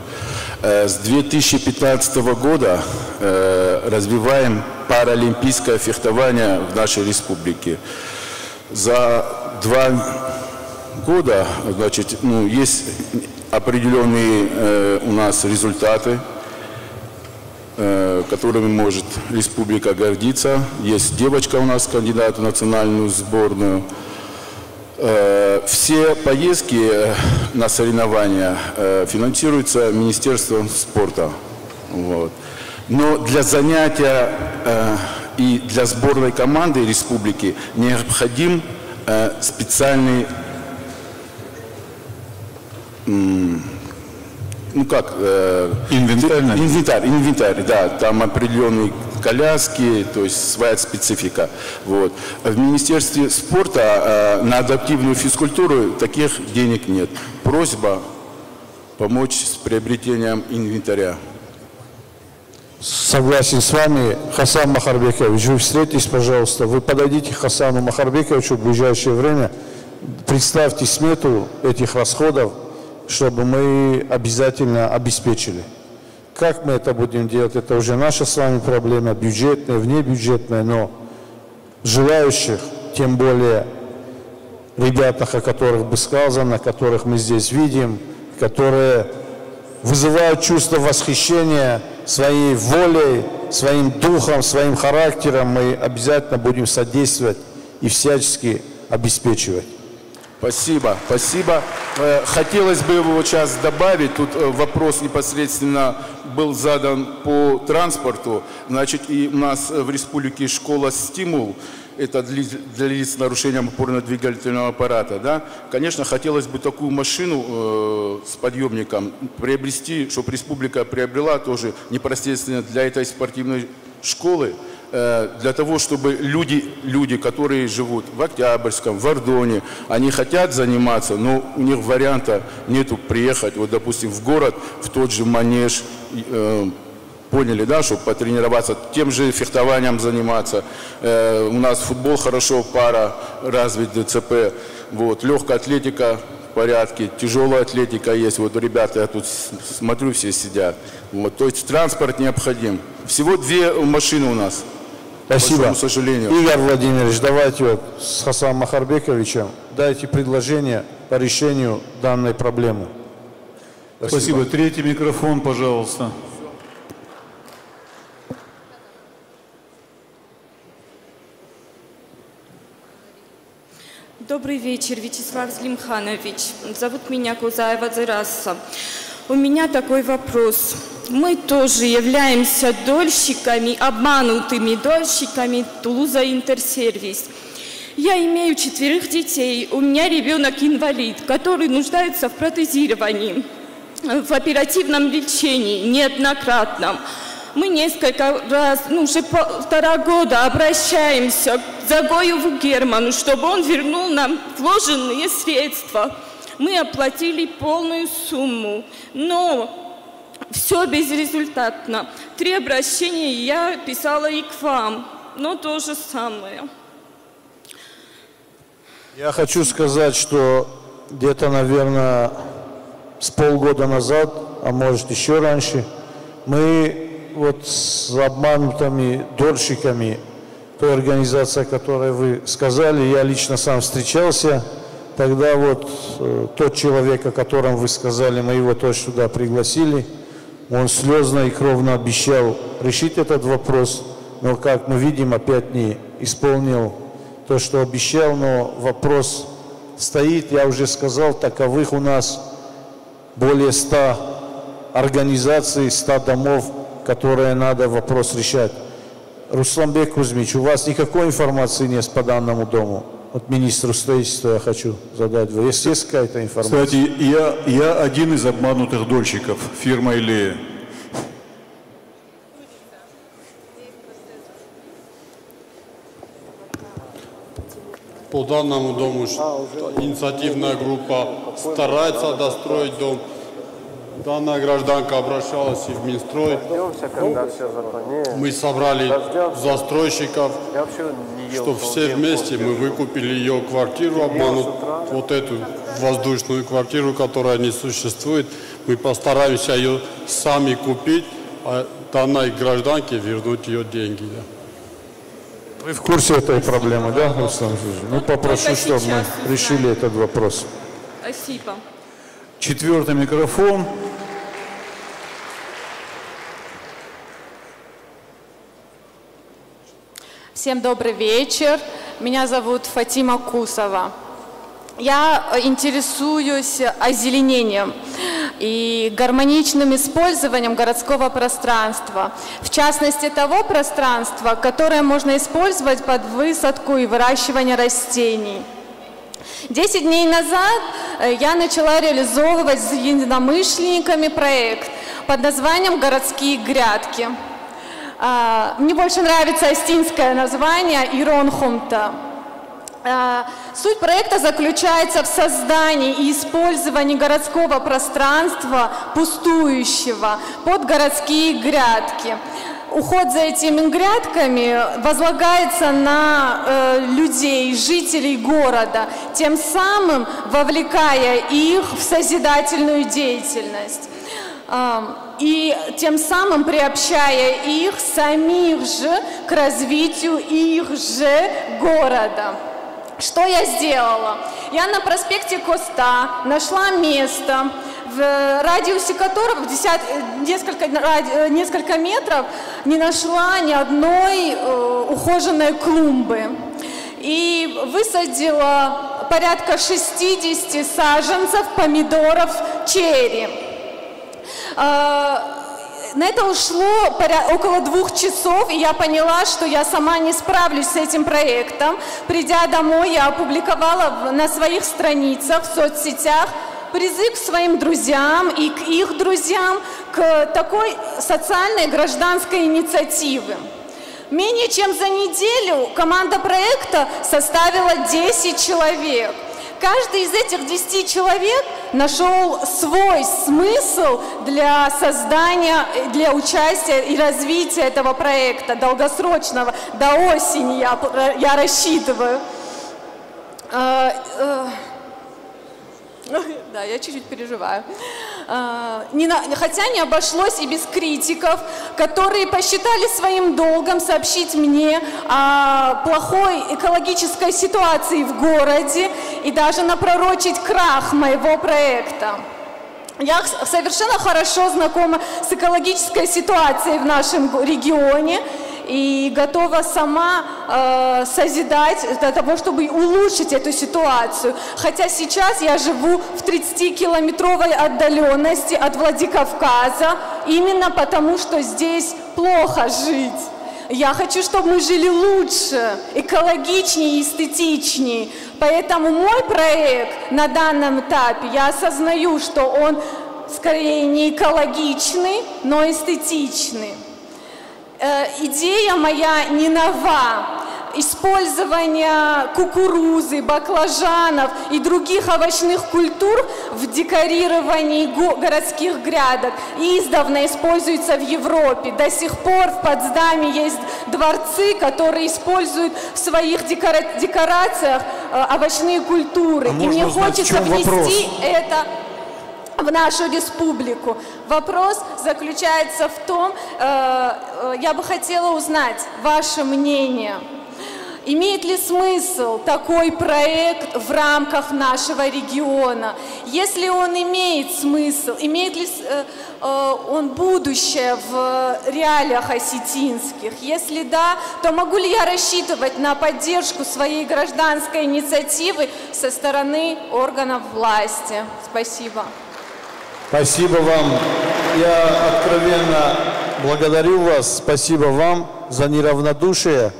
С 2015 года развиваем паралимпийское фехтование в нашей республике. За 2 года, значит, есть определенные у нас результаты, которыми может республика гордиться. Есть девочка у нас, кандидат в национальную сборную. Все поездки на соревнования финансируются Министерством спорта. Вот. Но для занятия и для сборной команды республики необходим специальный инвентарь, да, там определенные коляски, то есть своя специфика. Вот. В Министерстве спорта на адаптивную физкультуру таких денег нет. Просьба помочь с приобретением инвентаря. Согласен с вами, Хасан Махарбекович, вы встретитесь, пожалуйста, вы подойдите к Хасану Махарбековичу в ближайшее время, представьте смету этих расходов, чтобы мы обязательно обеспечили. Как мы это будем делать, это уже наша с вами проблема, бюджетная, внебюджетная, но желающих, тем более ребятах, о которых бы сказано, которых мы здесь видим, которые вызывают чувство восхищения своей волей, своим духом, своим характером, мы обязательно будем содействовать и всячески обеспечивать. Спасибо, спасибо. Хотелось бы его сейчас добавить, тут вопрос непосредственно был задан по транспорту. Значит, и у нас в республике школа «Стимул», это для лиц с нарушением опорно-двигательного аппарата. Да? Конечно, хотелось бы такую машину с подъемником приобрести, чтобы республика приобрела тоже непосредственно для этой спортивной школы, для того, чтобы люди, которые живут в Октябрьском, в Ордоне, они хотят заниматься, но у них варианта нету приехать, вот, допустим, в город, в тот же манеж, поняли, да, чтобы потренироваться, тем же фехтованием заниматься. У нас футбол хорошо, пара развит, ДЦП, вот, легкая атлетика в порядке, тяжелая атлетика есть, вот ребята, я тут смотрю, все сидят. Вот, то есть транспорт необходим. Всего 2 машины у нас. Спасибо. К сожалению. Игорь Владимирович, давайте вот с Хасаном Махарбековичем дайте предложение по решению данной проблемы. Спасибо. Третий микрофон, пожалуйста. Добрый вечер, Вячеслав Зелимханович. Зовут меня Кузаева Зараса. У меня такой вопрос. Мы тоже являемся дольщиками, обманутыми дольщиками Тулуза Интерсервис. Я имею 4 детей. У меня ребенок инвалид, который нуждается в протезировании, в оперативном лечении, неоднократном. Мы несколько раз, уже 1,5 года обращаемся к Загоеву Герману, чтобы он вернул нам вложенные средства. Мы оплатили полную сумму, но все безрезультатно. 3 обращения я писала и к вам, но то же самое. Я хочу сказать, что где-то, наверное, с полгода назад, а может еще раньше, мы вот с обманутыми дольщиками, той организацией, о которой вы сказали, я лично сам встречался. Тогда вот тот человек, о котором вы сказали, мы его тоже туда пригласили. Он слезно и кровно обещал решить этот вопрос, но, как мы видим, опять не исполнил то, что обещал, но вопрос стоит. Я уже сказал, таковых у нас более 100 организаций, 100 домов, которые надо вопрос решать. Русланбек Кузьмич, у вас никакой информации нет по данному дому? Вот министру строительства я хочу задать. Есть какая-то информация? Кстати, я один из обманутых дольщиков, фирма «Илея». По данному дому инициативная группа старается достроить дом. Данная гражданка обращалась и в Минстрой. Мы собрали застройщиков, чтобы все вместе мы выкупили ее квартиру, вот эту воздушную квартиру, которая не существует. Мы постараемся ее сами купить, а данной гражданке вернуть ее деньги. Вы в курсе этой проблемы, да, Руслан Жужин? Ну, попрошу, чтобы мы решили этот вопрос. Спасибо. 4-й микрофон. Всем добрый вечер. Меня зовут Фатима Кусова. Я интересуюсь озеленением и гармоничным использованием городского пространства. В частности, того пространства, которое можно использовать под высадку и выращивание растений. 10 дней назад я начала реализовывать с единомышленниками проект под названием «Городские грядки». Мне больше нравится астинское название «Иронхумта». Суть проекта заключается в создании и использовании городского пространства, пустующего, под городские грядки. Уход за этими грядками возлагается на людей, жителей города, тем самым вовлекая их в созидательную деятельность. И тем самым приобщая их самих же к развитию их же города. Что я сделала? Я на проспекте Коста нашла место, в радиусе которого несколько метров не нашла ни одной ухоженной клумбы. И высадила порядка 60 саженцев помидоров черри. На это ушло около 2 часов, и я поняла, что я сама не справлюсь с этим проектом. Придя домой, я опубликовала на своих страницах в соцсетях призыв к своим друзьям и к их друзьям к такой социальной гражданской инициативе. Менее чем за неделю команда проекта составила 10 человек. Каждый из этих 10 человек нашел свой смысл для создания, для участия и развития этого проекта долгосрочного. До осени я рассчитываю. Да, я чуть-чуть переживаю. Хотя не обошлось и без критиков, которые посчитали своим долгом сообщить мне о плохой экологической ситуации в городе и даже напророчить крах моего проекта. Я совершенно хорошо знакома с экологической ситуацией в нашем регионе и готова сама созидать для того, чтобы улучшить эту ситуацию. Хотя сейчас я живу в 30-километровой отдаленности от Владикавказа, именно потому, что здесь плохо жить. Я хочу, чтобы мы жили лучше, экологичнее и эстетичнее. Поэтому мой проект на данном этапе, я осознаю, что он скорее не экологичный, но эстетичный. Идея моя не нова. Использование кукурузы, баклажанов и других овощных культур в декорировании городских грядок издавна используется в Европе. До сих пор в Потсдаме есть дворцы, которые используют в своих декорациях овощные культуры. И мне хочется внести это в нашу республику. Вопрос заключается в том, я бы хотела узнать ваше мнение. Имеет ли смысл такой проект в рамках нашего региона? Если он имеет смысл, имеет ли он будущее в реалиях осетинских? Если да, то могу ли я рассчитывать на поддержку своей гражданской инициативы со стороны органов власти? Спасибо. Спасибо вам. Я откровенно благодарю вас. Спасибо вам за неравнодушие.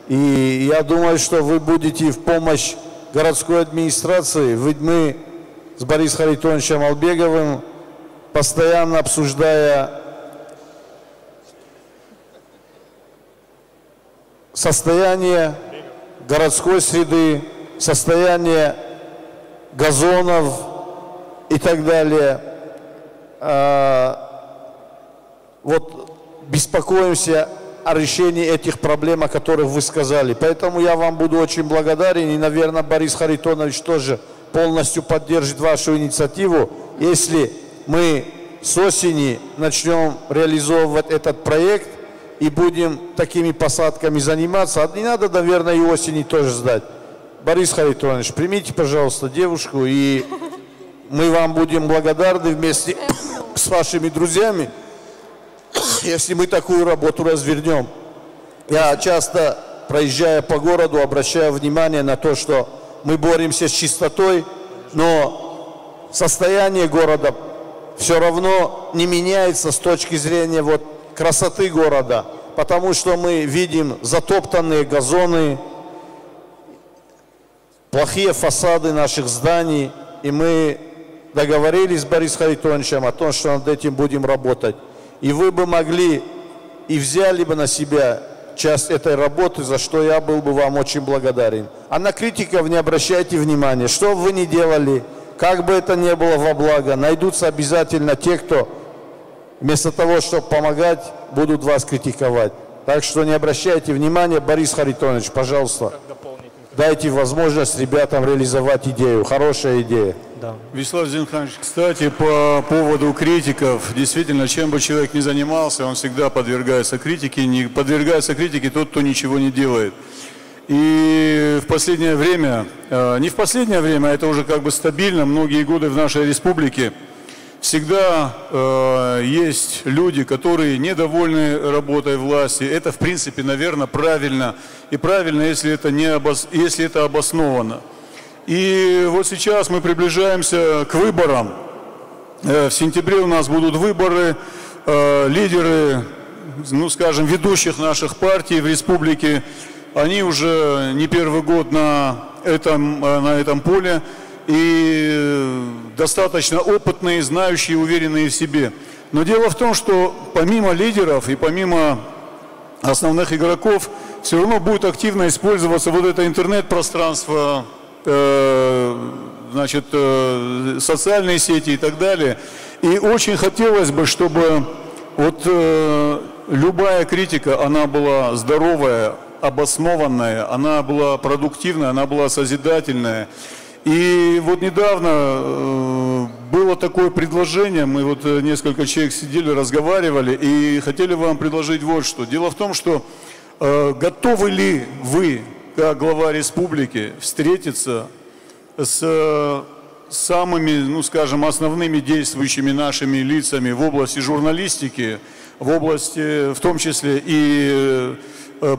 И я думаю, что вы будете в помощь городской администрации. Ведь мы с Борисом Харитоновичем Албеговым, постоянно обсуждая состояние городской среды, состояние газонов и так далее, вот беспокоимся о решении этих проблем, о которых вы сказали. Поэтому я вам буду очень благодарен, и, наверное, Борис Харитонович тоже полностью поддержит вашу инициативу, если мы с осени начнем реализовывать этот проект и будем такими посадками заниматься. Не надо, наверное, и осени тоже ждать. Борис Харитонович, примите, пожалуйста, девушку, и мы вам будем благодарны вместе с вашими друзьями, если мы такую работу развернем. Я часто, проезжая по городу, обращаю внимание на то, что мы боремся с чистотой, но состояние города все равно не меняется с точки зрения вот красоты города, потому что мы видим затоптанные газоны, плохие фасады наших зданий, и мы договорились с Борисом Харитоновичем о том, что над этим будем работать. И вы бы могли и взяли бы на себя часть этой работы, за что я был бы вам очень благодарен. А на критиков не обращайте внимания. Что бы вы ни делали, как бы это ни было во благо, найдутся обязательно те, кто вместо того, чтобы помогать, будут вас критиковать. Так что не обращайте внимания. Борис Харитонович, пожалуйста, дайте возможность ребятам реализовать идею. Хорошая идея. Да. Вячеслав Зинханович, кстати, по поводу критиков, действительно, чем бы человек ни занимался, он всегда подвергается критике. Не подвергается критике тот, кто ничего не делает. И в последнее время, не в последнее время, а это уже как бы стабильно, многие годы в нашей республике, всегда есть люди, которые недовольны работой власти. Это, в принципе, наверное, правильно. И правильно, если это обосновано. И вот сейчас мы приближаемся к выборам. В сентябре у нас будут выборы. Лидеры, ну скажем, ведущих наших партий в республике, они уже не первый год на этом поле. И достаточно опытные, знающие, уверенные в себе. Но дело в том, что помимо лидеров и помимо основных игроков, все равно будет активно использоваться вот это интернет-пространство, значит, социальные сети и так далее. И очень хотелось бы, чтобы вот любая критика, она была здоровая, обоснованная, она была продуктивная, она была созидательная. И вот недавно было такое предложение, мы вот несколько человек сидели, разговаривали и хотели вам предложить вот что. Дело в том, что готовы ли вы, как глава республики, встретиться с самыми, ну скажем, основными действующими нашими лицами в области журналистики, в области, в том числе и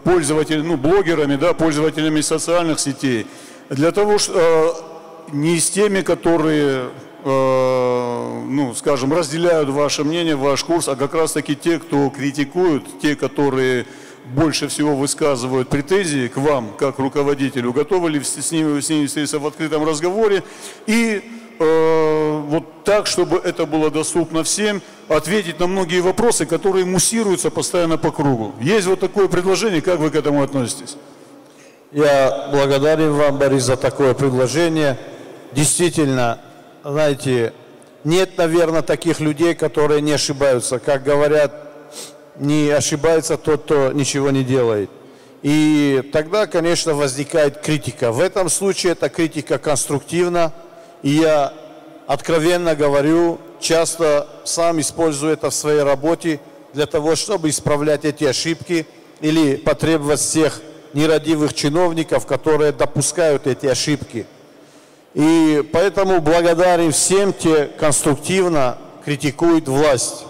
пользователями, ну, блогерами, да, пользователями социальных сетей, для того, что не с теми, которые, ну, скажем, разделяют ваше мнение, ваш курс, а как раз таки те, кто критикуют, те, которые больше всего высказывают претензии к вам, как руководителю, готовы ли с ними встретиться в открытом разговоре и вот так, чтобы это было доступно всем, ответить на многие вопросы, которые муссируются постоянно по кругу. Есть вот такое предложение, как вы к этому относитесь? Я благодарен вам, Борис, за такое предложение. Действительно, знаете, нет, наверное, таких людей, которые не ошибаются. Как говорят, не ошибается тот, кто ничего не делает. И тогда, конечно, возникает критика. В этом случае эта критика конструктивна. И я откровенно говорю, часто сам использую это в своей работе для того, чтобы исправлять эти ошибки или потребовать всех нерадивых чиновников, которые допускают эти ошибки. И поэтому благодарен всем, те конструктивно критикуют власть.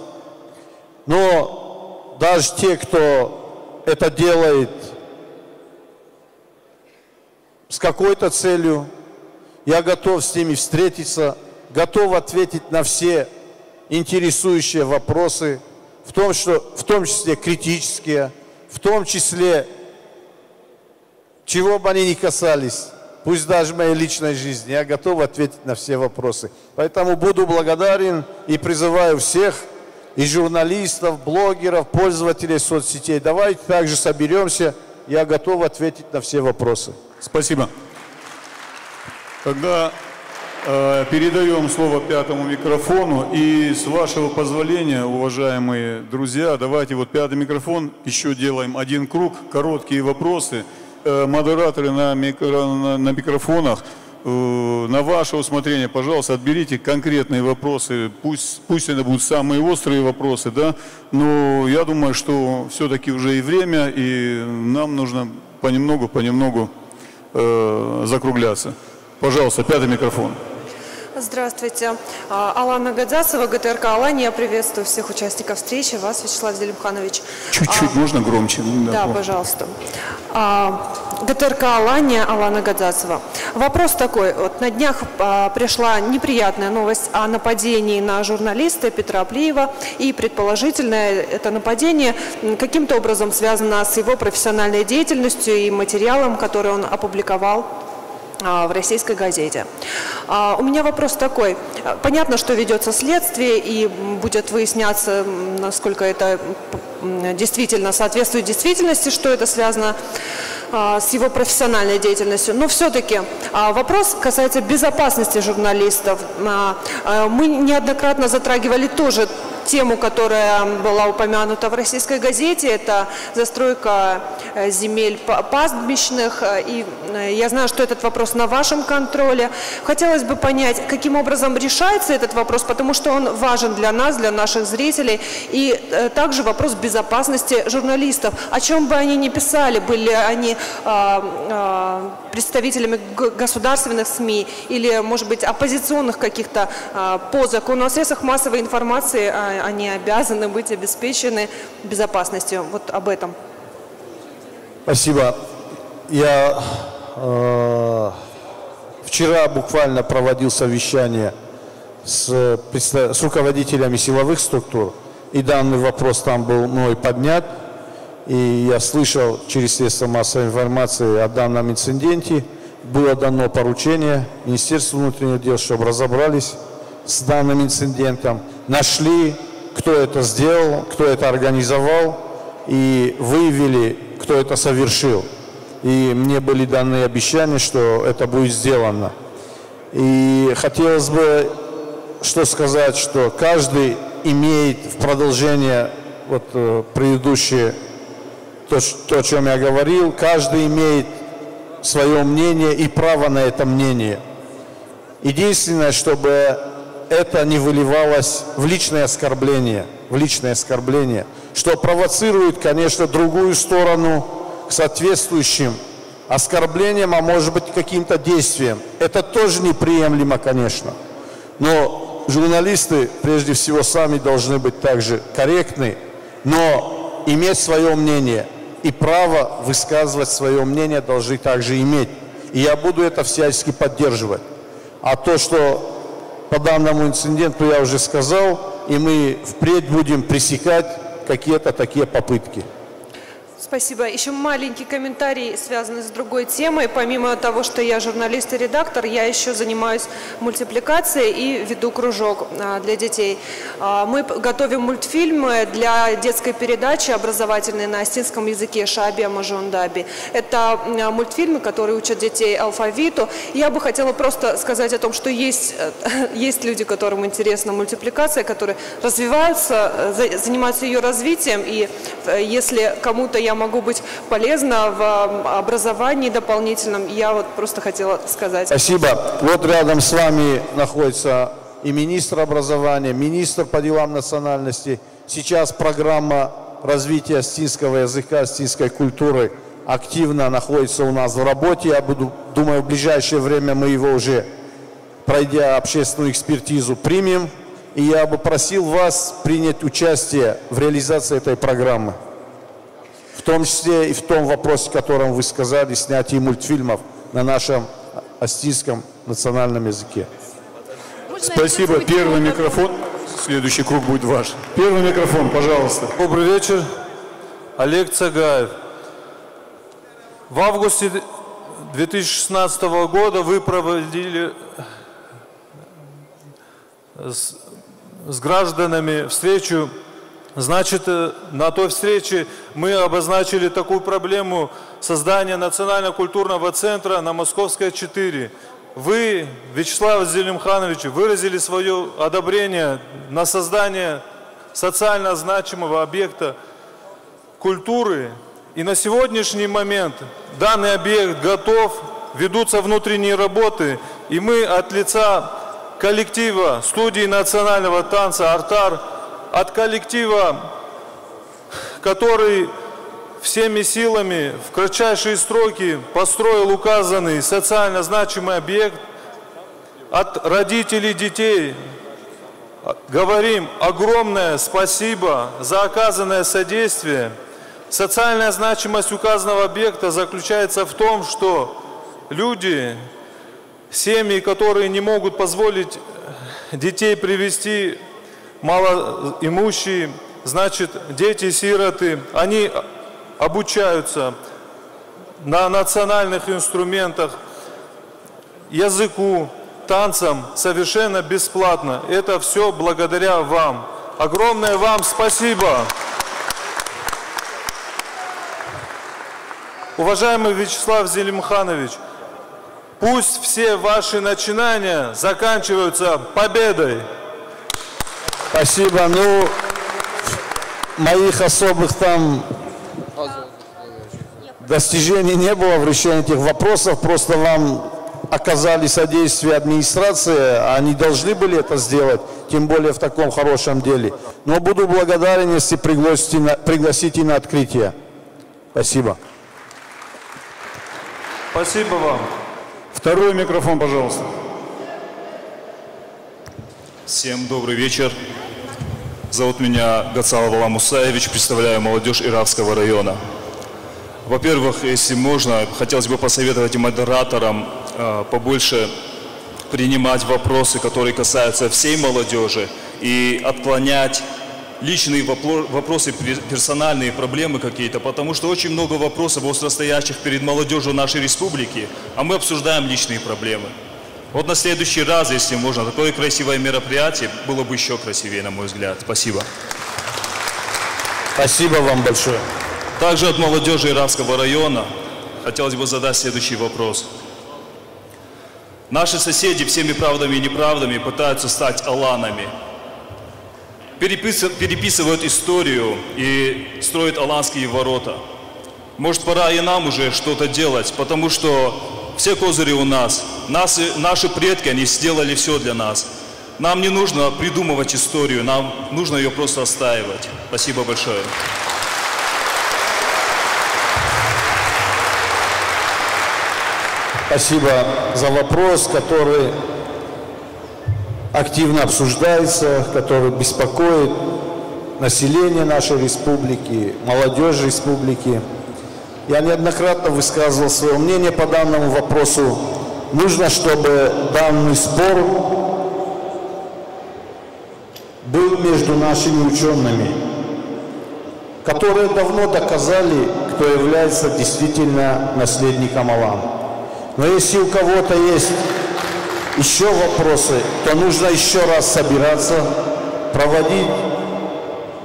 Но даже те, кто это делает с какой-то целью, я готов с ними встретиться, готов ответить на все интересующие вопросы, в том числе критические, в том числе, чего бы они ни касались, пусть даже моей личной жизни, я готов ответить на все вопросы. Поэтому буду благодарен и призываю всех, и журналистов, блогеров, пользователей соцсетей, давайте также соберемся, я готов ответить на все вопросы. Спасибо. Тогда Передаем слово пятому микрофону. И с вашего позволения, уважаемые друзья, давайте вот пятый микрофон, еще делаем один круг, короткие вопросы. Модераторы на микрофонах, на ваше усмотрение, пожалуйста, отберите конкретные вопросы. Пусть это будут самые острые вопросы, да, но я думаю, что все-таки уже и время, и нам нужно понемногу закругляться. Пожалуйста, пятый микрофон. Здравствуйте. Алана Гадзасова, ГТРК «Алания». Я приветствую всех участников встречи. Вас, Вячеслав Зелимханович. Чуть-чуть можно громче? Да, пожалуйста. ГТРК «Алания», Алана Гадзасова. Вопрос такой. Вот на днях пришла неприятная новость о нападении на журналиста Петра Плиева. И предположительно это нападение каким-то образом связано с его профессиональной деятельностью и материалом, который он опубликовал в российской газете. У меня вопрос такой. Понятно, что ведется следствие и будет выясняться, насколько это действительно соответствует действительности, что это связано с его профессиональной деятельностью. Но все-таки вопрос касается безопасности журналистов. Мы неоднократно затрагивали тоже тему, которая была упомянута в российской газете. Это застройка земель пастбищных. И я знаю, что этот вопрос на вашем контроле. Хотелось бы понять, каким образом решается этот вопрос, потому что он важен для нас, для наших зрителей. И также вопрос безопасности журналистов. О чем бы они ни писали, были они представителями государственных СМИ или, может быть, оппозиционных каких-то по закону о средствах массовой информации, они обязаны быть обеспечены безопасностью. Вот об этом. Спасибо. Я вчера буквально проводил совещание с руководителями силовых структур, и данный вопрос там был мной поднят. И я слышал через средства массовой информации о данном инциденте. Было дано поручение Министерству внутренних дел, чтобы разобрались с данным инцидентом, нашли, кто это сделал, кто это организовал, и выявили, кто это совершил. И мне были даны обещания, что это будет сделано. И хотелось бы что сказать, что каждый имеет в продолжение предыдущее, то, о чем я говорил, каждый имеет свое мнение и право на это мнение. Единственное, чтобы это не выливалось в личное оскорбление, что провоцирует, конечно, другую сторону к соответствующим оскорблениям, а может быть каким-то действиям. Это тоже неприемлемо, конечно. Но журналисты, прежде всего, сами должны быть также корректны, но иметь свое мнение и право высказывать свое мнение должны также иметь. И я буду это всячески поддерживать. А то, что по данному инциденту я уже сказал, и мы впредь будем пресекать какие-то такие попытки. Спасибо. Еще маленький комментарий, связанный с другой темой. Помимо того, что я журналист и редактор, я еще занимаюсь мультипликацией и веду кружок для детей. Мы готовим мультфильмы для детской передачи образовательной на астинском языке «Шаби Амажондаби». Это мультфильмы, которые учат детей алфавиту. Я бы хотела просто сказать о том, что есть люди, которым интересна мультипликация, которые развиваются, занимаются ее развитием. И если кому-то я могу быть полезна в образовании дополнительном, я вот просто хотела сказать. Спасибо. Вот рядом с вами находится и министр образования, министр по делам национальности. Сейчас программа развития астинского языка, астинской культуры активно находится у нас в работе. Я думаю, в ближайшее время мы его уже, пройдя общественную экспертизу, примем. И я бы просил вас принять участие в реализации этой программы. В том числе и в том вопросе, о котором вы сказали, снятие мультфильмов на нашем астинском национальном языке. Спасибо. Первый микрофон. Следующий круг будет ваш. Первый микрофон, пожалуйста. Добрый вечер. Олег Цагаев. В августе 2016 года вы проводили с гражданами встречу. Значит, на той встрече мы обозначили такую проблему создания национально-культурного центра на Московской 4. вы, Вячеслав Зелимханович, выразили свое одобрение на создание социально значимого объекта культуры. И на сегодняшний момент данный объект готов, ведутся внутренние работы. И мы от лица коллектива студии национального танца «Артар», от коллектива, который всеми силами в кратчайшие сроки построил указанный социально значимый объект, от родителей детей говорим огромное спасибо за оказанное содействие. Социальная значимость указанного объекта заключается в том, что люди, семьи, которые не могут позволить детей привести, малоимущие, значит, дети-сироты, они обучаются на национальных инструментах, языку, танцам совершенно бесплатно. Это все благодаря вам. Огромное вам спасибо. Уважаемый Вячеслав Зелимханович, пусть все ваши начинания заканчиваются победой. Спасибо. Ну, моих особых там достижений не было в решении этих вопросов, просто вам оказали содействие администрации, они должны были это сделать, тем более в таком хорошем деле. Но буду благодарен, если пригласите на открытие. Спасибо. Спасибо вам. Второй микрофон, пожалуйста. Всем добрый вечер. Зовут меня Гацалов Алан Мусаевич, представляю молодежь Иравского района. Во-первых, если можно, хотелось бы посоветовать и модераторам побольше принимать вопросы, которые касаются всей молодежи, и отклонять личные вопросы, персональные проблемы какие-то, потому что очень много вопросов остростоящих перед молодежью нашей республики, а мы обсуждаем личные проблемы. Вот на следующий раз, если можно, такое красивое мероприятие было бы еще красивее, на мой взгляд. Спасибо. Спасибо вам большое. Также от молодежи Иравского района хотелось бы задать следующий вопрос. Наши соседи всеми правдами и неправдами пытаются стать аланами. Переписывают историю и строят аланские ворота. Может, пора и нам уже что-то делать, потому что все козыри у нас. Наши предки, они сделали все для нас. Нам не нужно придумывать историю, нам нужно ее просто отстаивать. Спасибо большое. Спасибо за вопрос, который активно обсуждается, который беспокоит население нашей республики, молодежь республики. Я неоднократно высказывал свое мнение по данному вопросу. Нужно, чтобы данный спор был между нашими учеными, которые давно доказали, кто является действительно наследником Алана. Но если у кого-то есть еще вопросы, то нужно еще раз собираться, проводить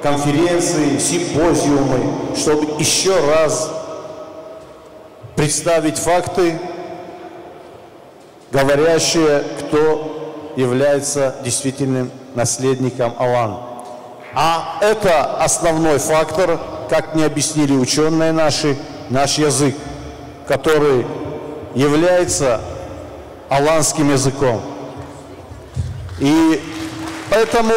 конференции, симпозиумы, чтобы еще раз представить факты, говорящие, кто является действительным наследником Алана. А это основной фактор, как мне объяснили ученые наши, наш язык, который является аланским языком. И поэтому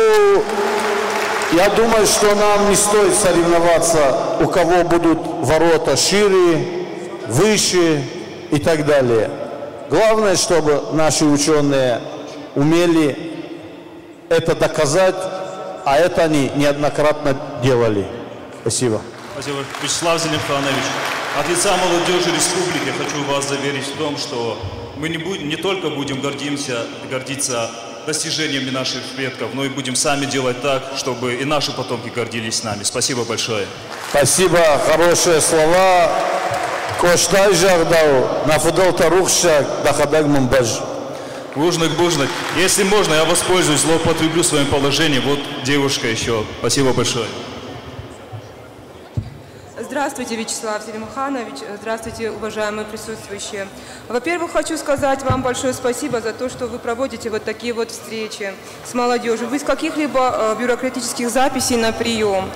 я думаю, что нам не стоит соревноваться, у кого будут ворота шире, выше и так далее. Главное, чтобы наши ученые умели это доказать, а это они неоднократно делали. Спасибо. Спасибо. Вячеслав Зелимханович, от лица молодежи республики хочу вас заверить в том, что мы не только будем гордиться достижениями наших предков, но и будем сами делать так, чтобы и наши потомки гордились с нами. Спасибо большое. Спасибо. Хорошие слова. Коштай жагдау, нафудал тарухшак, дахадаг мумбаж. Бужник. Если можно, я воспользуюсь, злоупотреблю своим положением. Вот девушка еще. Спасибо большое. Здравствуйте, Вячеслав Зелимханович. Здравствуйте, уважаемые присутствующие. Во-первых, хочу сказать вам большое спасибо за то, что вы проводите вот такие вот встречи с молодежью, без каких-либо бюрократических записей на прием,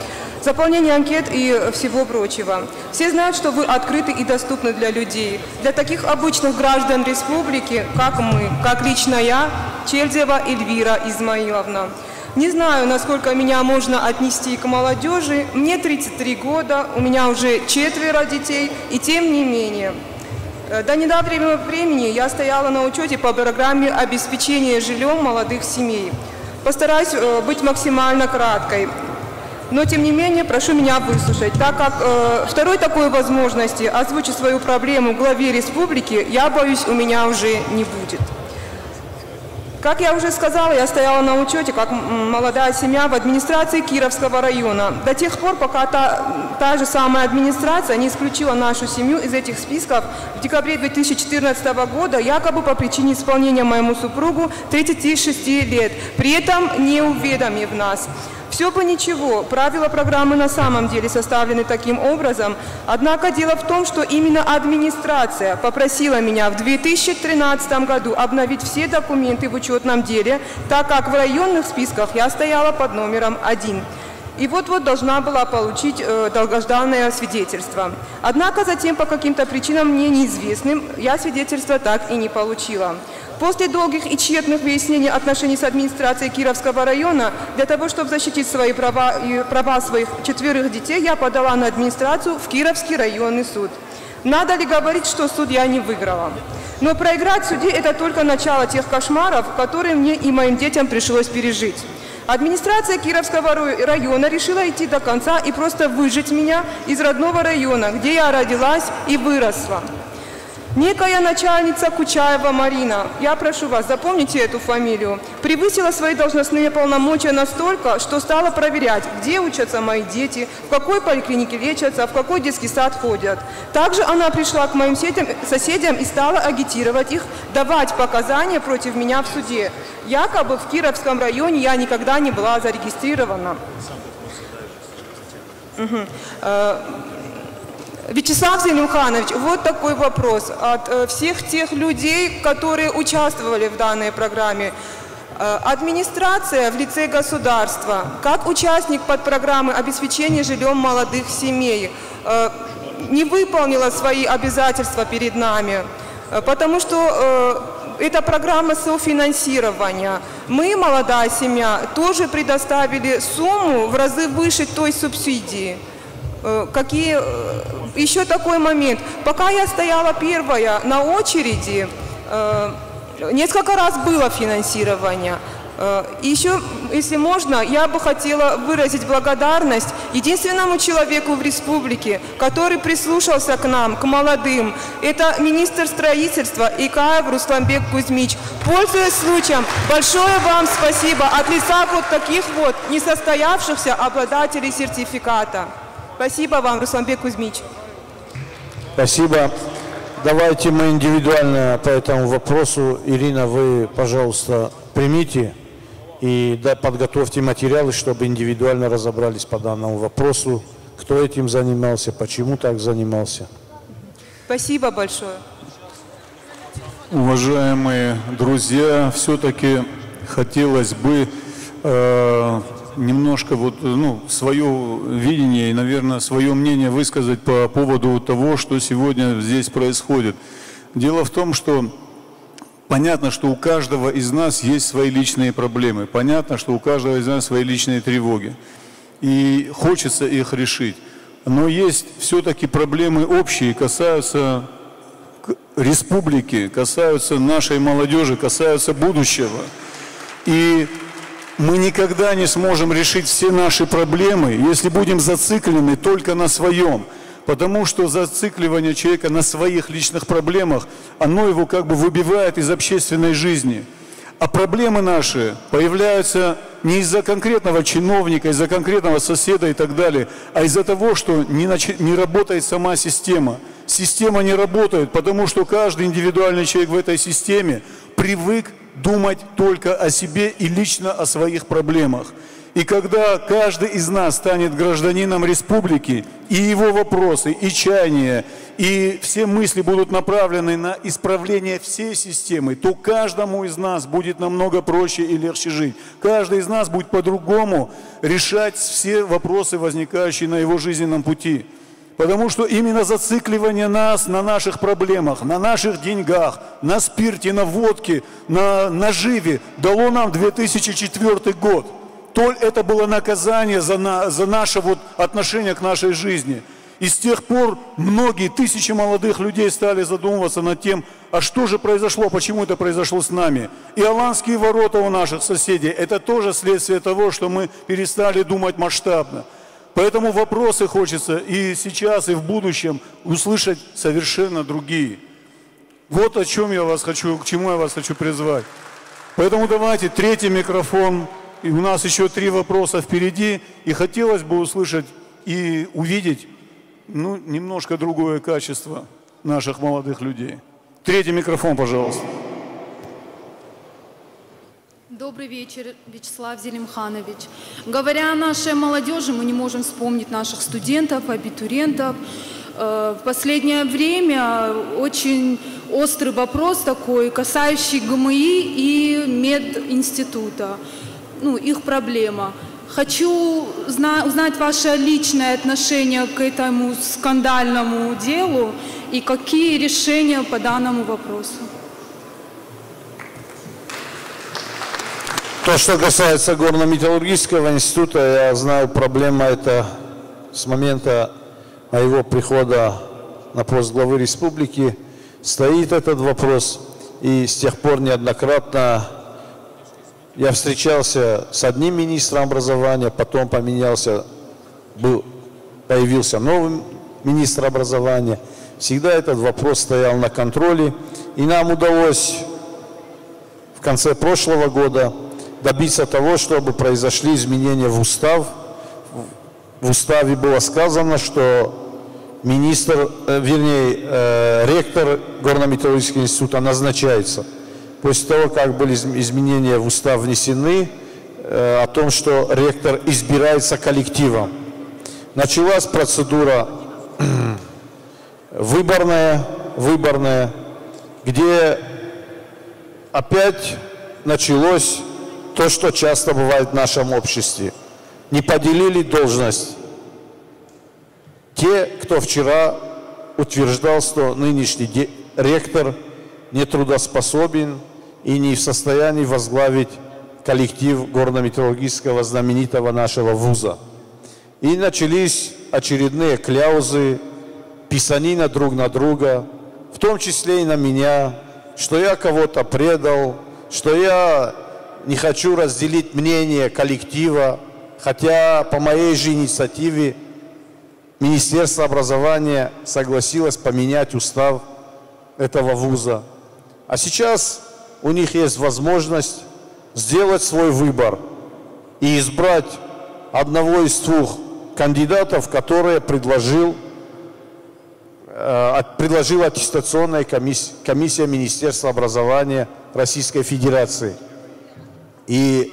заполнение анкет и всего прочего. Все знают, что вы открыты и доступны для людей, для таких обычных граждан республики, как мы, как лично я, Чельдева Эльвира Измаиловна. Не знаю, насколько меня можно отнести к молодежи. Мне 33 года, у меня уже 4 детей, и тем не менее. До недавнего времени я стояла на учете по программе обеспечения жильем молодых семей. Постараюсь быть максимально краткой. Но, тем не менее, прошу меня выслушать, так как второй такой возможности озвучить свою проблему главе республики, я боюсь, у меня уже не будет. Как я уже сказала, я стояла на учете как молодая семья в администрации Кировского района. До тех пор, пока та же самая администрация не исключила нашу семью из этих списков в декабре 2014 года, якобы по причине исполнения моему супругу 36 лет, при этом не уведомив нас. Все бы ничего, правила программы на самом деле составлены таким образом, однако дело в том, что именно администрация попросила меня в 2013 году обновить все документы в учетном деле, так как в районных списках я стояла под номером 1. И вот-вот должна была получить долгожданное свидетельство. Однако затем по каким-то причинам мне неизвестным я свидетельство так и не получила. После долгих и тщетных выяснений отношений с администрацией Кировского района, для того, чтобы защитить свои права и права своих 4 детей, я подала на администрацию в Кировский районный суд. Надо ли говорить, что суд я не выиграла? Но проиграть в суде – это только начало тех кошмаров, которые мне и моим детям пришлось пережить. Администрация Кировского района решила идти до конца и просто выжить меня из родного района, где я родилась и выросла. Некая начальница Кучаева Марина, я прошу вас, запомните эту фамилию, превысила свои должностные полномочия настолько, что стала проверять, где учатся мои дети, в какой поликлинике лечатся, в какой детский сад ходят. Также она пришла к моим соседям и стала агитировать их, давать показания против меня в суде. Якобы в Кировском районе я никогда не была зарегистрирована. Вячеслав Зелимханович, вот такой вопрос от всех тех людей, которые участвовали в данной программе. Администрация в лице государства, как участник подпрограммы обеспечения жильем молодых семей, не выполнила свои обязательства перед нами, потому что это программа софинансирования. Мы, молодая семья, тоже предоставили сумму в разы выше той субсидии. Еще такой момент. Пока я стояла первая на очереди, несколько раз было финансирование. Еще, если можно, я бы хотела выразить благодарность единственному человеку в республике, который прислушался к нам, к молодым. Это министр строительства Икаев Русланбек Кузьмич. Пользуясь случаем, большое вам спасибо от лица вот таких вот несостоявшихся обладателей сертификата. Спасибо вам, Русланбек Кузьмич. Спасибо. Давайте мы индивидуально по этому вопросу. Ирина, вы, пожалуйста, примите и подготовьте материалы, чтобы индивидуально разобрались по данному вопросу. Кто этим занимался, почему так занимался. Спасибо большое. Уважаемые друзья, все-таки хотелось бы немножко свое видение и, наверное, свое мнение высказать по поводу того, что сегодня здесь происходит. Дело в том, что понятно, что у каждого из нас есть свои личные проблемы, понятно, что у каждого из нас свои личные тревоги, и хочется их решить. Но есть все-таки проблемы общие, касаются республики, касаются нашей молодежи, касаются будущего. И мы никогда не сможем решить все наши проблемы, если будем зациклены только на своем. Потому что зацикливание человека на своих личных проблемах, оно его как бы выбивает из общественной жизни. А проблемы наши появляются не из-за конкретного чиновника, из-за конкретного соседа и так далее, а из-за того, что не работает сама система. Система не работает, потому что каждый индивидуальный человек в этой системе привык думать только о себе и лично о своих проблемах. И когда каждый из нас станет гражданином республики, и его вопросы, и чаяния, и все мысли будут направлены на исправление всей системы, то каждому из нас будет намного проще и легче жить. Каждый из нас будет по-другому решать все вопросы, возникающие на его жизненном пути. Потому что именно зацикливание нас на наших проблемах, на наших деньгах, на спирте, на водке, на наживе дало нам 2004 год. То это было наказание за наше вот отношение к нашей жизни. И с тех пор многие, тысячи молодых людей стали задумываться над тем, а что же произошло, почему это произошло с нами. И Аланские ворота у наших соседей – это тоже следствие того, что мы перестали думать масштабно. Поэтому вопросы хочется и сейчас, и в будущем услышать совершенно другие. Вот о чем я вас хочу, к чему я вас хочу призвать. Поэтому давайте третий микрофон. И у нас еще 3 вопроса впереди. И хотелось бы услышать и увидеть немножко другое качество наших молодых людей. Третий микрофон, пожалуйста. Добрый вечер, Вячеслав Зелимханович. Говоря о нашей молодежи, мы не можем вспомнить наших студентов, абитуриентов. В последнее время очень острый вопрос такой, касающий ГМИ и мединститута. Их проблема. Хочу узнать ваше личное отношение к этому скандальному делу и какие решения по данному вопросу. То, что касается горно-металлургического института, я знаю, проблема это с момента моего прихода на пост главы республики стоит этот вопрос, и с тех пор неоднократно я встречался с одним министром образования, потом появился новый министр образования. Всегда этот вопрос стоял на контроле, и нам удалось в конце прошлого года добиться того, чтобы произошли изменения в устав. В уставе было сказано, что ректор горно-металлургического института назначается. После того, как были изменения в устав внесены, о том, что ректор избирается коллективом. Началась процедура выборная, где опять началось то, что часто бывает в нашем обществе. Не поделили должность. Те, кто вчера утверждал, что нынешний ректор нетрудоспособен и не в состоянии возглавить коллектив горно-металлургического знаменитого нашего вуза. И начались очередные кляузы, писанина друг на друга, в том числе и на меня, что я кого-то предал, что я не хочу разделить мнение коллектива, хотя по моей же инициативе Министерство образования согласилось поменять устав этого вуза. А сейчас у них есть возможность сделать свой выбор и избрать одного из 2 кандидатов, которые предложила аттестационная комиссия Министерства образования Российской Федерации. И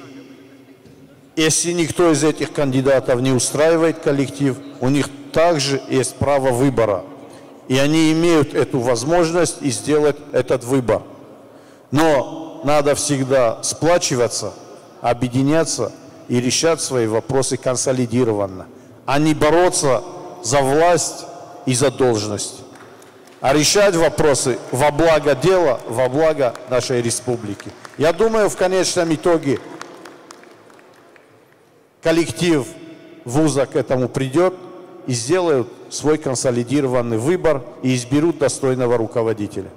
если никто из этих кандидатов не устраивает коллектив, у них также есть право выбора. И они имеют эту возможность и сделать этот выбор. Но надо всегда сплачиваться, объединяться и решать свои вопросы консолидированно, а не бороться за власть и за должность, а решать вопросы во благо дела, во благо нашей республики. Я думаю, в конечном итоге коллектив вуза к этому придет и сделают свой консолидированный выбор и изберут достойного руководителя.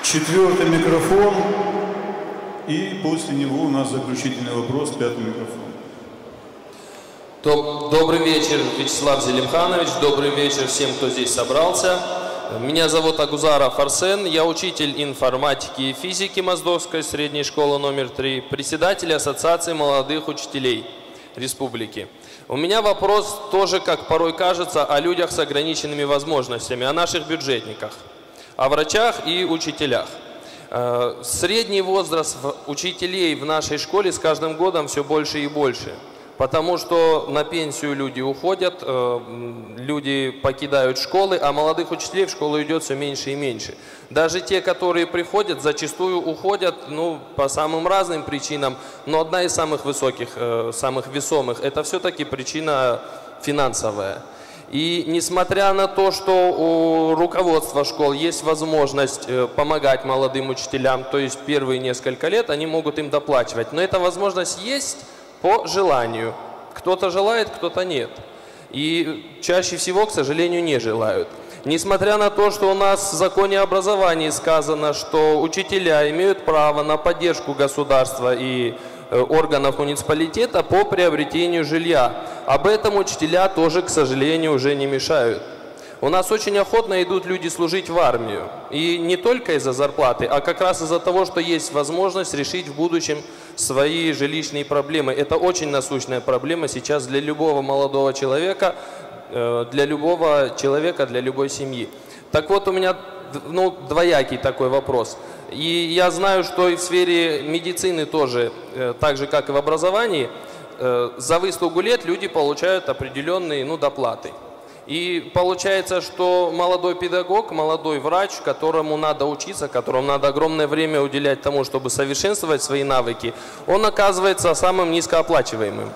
4-й микрофон, и после него у нас заключительный вопрос, 5-й микрофон. Добрый вечер, Вячеслав Зелимханович, добрый вечер всем, кто здесь собрался. Меня зовут Агузаров Арсен, я учитель информатики и физики Моздовской средней школы номер 3, председатель Ассоциации молодых учителей республики. У меня вопрос тоже, как порой кажется, о людях с ограниченными возможностями, о наших бюджетниках, о врачах и учителях. Средний возраст учителей в нашей школе с каждым годом все больше и больше. Потому что на пенсию люди уходят, люди покидают школы, а молодых учителей в школу идет все меньше и меньше. Даже те, которые приходят, зачастую уходят по самым разным причинам, но одна из самых высоких, самых весомых, это все-таки причина финансовая. И несмотря на то, что у руководства школ есть возможность помогать молодым учителям, то есть первые несколько лет они могут им доплачивать, но эта возможность есть по желанию. Кто-то желает, кто-то нет. И чаще всего, к сожалению, не желают. Несмотря на то, что у нас в законе о образовании сказано, что учителя имеют право на поддержку государства и органов муниципалитета по приобретению жилья. Об этом учителя тоже, к сожалению, уже не мешают. У нас очень охотно идут люди служить в армию. И не только из-за зарплаты, а как раз из-за того, что есть возможность решить в будущем свои жилищные проблемы. Это очень насущная проблема сейчас для любого молодого человека, для любой семьи. Так вот, у меня двоякий такой вопрос. И я знаю, что и в сфере медицины тоже, так же, как и в образовании, за выслугу лет люди получают определенные доплаты. И получается, что молодой педагог, молодой врач, которому надо учиться, которому надо огромное время уделять тому, чтобы совершенствовать свои навыки, он оказывается самым низкооплачиваемым.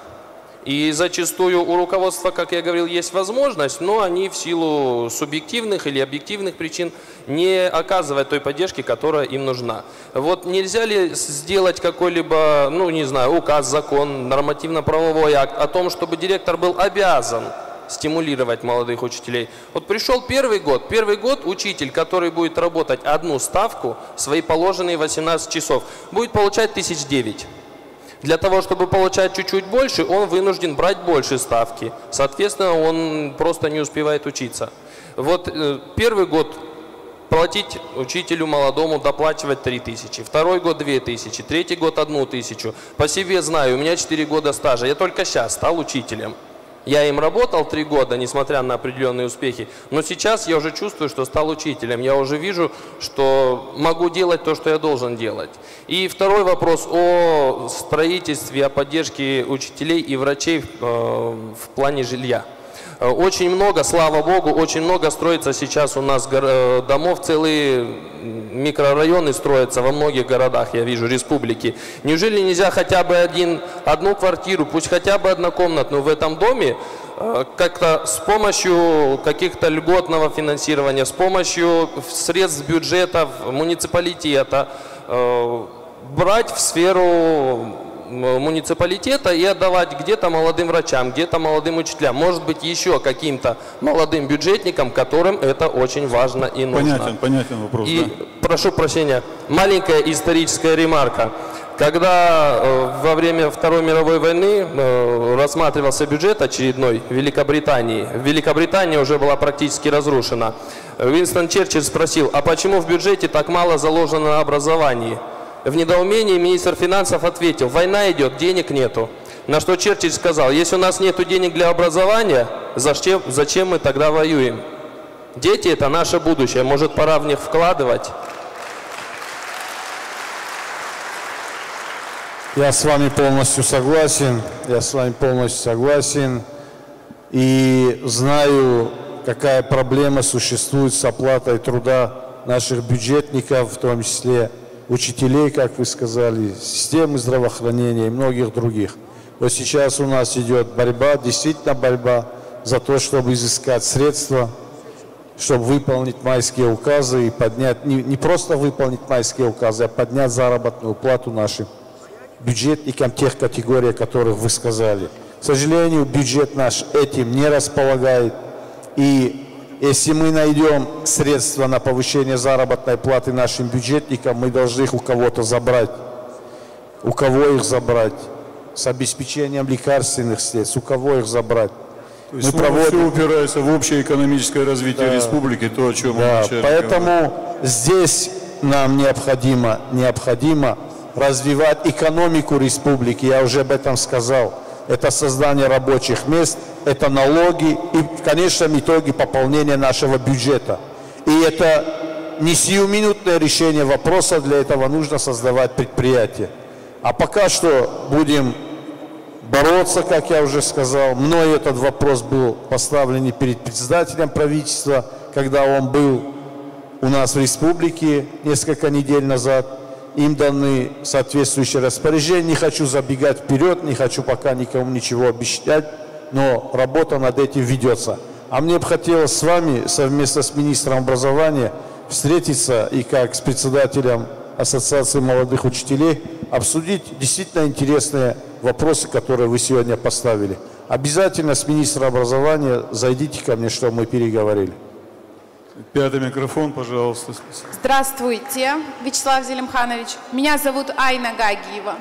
И зачастую у руководства, как я говорил, есть возможность, но они в силу субъективных или объективных причин не оказывают той поддержки, которая им нужна. Вот нельзя ли сделать какой-либо, указ, закон, нормативно-правовой акт о том, чтобы директор был обязан стимулировать молодых учителей? Вот пришел первый год учитель, который будет работать одну ставку, свои положенные 18 часов, будет получать 1009. Для того, чтобы получать чуть-чуть больше, он вынужден брать больше ставки. Соответственно, он просто не успевает учиться. Вот первый год платить учителю молодому, доплачивать 3000, второй год 2000, третий год 1000. По себе знаю, у меня 4 года стажа, я только сейчас стал учителем. Я им работал 3 года, несмотря на определенные успехи, но сейчас я уже чувствую, что стал учителем. Я уже вижу, что могу делать то, что я должен делать. И второй вопрос о строительстве, о поддержке учителей и врачей в плане жилья. Очень много, слава Богу, очень много строится сейчас у нас домов, целые микрорайоны строятся во многих городах, я вижу, республики. Неужели нельзя хотя бы одну квартиру, пусть хотя бы однокомнатную в этом доме, как-то с помощью каких-то льготного финансирования, с помощью средств бюджета муниципалитета брать в сферу муниципалитета и отдавать где-то молодым врачам, где-то молодым учителям, может быть, еще каким-то молодым бюджетникам, которым это очень важно и нужно. Понятен вопрос. И, да. прошу прощения, маленькая историческая ремарка. Когда во время Второй мировой войны рассматривался бюджет очередной в Великобритания уже была практически разрушена. Уинстон Черчилль спросил, а почему в бюджете так мало заложено на образовании? В недоумении министр финансов ответил, война идет, денег нету. На что Черчилль сказал, если у нас нету денег для образования, зачем мы тогда воюем? Дети – это наше будущее, может, пора в них вкладывать? Я с вами полностью согласен, и знаю, какая проблема существует с оплатой труда наших бюджетников, в том числе учителей, как вы сказали, системы здравоохранения и многих других. Вот сейчас у нас идет борьба, действительно борьба за то, чтобы изыскать средства, чтобы выполнить майские указы и поднять, не просто выполнить майские указы, а поднять заработную плату нашим бюджетникам тех категорий, о которых вы сказали. К сожалению, бюджет наш этим не располагает. И если мы найдем средства на повышение заработной платы нашим бюджетникам, мы должны их у кого-то забрать. У кого их забрать? С обеспечением лекарственных средств. У кого их забрать? То есть все упирается в общее экономическое развитие республики, то, о чем мы вначале поэтому здесь нам необходимо развивать экономику республики. Я уже об этом сказал. Это создание рабочих мест, это налоги и в конечном итоге пополнение нашего бюджета. И это не сиюминутное решение вопроса, для этого нужно создавать предприятие. А пока что будем бороться, как я уже сказал. Мной этот вопрос был поставлен и перед председателем правительства, когда он был у нас в республике несколько недель назад. Им даны соответствующие распоряжения. Не хочу забегать вперед, не хочу пока никому ничего обещать, но работа над этим ведется. А мне бы хотелось с вами, совместно с министром образования, встретиться и как с председателем Ассоциации молодых учителей обсудить действительно интересные вопросы, которые вы сегодня поставили. Обязательно с министром образования зайдите ко мне, чтобы мы переговорили. Пятый микрофон, пожалуйста. Здравствуйте, Вячеслав Зелимханович. Меня зовут Айна Гагиева.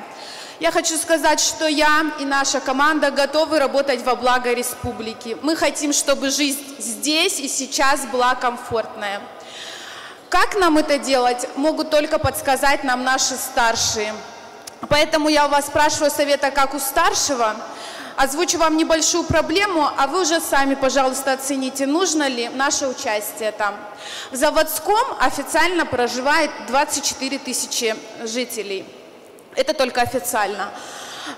Я хочу сказать, что я и наша команда готовы работать во благо республики. Мы хотим, чтобы жизнь здесь и сейчас была комфортная. Как нам это делать, могут только подсказать нам наши старшие. Поэтому я у вас спрашиваю совета как у старшего. Озвучу вам небольшую проблему, а вы уже сами, пожалуйста, оцените, нужно ли наше участие там. В Заводском официально проживает 24 тысячи жителей. Это только официально.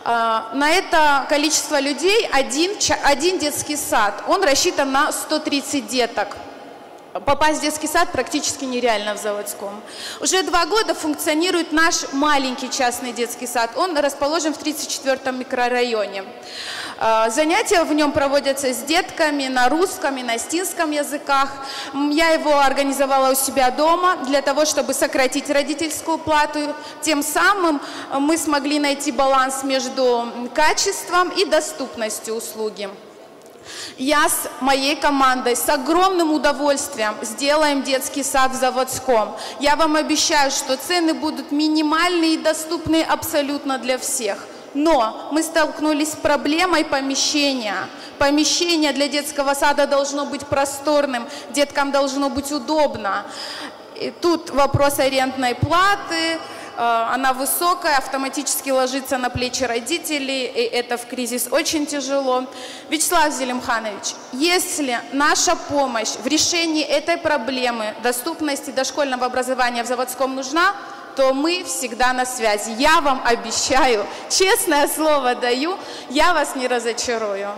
На это количество людей один детский сад. Он рассчитан на 130 деток. Попасть в детский сад практически нереально в Заводском. Уже 2 года функционирует наш маленький частный детский сад. Он расположен в 34-м микрорайоне. Занятия в нем проводятся с детками на русском и на остинском языках. Я его организовала у себя дома для того, чтобы сократить родительскую плату. Тем самым мы смогли найти баланс между качеством и доступностью услуги. Я с моей командой с огромным удовольствием сделаем детский сад в Заводском. Я вам обещаю, что цены будут минимальные и доступные абсолютно для всех. Но мы столкнулись с проблемой помещения. Помещение для детского сада должно быть просторным, деткам должно быть удобно. И тут вопрос арендной платы. Она высокая, автоматически ложится на плечи родителей, и это в кризис очень тяжело. Вячеслав Зелимханович, если наша помощь в решении этой проблемы доступности дошкольного образования в Заводском нужна, то мы всегда на связи. Я вам обещаю, честное слово даю, я вас не разочарую.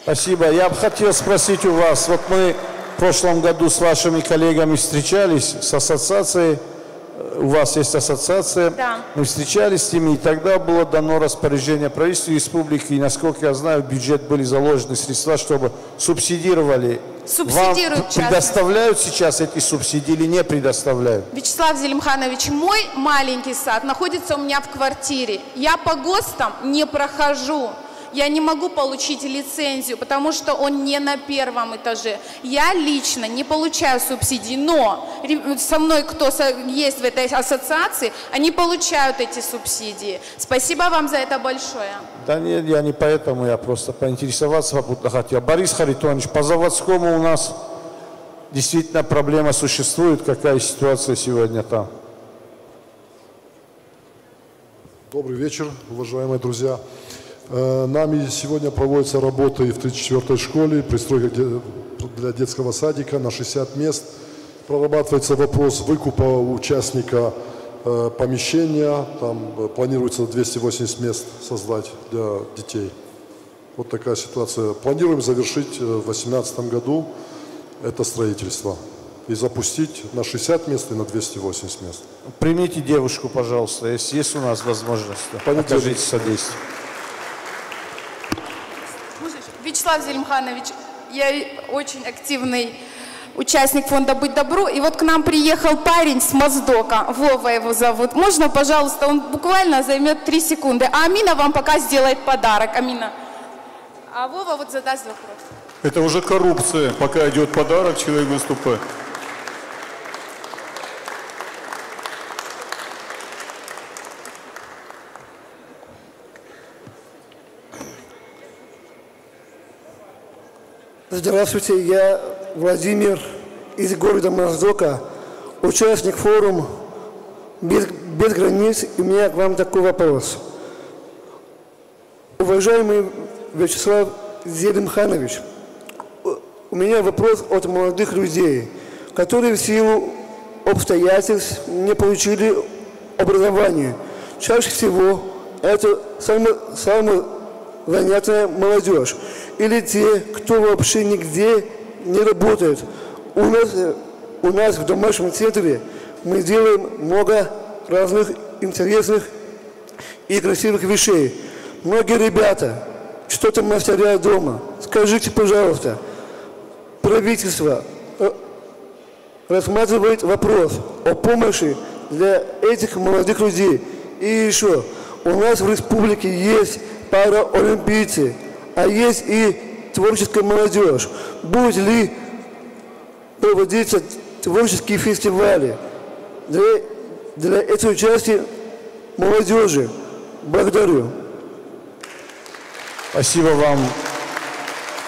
Спасибо. Я бы хотел спросить у вас, вот мы в прошлом году с вашими коллегами встречались с ассоциацией. У вас есть ассоциация, да. Мы встречались с ними, и тогда было дано распоряжение правительству республики, и, насколько я знаю, в бюджет были заложены средства, чтобы субсидировали. Вам предоставляют сейчас эти субсидии или не предоставляют? Вячеслав Зелимханович, мой маленький сад находится у меня в квартире. Я по ГОСТам не прохожу. Я не могу получить лицензию, потому что он не на 1-м этаже. Я лично не получаю субсидий, но со мной, кто есть в этой ассоциации, они получают эти субсидии. Спасибо вам за это большое. Да нет, я не поэтому, я просто поинтересоваться попутно хотел. Борис Харитонович, по Заводскому у нас действительно проблема существует. Какая ситуация сегодня там? Добрый вечер, уважаемые друзья. Нами сегодня проводятся работы в 34-й школе, пристройка для детского садика на 60 мест. Прорабатывается вопрос выкупа у участника помещения. Там планируется 280 мест создать для детей. Вот такая ситуация. Планируем завершить в 2018 году это строительство и запустить на 60 мест и на 280 мест. Примите девушку, пожалуйста, если есть у нас возможность. Покажите содействие. Вячеслав Зелимханович, я очень активный участник фонда «Быть добру». И вот к нам приехал парень с Моздока, Вова его зовут. Можно, пожалуйста, он буквально займет 3 секунды. А Амина вам пока сделает подарок. Амина. А Вова вот задаст вопрос. Это уже коррупция. Пока идет подарок, человек выступает. Здравствуйте, я Владимир из города Моздока, участник форума без границ. И у меня к вам такой вопрос. Уважаемый Вячеслав Зелимханович, у меня вопрос от молодых людей, которые в силу обстоятельств не получили образование. Чаще всего это самая занятная молодежь. Или те, кто вообще нигде не работает. У нас в домашнем центре мы делаем много разных интересных и красивых вещей. Многие ребята что-то мастерят дома. Скажите, пожалуйста, правительство рассматривает вопрос о помощи для этих молодых людей. И еще, у нас в республике есть параолимпийцы, а есть и творческая молодежь. Будут ли проводиться творческие фестивали для этой части молодежи? Благодарю. Спасибо вам.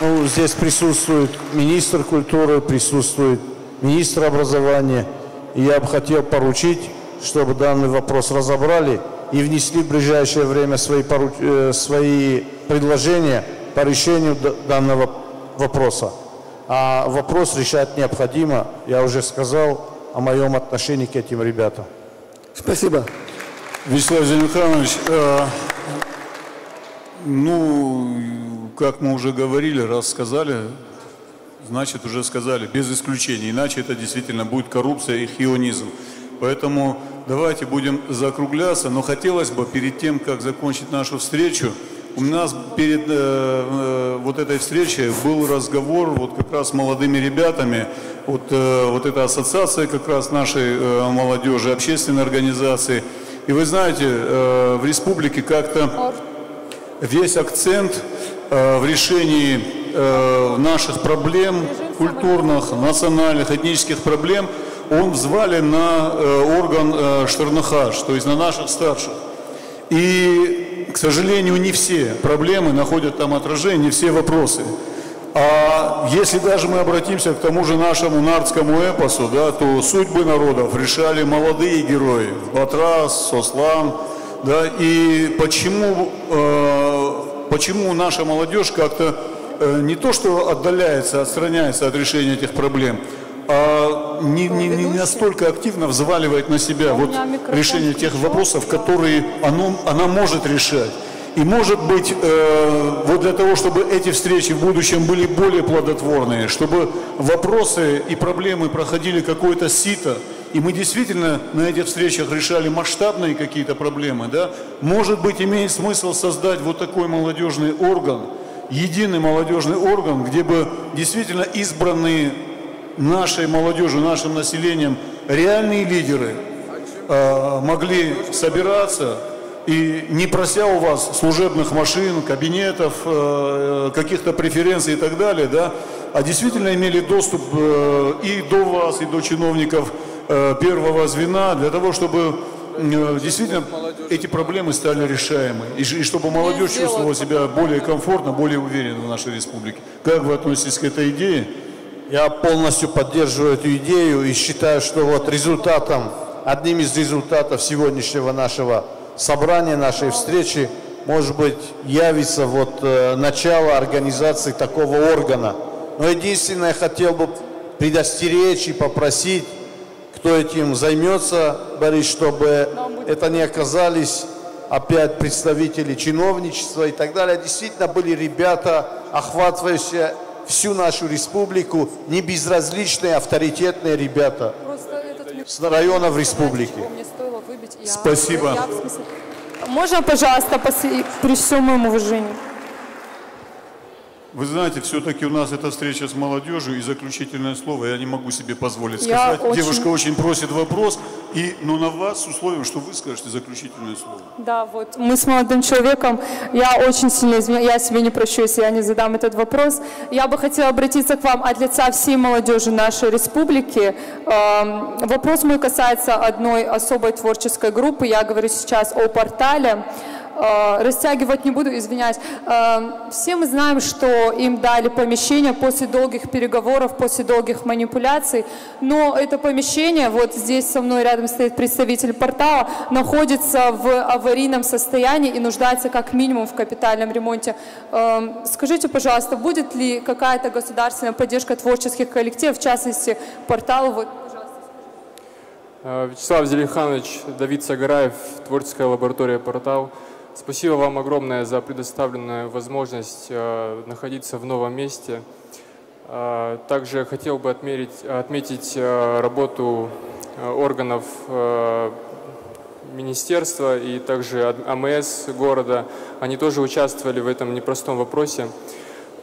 Ну, здесь присутствует министр культуры, присутствует министр образования. И я бы хотел поручить, чтобы данный вопрос разобрали и внесли в ближайшее время свои предложения по решению данного вопроса. А вопрос решать необходимо. Я уже сказал о моем отношении к этим ребятам. Спасибо. Вячеслав Зелимханович, ну, как мы уже говорили, раз сказали, значит уже сказали, без исключения. Иначе это действительно будет коррупция и хионизм. Поэтому давайте будем закругляться. Но хотелось бы перед тем, как закончить нашу встречу, у нас перед вот этой встречей был разговор вот как раз с молодыми ребятами. Вот эта ассоциация как раз нашей молодежи, общественной организации. И вы знаете, в республике как-то весь акцент в решении наших проблем культурных, национальных, этнических проблем, он взвален на орган Штернахаш, то есть на наших старших. И, к сожалению, не все проблемы находят там отражение, не все вопросы. А если даже мы обратимся к тому же нашему нардскому эпосу, да, то судьбы народов решали молодые герои, Батрас, Сослан, да, и почему наша молодежь как-то не то что отдаляется, отстраняется от решения этих проблем, а не настолько активно взваливает на себя вот решение тех вопросов, которые она может решать. И может быть, вот для того, чтобы эти встречи в будущем были более плодотворные, чтобы вопросы и проблемы проходили какое-то сито, и мы действительно на этих встречах решали масштабные какие-то проблемы, да, может быть, имеет смысл создать вот такой молодежный орган, единый молодежный орган, где бы действительно избранные нашей молодежью, нашим населением реальные лидеры могли собираться и, не прося у вас служебных машин, кабинетов, каких-то преференций и так далее, да, а действительно имели доступ и до вас, и до чиновников первого звена, для того, чтобы действительно эти проблемы стали решаемы, и чтобы молодежь чувствовала себя более комфортно, более уверенно в нашей республике. Как вы относитесь к этой идее? Я полностью поддерживаю эту идею и считаю, что вот одним из результатов сегодняшнего нашего собрания, нашей встречи, может быть, явится вот начало организации такого органа. Но единственное, я хотел бы предостеречь и попросить, кто этим займется, Борис, чтобы это не оказались опять представители чиновничества и так далее. Действительно были ребята, охватывающие всю нашу республику, не безразличные, авторитетные ребята с районов республики. Спасибо. Можно, пожалуйста, при всем моем уважении? Вы знаете, все-таки у нас эта встреча с молодежью, и заключительное слово я не могу себе позволить сказать. Девушка очень просит вопрос, но на вас с условием, что вы скажете заключительное слово. Да, вот мы с молодым человеком, я очень сильно извиняюсь, я себе не прощу, если я не задам этот вопрос. Я бы хотела обратиться к вам от лица всей молодежи нашей республики. Вопрос мой касается одной особой творческой группы, я говорю сейчас о портале. Растягивать не буду, извиняюсь. Все мы знаем, что им дали помещение после долгих переговоров, после долгих манипуляций, но это помещение, вот здесь со мной рядом стоит представитель портала, находится в аварийном состоянии и нуждается как минимум в капитальном ремонте. Скажите, пожалуйста, будет ли какая-то государственная поддержка творческих коллективов, в частности, порталу? Вот, Вячеслав Зелимханович, Давид Сагараев, творческая лаборатория «Портал». Спасибо вам огромное за предоставленную возможность находиться в новом месте. Также хотел бы отметить работу органов министерства и также АМС города. Они тоже участвовали в этом непростом вопросе.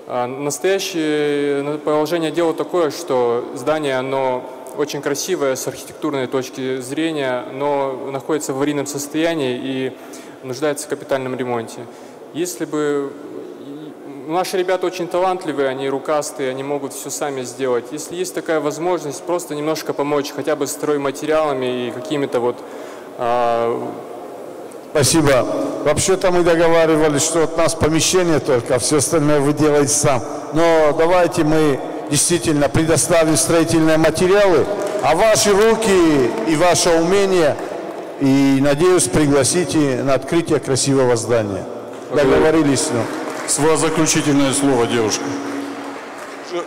Настоящее положение дела такое, что здание, оно очень красивое с архитектурной точки зрения, но находится в аварийном состоянии и нуждается в капитальном ремонте. Если бы... Наши ребята очень талантливые, они рукастые, они могут все сами сделать. Если есть такая возможность, просто немножко помочь, хотя бы стройматериалами и какими-то вот... Спасибо. Вообще-то мы договаривались, что от нас помещение только, а все остальное вы делаете сам. Но давайте мы действительно предоставим строительные материалы, а ваши руки и ваше умение, и, надеюсь, пригласите на открытие красивого здания. Договорились. С вас заключительное слово, девушка.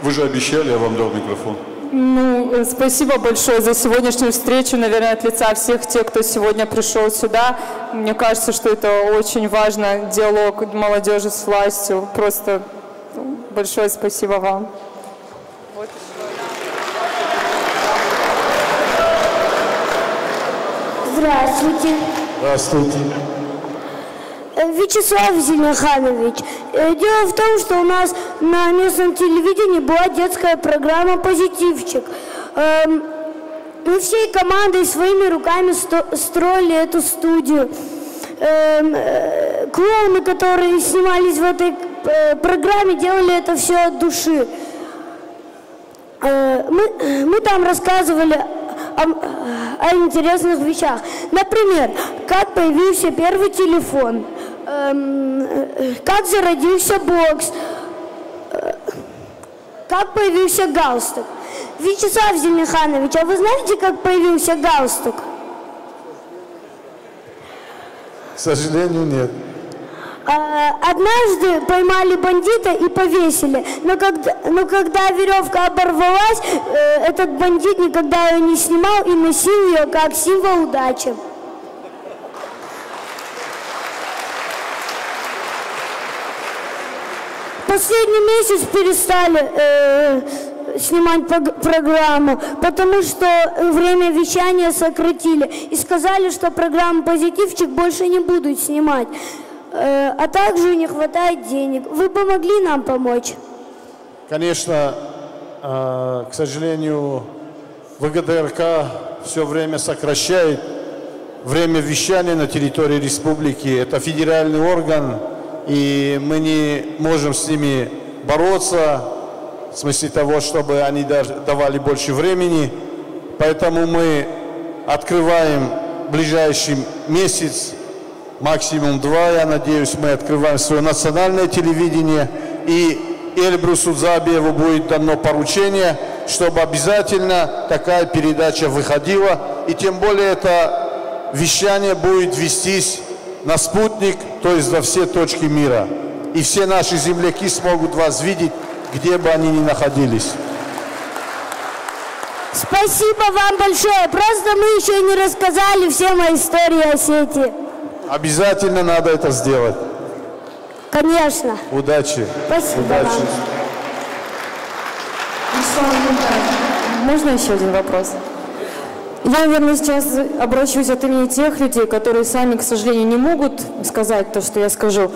Вы же обещали, я вам дал микрофон. Ну, спасибо большое за сегодняшнюю встречу, наверное, от лица всех тех, кто сегодня пришел сюда. Мне кажется, что это очень важно, диалог молодежи с властью. Просто большое спасибо вам. Здравствуйте. Здравствуйте. Вячеслав Зелимханович, дело в том, что у нас на местном телевидении была детская программа «Позитивчик». Мы всей командой своими руками строили эту студию. Клоуны, которые снимались в этой программе, делали это все от души. Мы там рассказывали о интересных вещах. Например, как появился первый телефон, как зародился бокс, как появился галстук. Вячеслав Зелимханович, а вы знаете, как появился галстук? К сожалению, нет. Однажды поймали бандита и повесили, но когда веревка оборвалась, этот бандит никогда ее не снимал и носил ее как символ удачи. Последний месяц перестали снимать программу, потому что время вещания сократили и сказали, что программу «Позитивчик» больше не будут снимать. А также не хватает денег. Вы бы могли нам помочь? Конечно, к сожалению, ВГТРК все время сокращает время вещания на территории республики. Это федеральный орган, и мы не можем с ними бороться, в смысле того, чтобы они давали больше времени. Поэтому мы открываем в ближайший месяц, максимум 2, я надеюсь, мы открываем свое национальное телевидение, и Эльбрусу Дзабиеву будет дано поручение, чтобы обязательно такая передача выходила, и тем более это вещание будет вестись на спутник, то есть во все точки мира. И все наши земляки смогут вас видеть, где бы они ни находились. Спасибо вам большое. Просто мы еще не рассказали всем о истории Осетии. Обязательно надо это сделать. Конечно. Удачи. Спасибо Удачи. Вам. Можно еще один вопрос? Я, наверное, сейчас обращусь от имени тех людей, которые сами, к сожалению, не могут сказать то, что я скажу.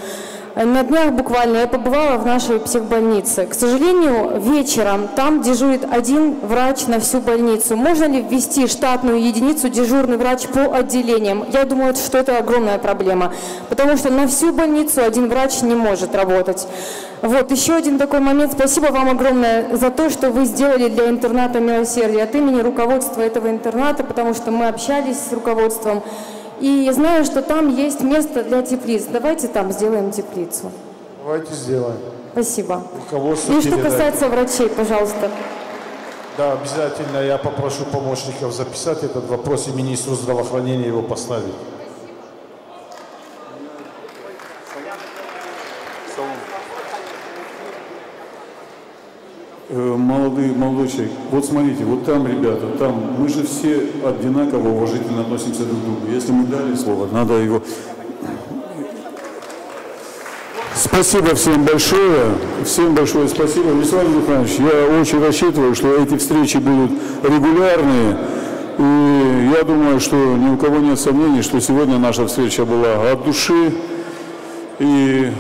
На днях буквально я побывала в нашей психбольнице. К сожалению, вечером там дежурит один врач на всю больницу. Можно ли ввести штатную единицу дежурный врач по отделениям? Я думаю, что это огромная проблема, потому что на всю больницу один врач не может работать. Вот, еще один такой момент. Спасибо вам огромное за то, что вы сделали для интерната «Милосердие» от имени руководства этого интерната, потому что мы общались с руководством. И я знаю, что там есть место для теплиц. Давайте там сделаем теплицу. Давайте сделаем. Спасибо. Руководство И что касается врачей, пожалуйста. Да, обязательно я попрошу помощников записать этот вопрос и министру здравоохранения его поставить. молодой человек, вот смотрите, вот там ребята, там, мы же все одинаково уважительно относимся друг к другу. Если мы дали слово, надо его... Спасибо всем большое спасибо. Вячеслав Михайлович, я очень рассчитываю, что эти встречи будут регулярные. И я думаю, что ни у кого нет сомнений, что сегодня наша встреча была от души. И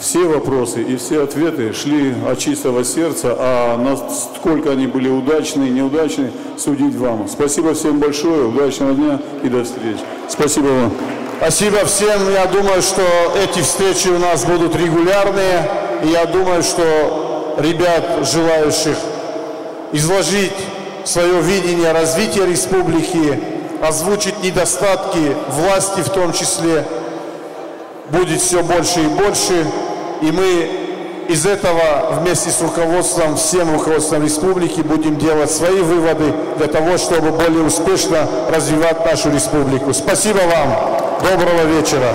все вопросы и все ответы шли от чистого сердца, а насколько они были удачные, неудачные, судить вам. Спасибо всем большое, удачного дня и до встречи. Спасибо вам. Спасибо всем. Я думаю, что эти встречи у нас будут регулярные. И я думаю, что ребят, желающих изложить свое видение развития республики, озвучить недостатки власти в том числе, будет все больше и больше. И мы из этого вместе с руководством, всем руководством республики будем делать свои выводы для того, чтобы более успешно развивать нашу республику. Спасибо вам. Доброго вечера.